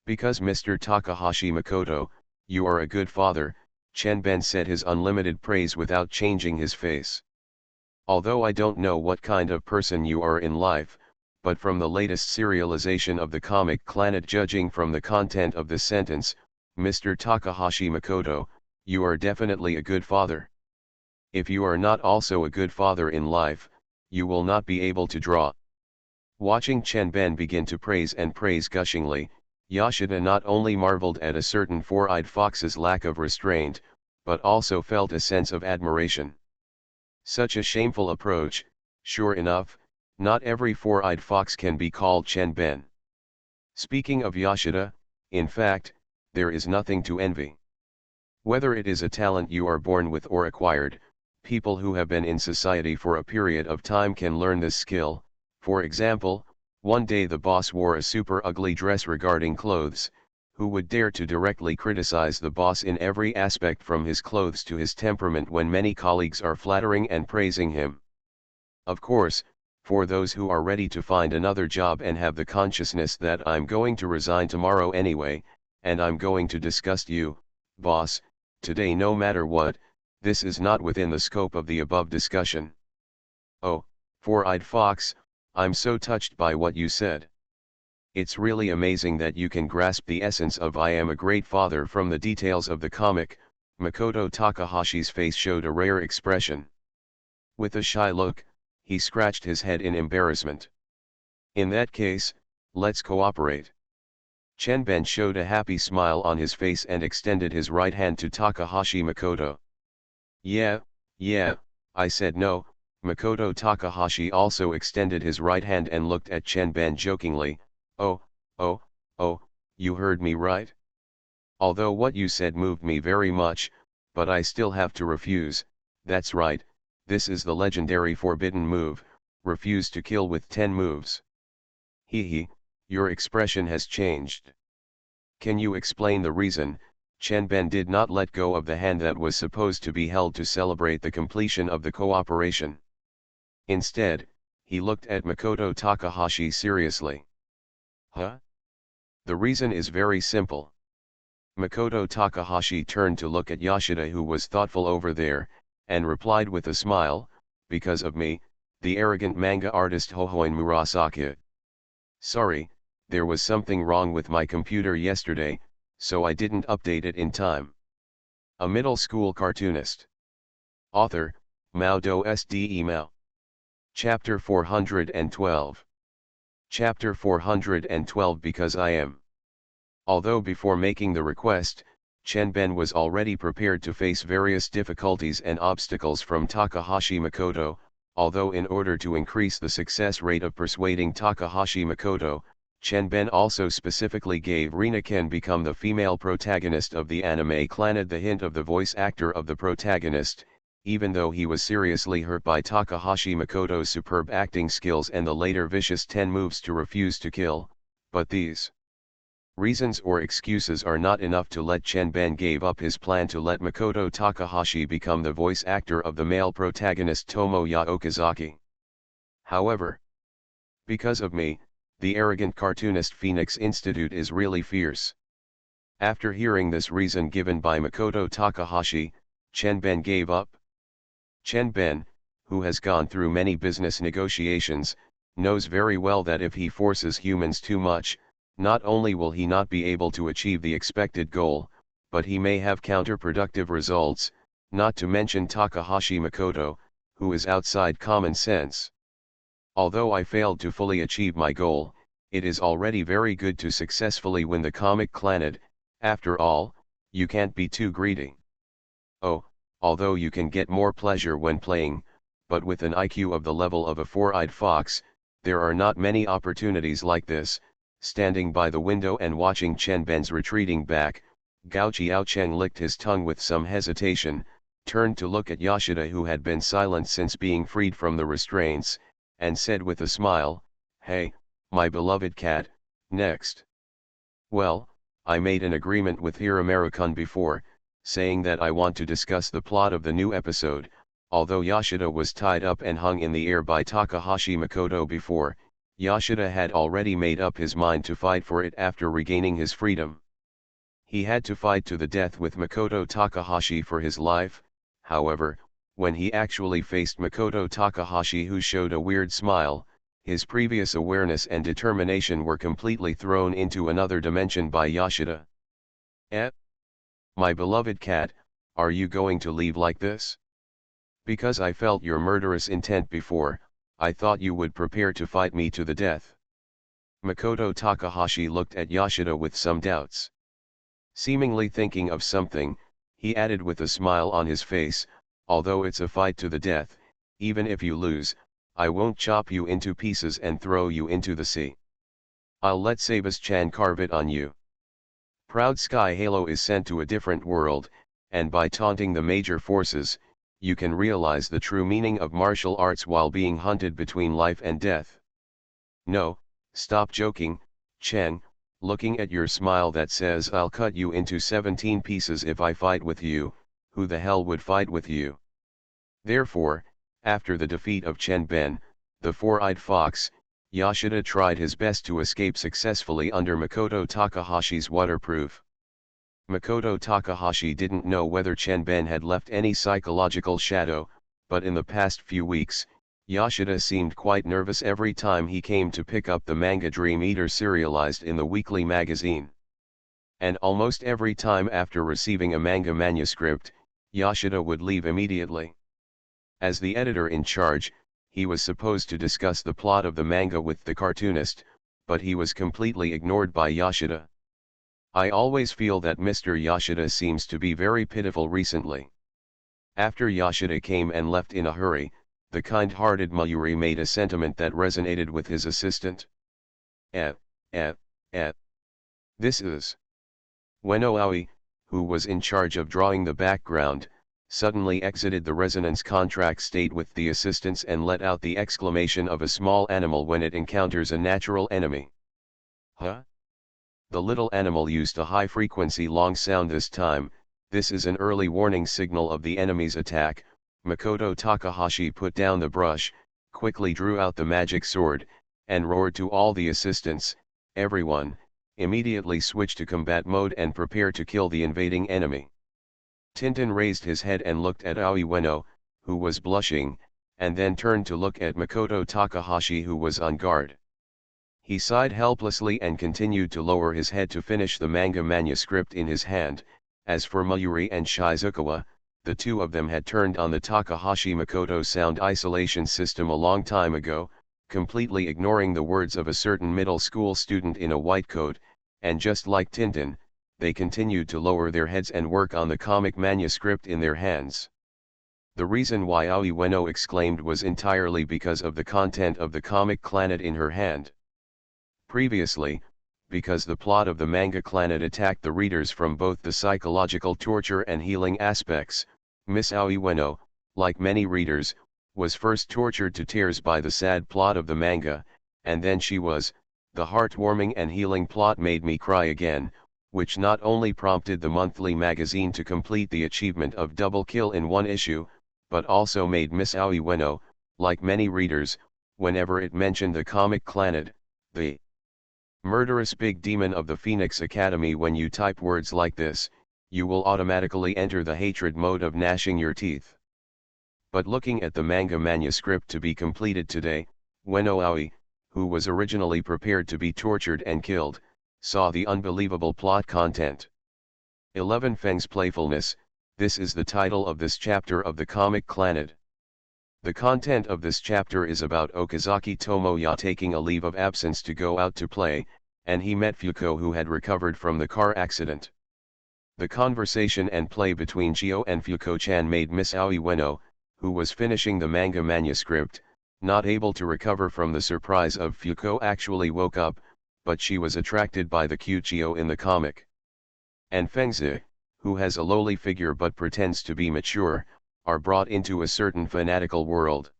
"Because Mr. Takahashi Makoto, you are a good father," Chenben said his unlimited praise without changing his face. "Although I don't know what kind of person you are in life, but from the latest serialization of the comic Clannad, judging from the content of this sentence, Mr. Takahashi Makoto, you are definitely a good father. If you are not also a good father in life, you will not be able to draw." Watching Chenben begin to praise and praise gushingly, Yoshida not only marveled at a certain four-eyed fox's lack of restraint, but also felt a sense of admiration. Such a shameful approach. Sure enough, not every four-eyed fox can be called Chenben. Speaking of Yoshida, in fact, there is nothing to envy. Whether it is a talent you are born with or acquired, people who have been in society for a period of time can learn this skill. For example, one day the boss wore a super ugly dress regarding clothes. Who would dare to directly criticize the boss in every aspect from his clothes to his temperament when many colleagues are flattering and praising him? Of course, for those who are ready to find another job and have the consciousness that I'm going to resign tomorrow anyway, and I'm going to disgust you, boss, today no matter what, this is not within the scope of the above discussion. Oh, four-eyed fox, I'm so touched by what you said. It's really amazing that you can grasp the essence of "I am a great father" from the details of the comic. Makoto Takahashi's face showed a rare expression. With a shy look, he scratched his head in embarrassment. "In that case, let's cooperate." Chenben showed a happy smile on his face and extended his right hand to Takahashi Makoto. Yeah, I said no." Makoto Takahashi also extended his right hand and looked at Chenben jokingly. Oh, you heard me right? Although what you said moved me very much, but I still have to refuse. That's right, this is the legendary forbidden move, refuse to kill with 10 moves. Hee, your expression has changed. Can you explain the reason?" Chenben did not let go of the hand that was supposed to be held to celebrate the completion of the cooperation. Instead, he looked at Makoto Takahashi seriously. Huh? The reason is very simple. Makoto Takahashi turned to look at Yoshida, who was thoughtful over there, and replied with a smile, "Because of me, the arrogant manga artist Hohoin Murasaki. Sorry, there was something wrong with my computer yesterday, so I didn't update it in time." A middle school cartoonist. Author, MaleProtagonist. Chapter 412. Chapter 412 Because I am. Although before making the request, Chenben was already prepared to face various difficulties and obstacles from Takahashi Makoto, although in order to increase the success rate of persuading Takahashi Makoto, Chenben also specifically gave Rina can become the female protagonist of the anime Clannad the hint of the voice actor of the protagonist, even though he was seriously hurt by Takahashi Makoto's superb acting skills and the later vicious 10 moves to refuse to kill. But these reasons or excuses are not enough to let Chenben give up his plan to let Makoto Takahashi become the voice actor of the male protagonist Tomoya Okazaki. However, because of me, the arrogant cartoonist Phoenix Institute is really fierce. After hearing this reason given by Makoto Takahashi, Chenben gave up. Chenben, who has gone through many business negotiations, knows very well that if he forces humans too much, not only will he not be able to achieve the expected goal, but he may have counterproductive results, not to mention Takahashi Makoto, who is outside common sense. Although I failed to fully achieve my goal, it is already very good to successfully win the comic Clannad. After all, you can't be too greedy. Oh, although you can get more pleasure when playing, but with an IQ of the level of a four-eyed fox, there are not many opportunities like this. Standing by the window and watching Chenben's retreating back, Gao Qiaocheng licked his tongue with some hesitation, turned to look at Yoshida, who had been silent since being freed from the restraints, and said with a smile, "Hey, my beloved cat, next." "Well, I made an agreement with Hiramaru-kun before, saying that I want to discuss the plot of the new episode, Although Yashida was tied up and hung in the air by Takahashi Makoto before, Yashida had already made up his mind to fight for it after regaining his freedom. He had to fight to the death with Makoto Takahashi for his life. However, when he actually faced Makoto Takahashi, who showed a weird smile, his previous awareness and determination were completely thrown into another dimension by Yashida. My beloved cat, are you going to leave like this? Because I felt your murderous intent before, I thought you would prepare to fight me to the death. Makoto Takahashi looked at Yashida with some doubts. Seemingly thinking of something, he added with a smile on his face, although it's a fight to the death, even if you lose, I won't chop you into pieces and throw you into the sea. I'll let Sabas-chan carve it on you. Proud Sky Halo is sent to a different world, and by taunting the major forces, you can realize the true meaning of martial arts while being hunted between life and death. No, stop joking, Chen, looking at your smile that says I'll cut you into 17 pieces if I fight with you, who the hell would fight with you? Therefore, after the defeat of Chen Ben, the four-eyed fox, Yashida tried his best to escape successfully under Makoto Takahashi's waterproof. Makoto Takahashi didn't know whether Chen Ben had left any psychological shadow, but in the past few weeks, Yashida seemed quite nervous every time he came to pick up the manga Dream Eater serialized in the weekly magazine. And almost every time after receiving a manga manuscript, Yashida would leave immediately. As the editor in charge, he was supposed to discuss the plot of the manga with the cartoonist, but he was completely ignored by Yashida. I always feel that Mr. Yashida seems to be very pitiful recently. After Yashida came and left in a hurry, the kind-hearted Mayuri made a sentiment that resonated with his assistant. This is. Ueno Aoi, who was in charge of drawing the background, suddenly exited the resonance contract state with the assistants and let out the exclamation of a small animal when it encounters a natural enemy. Huh? The little animal used a high-frequency long sound this time. This is an early warning signal of the enemy's attack. Makoto Takahashi put down the brush, quickly drew out the magic sword, and roared to all the assistants, everyone, immediately switch to combat mode and prepare to kill the invading enemy. Tintin raised his head and looked at Aoi Ueno, who was blushing, and then turned to look at Makoto Takahashi, who was on guard. He sighed helplessly and continued to lower his head to finish the manga manuscript in his hand. As for Mayuri and Shizukawa, the two of them had turned on the Takahashi Makoto sound isolation system a long time ago, completely ignoring the words of a certain middle school student in a white coat, and just like Tintin, they continued to lower their heads and work on the comic manuscript in their hands. The reason why Aoi Ueno exclaimed was entirely because of the content of the comic Clannad in her hand. Previously, because the plot of the manga Clannad attacked the readers from both the psychological torture and healing aspects, Miss Aoi Ueno, like many readers, was first tortured to tears by the sad plot of the manga, and then she was, the heartwarming and healing plot made me cry again, which not only prompted the monthly magazine to complete the achievement of double kill in one issue, but also made Miss Aoi Ueno, like many readers, whenever it mentioned the comic Clannad, the murderous big demon of the Phoenix Academy. When you type words like this, you will automatically enter the hatred mode of gnashing your teeth. But looking at the manga manuscript to be completed today, Ueno Aoi, who was originally prepared to be tortured and killed, saw the unbelievable plot content. 11 Feng's Playfulness, this is the title of this chapter of the comic Clannad. The content of this chapter is about Okazaki Tomoya taking a leave of absence to go out to play, and he met Fuko, who had recovered from the car accident. The conversation and play between Gio and Fuko-chan made Miss Aoi Ueno, who was finishing the manga manuscript, not able to recover from the surprise of Fuko actually woke up, but she was attracted by the cute Gio in the comic. And Fengzi, who has a lowly figure but pretends to be mature, are brought into a certain fanatical world.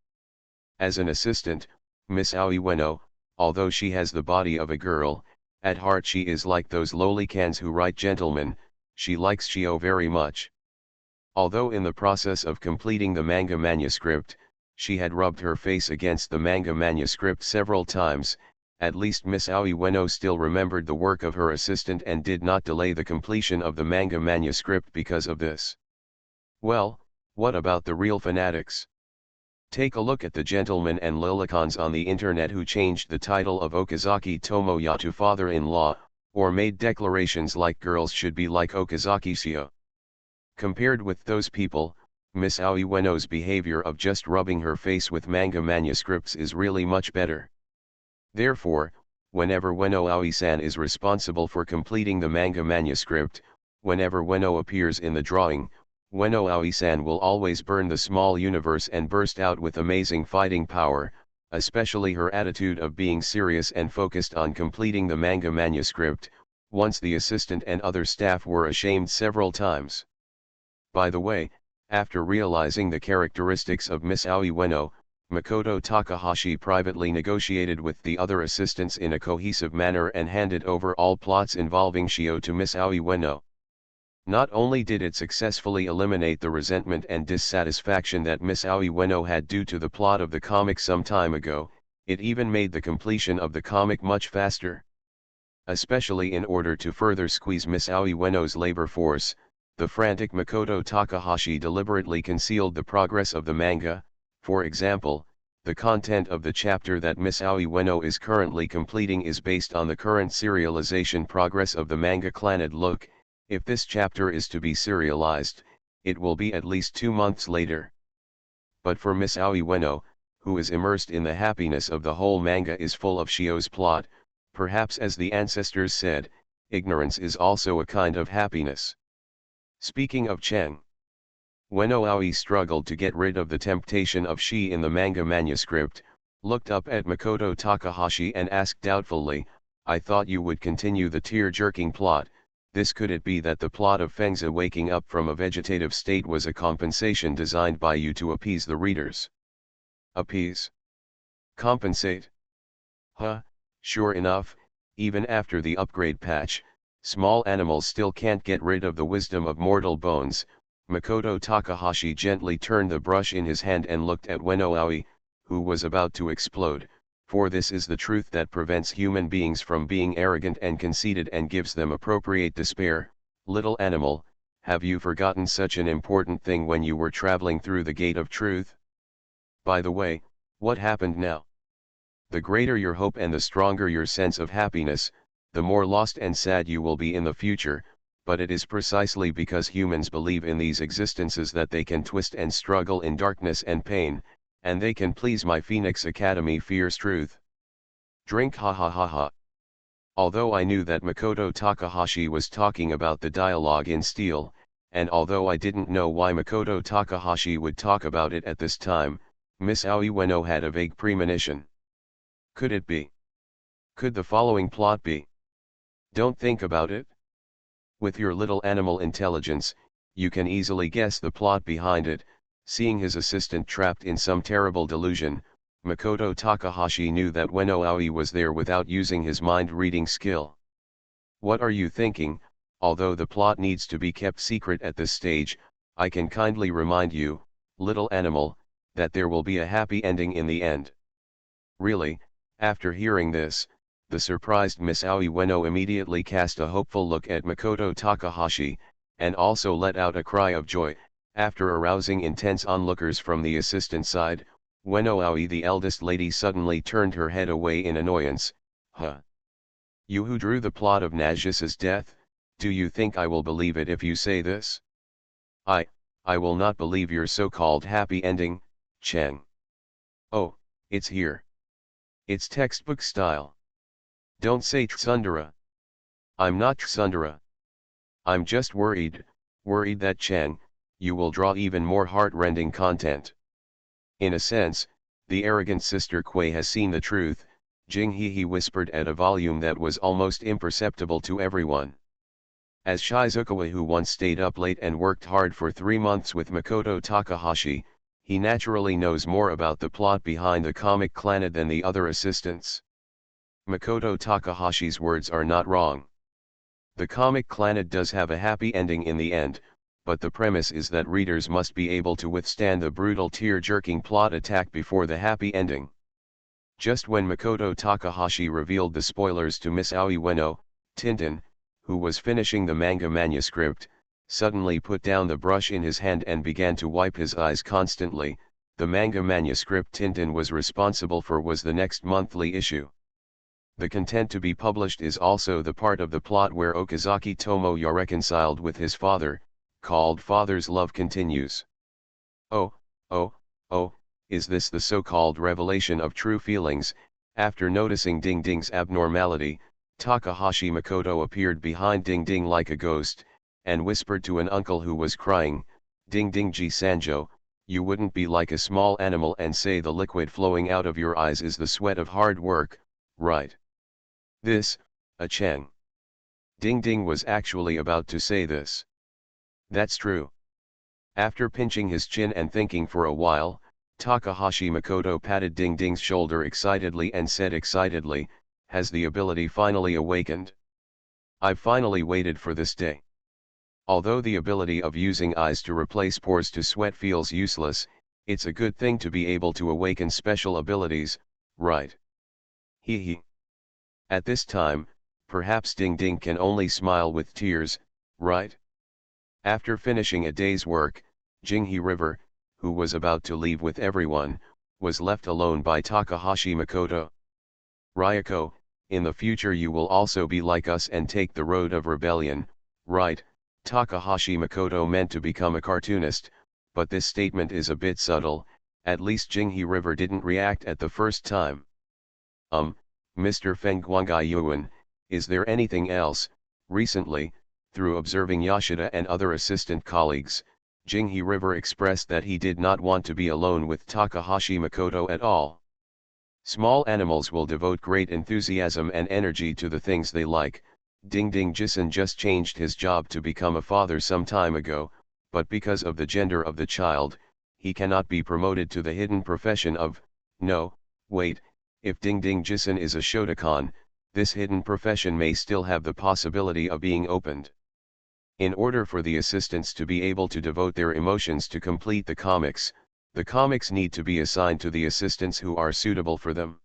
As an assistant, Miss Aoi Ueno, although she has the body of a girl, at heart she is like those lowly cans who write gentlemen. She likes Gio very much. Although in the process of completing the manga manuscript, she had rubbed her face against the manga manuscript several times, at least Miss Aoi Ueno still remembered the work of her assistant and did not delay the completion of the manga manuscript because of this. Well, what about the real fanatics? Take a look at the gentlemen and lilicons on the internet who changed the title of Okazaki Tomoya to father-in-law, or made declarations like girls should be like Okazaki Shio. Compared with those people, Miss Aoi Ueno's behavior of just rubbing her face with manga manuscripts is really much better. Therefore, whenever Ueno Aoi-san is responsible for completing the manga manuscript, whenever Ueno appears in the drawing, Ueno Aoi-san will always burn the small universe and burst out with amazing fighting power, especially her attitude of being serious and focused on completing the manga manuscript, once the assistant and other staff were ashamed several times. By the way, after realizing the characteristics of Miss Aoi Ueno, Makoto Takahashi privately negotiated with the other assistants in a cohesive manner and handed over all plots involving Shio to Miss Aoi Ueno. Not only did it successfully eliminate the resentment and dissatisfaction that Miss Aoi Ueno had due to the plot of the comic some time ago, it even made the completion of the comic much faster. Especially in order to further squeeze Miss Aoi Ueno's labor force, the frantic Makoto Takahashi deliberately concealed the progress of the manga. For example, the content of the chapter that Miss Aoi Ueno is currently completing is based on the current serialization progress of the manga Clannad Look. If this chapter is to be serialized, it will be at least 2 months later. But for Miss Aoi Ueno, who is immersed in the happiness of the whole manga is full of Shio's plot, perhaps as the ancestors said, ignorance is also a kind of happiness. Speaking of Cheng, Ueno Aoi struggled to get rid of the temptation of she in the manga manuscript, looked up at Makoto Takahashi and asked doubtfully, "I thought you would continue the tear-jerking plot. Could it be that the plot of Fengza waking up from a vegetative state was a compensation designed by you to appease the readers?" Appease? Compensate? Huh, sure enough, even after the upgrade patch, small animals still can't get rid of the wisdom of mortal bones. Makoto Takahashi gently turned the brush in his hand and looked at Ueno Aoi, who was about to explode, for this is the truth that prevents human beings from being arrogant and conceited and gives them appropriate despair. Little animal, have you forgotten such an important thing when you were traveling through the gate of truth? By the way, what happened now? The greater your hope and the stronger your sense of happiness, the more lost and sad you will be in the future, but it is precisely because humans believe in these existences that they can twist and struggle in darkness and pain, and they can please my Phoenix Academy fierce truth. Drink ha ha ha ha. Although I knew that Makoto Takahashi was talking about the dialogue in Steel, and although I didn't know why Makoto Takahashi would talk about it at this time, Miss Aoi Ueno had a vague premonition. Could it be? Could the following plot be? Don't think about it. With your little animal intelligence, you can easily guess the plot behind it. Seeing his assistant trapped in some terrible delusion, Makoto Takahashi knew that Ueno Aoi was there without using his mind-reading skill. What are you thinking? Although the plot needs to be kept secret at this stage, I can kindly remind you, little animal, that there will be a happy ending in the end. Really, after hearing this, the surprised Miss Aoi Ueno immediately cast a hopeful look at Makoto Takahashi, and also let out a cry of joy. After arousing intense onlookers from the assistant side, Ueno Aoi the eldest lady suddenly turned her head away in annoyance. Huh? You who drew the plot of Nagisa's death, do you think I will believe it if you say this? I will not believe your so-called happy ending, Cheng. Oh, it's here. It's textbook style. Don't say Tsundere. I'm not Tsundere. I'm just worried that Cheng, you will draw even more heart-rending content. In a sense, the arrogant sister Kuei has seen the truth, Jing He whispered at a volume that was almost imperceptible to everyone. As Shizukawa, who once stayed up late and worked hard for 3 months with Makoto Takahashi, he naturally knows more about the plot behind the comic Clannad than the other assistants. Makoto Takahashi's words are not wrong. The comic Clannad does have a happy ending in the end, but the premise is that readers must be able to withstand the brutal tear-jerking plot attack before the happy ending. Just when Makoto Takahashi revealed the spoilers to Miss Aoi Ueno, Tintin, who was finishing the manga manuscript, suddenly put down the brush in his hand and began to wipe his eyes constantly. The manga manuscript Tintin was responsible for was the next monthly issue. The content to be published is also the part of the plot where Okazaki Tomoya reconciled with his father, called Father's Love Continues. Oh, is this the so-called revelation of true feelings? After noticing Ding Ding's abnormality, Takahashi Makoto appeared behind Ding Ding like a ghost, and whispered to an uncle who was crying, "Ding Ding Ji Sanjo, you wouldn't be like a small animal and say the liquid flowing out of your eyes is the sweat of hard work, right?" This, a Cheng. Ding Ding was actually about to say this. That's true. After pinching his chin and thinking for a while, Takahashi Makoto patted Ding Ding's shoulder excitedly and said excitedly, "Has the ability finally awakened? I've finally waited for this day." Although the ability of using eyes to replace pores to sweat feels useless, it's a good thing to be able to awaken special abilities, right? Hee hee. At this time, perhaps Ding Ding can only smile with tears, right? After finishing a day's work, Jinghee River, who was about to leave with everyone, was left alone by Takahashi Makoto. "Ryoko, in the future you will also be like us and take the road of rebellion, right?" Takahashi Makoto meant to become a cartoonist, but this statement is a bit subtle. At least Jinghee River didn't react at the first time. Mr. Feng Guangai Yuan, is there anything else? Recently, through observing Yoshida and other assistant colleagues, Jinghee River expressed that he did not want to be alone with Takahashi Makoto at all. Small animals will devote great enthusiasm and energy to the things they like. Ding Ding Jisan just changed his job to become a father some time ago, but because of the gender of the child, he cannot be promoted to the hidden profession of, no, wait, if Ding Ding Jisan is a Shotokan, this hidden profession may still have the possibility of being opened. In order for the assistants to be able to devote their emotions to complete the comics need to be assigned to the assistants who are suitable for them.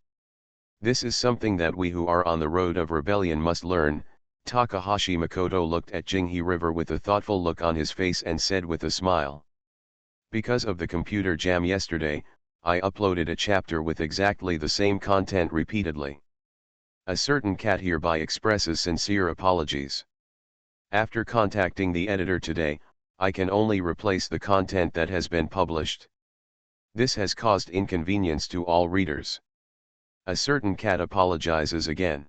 This is something that we who are on the road of rebellion must learn. Takahashi Makoto looked at Jinghee River with a thoughtful look on his face and said with a smile, "Because of the computer jam yesterday, I uploaded a chapter with exactly the same content repeatedly. A certain cat hereby expresses sincere apologies. After contacting the editor today, I can only replace the content that has been published. This has caused inconvenience to all readers. A certain cat apologizes again."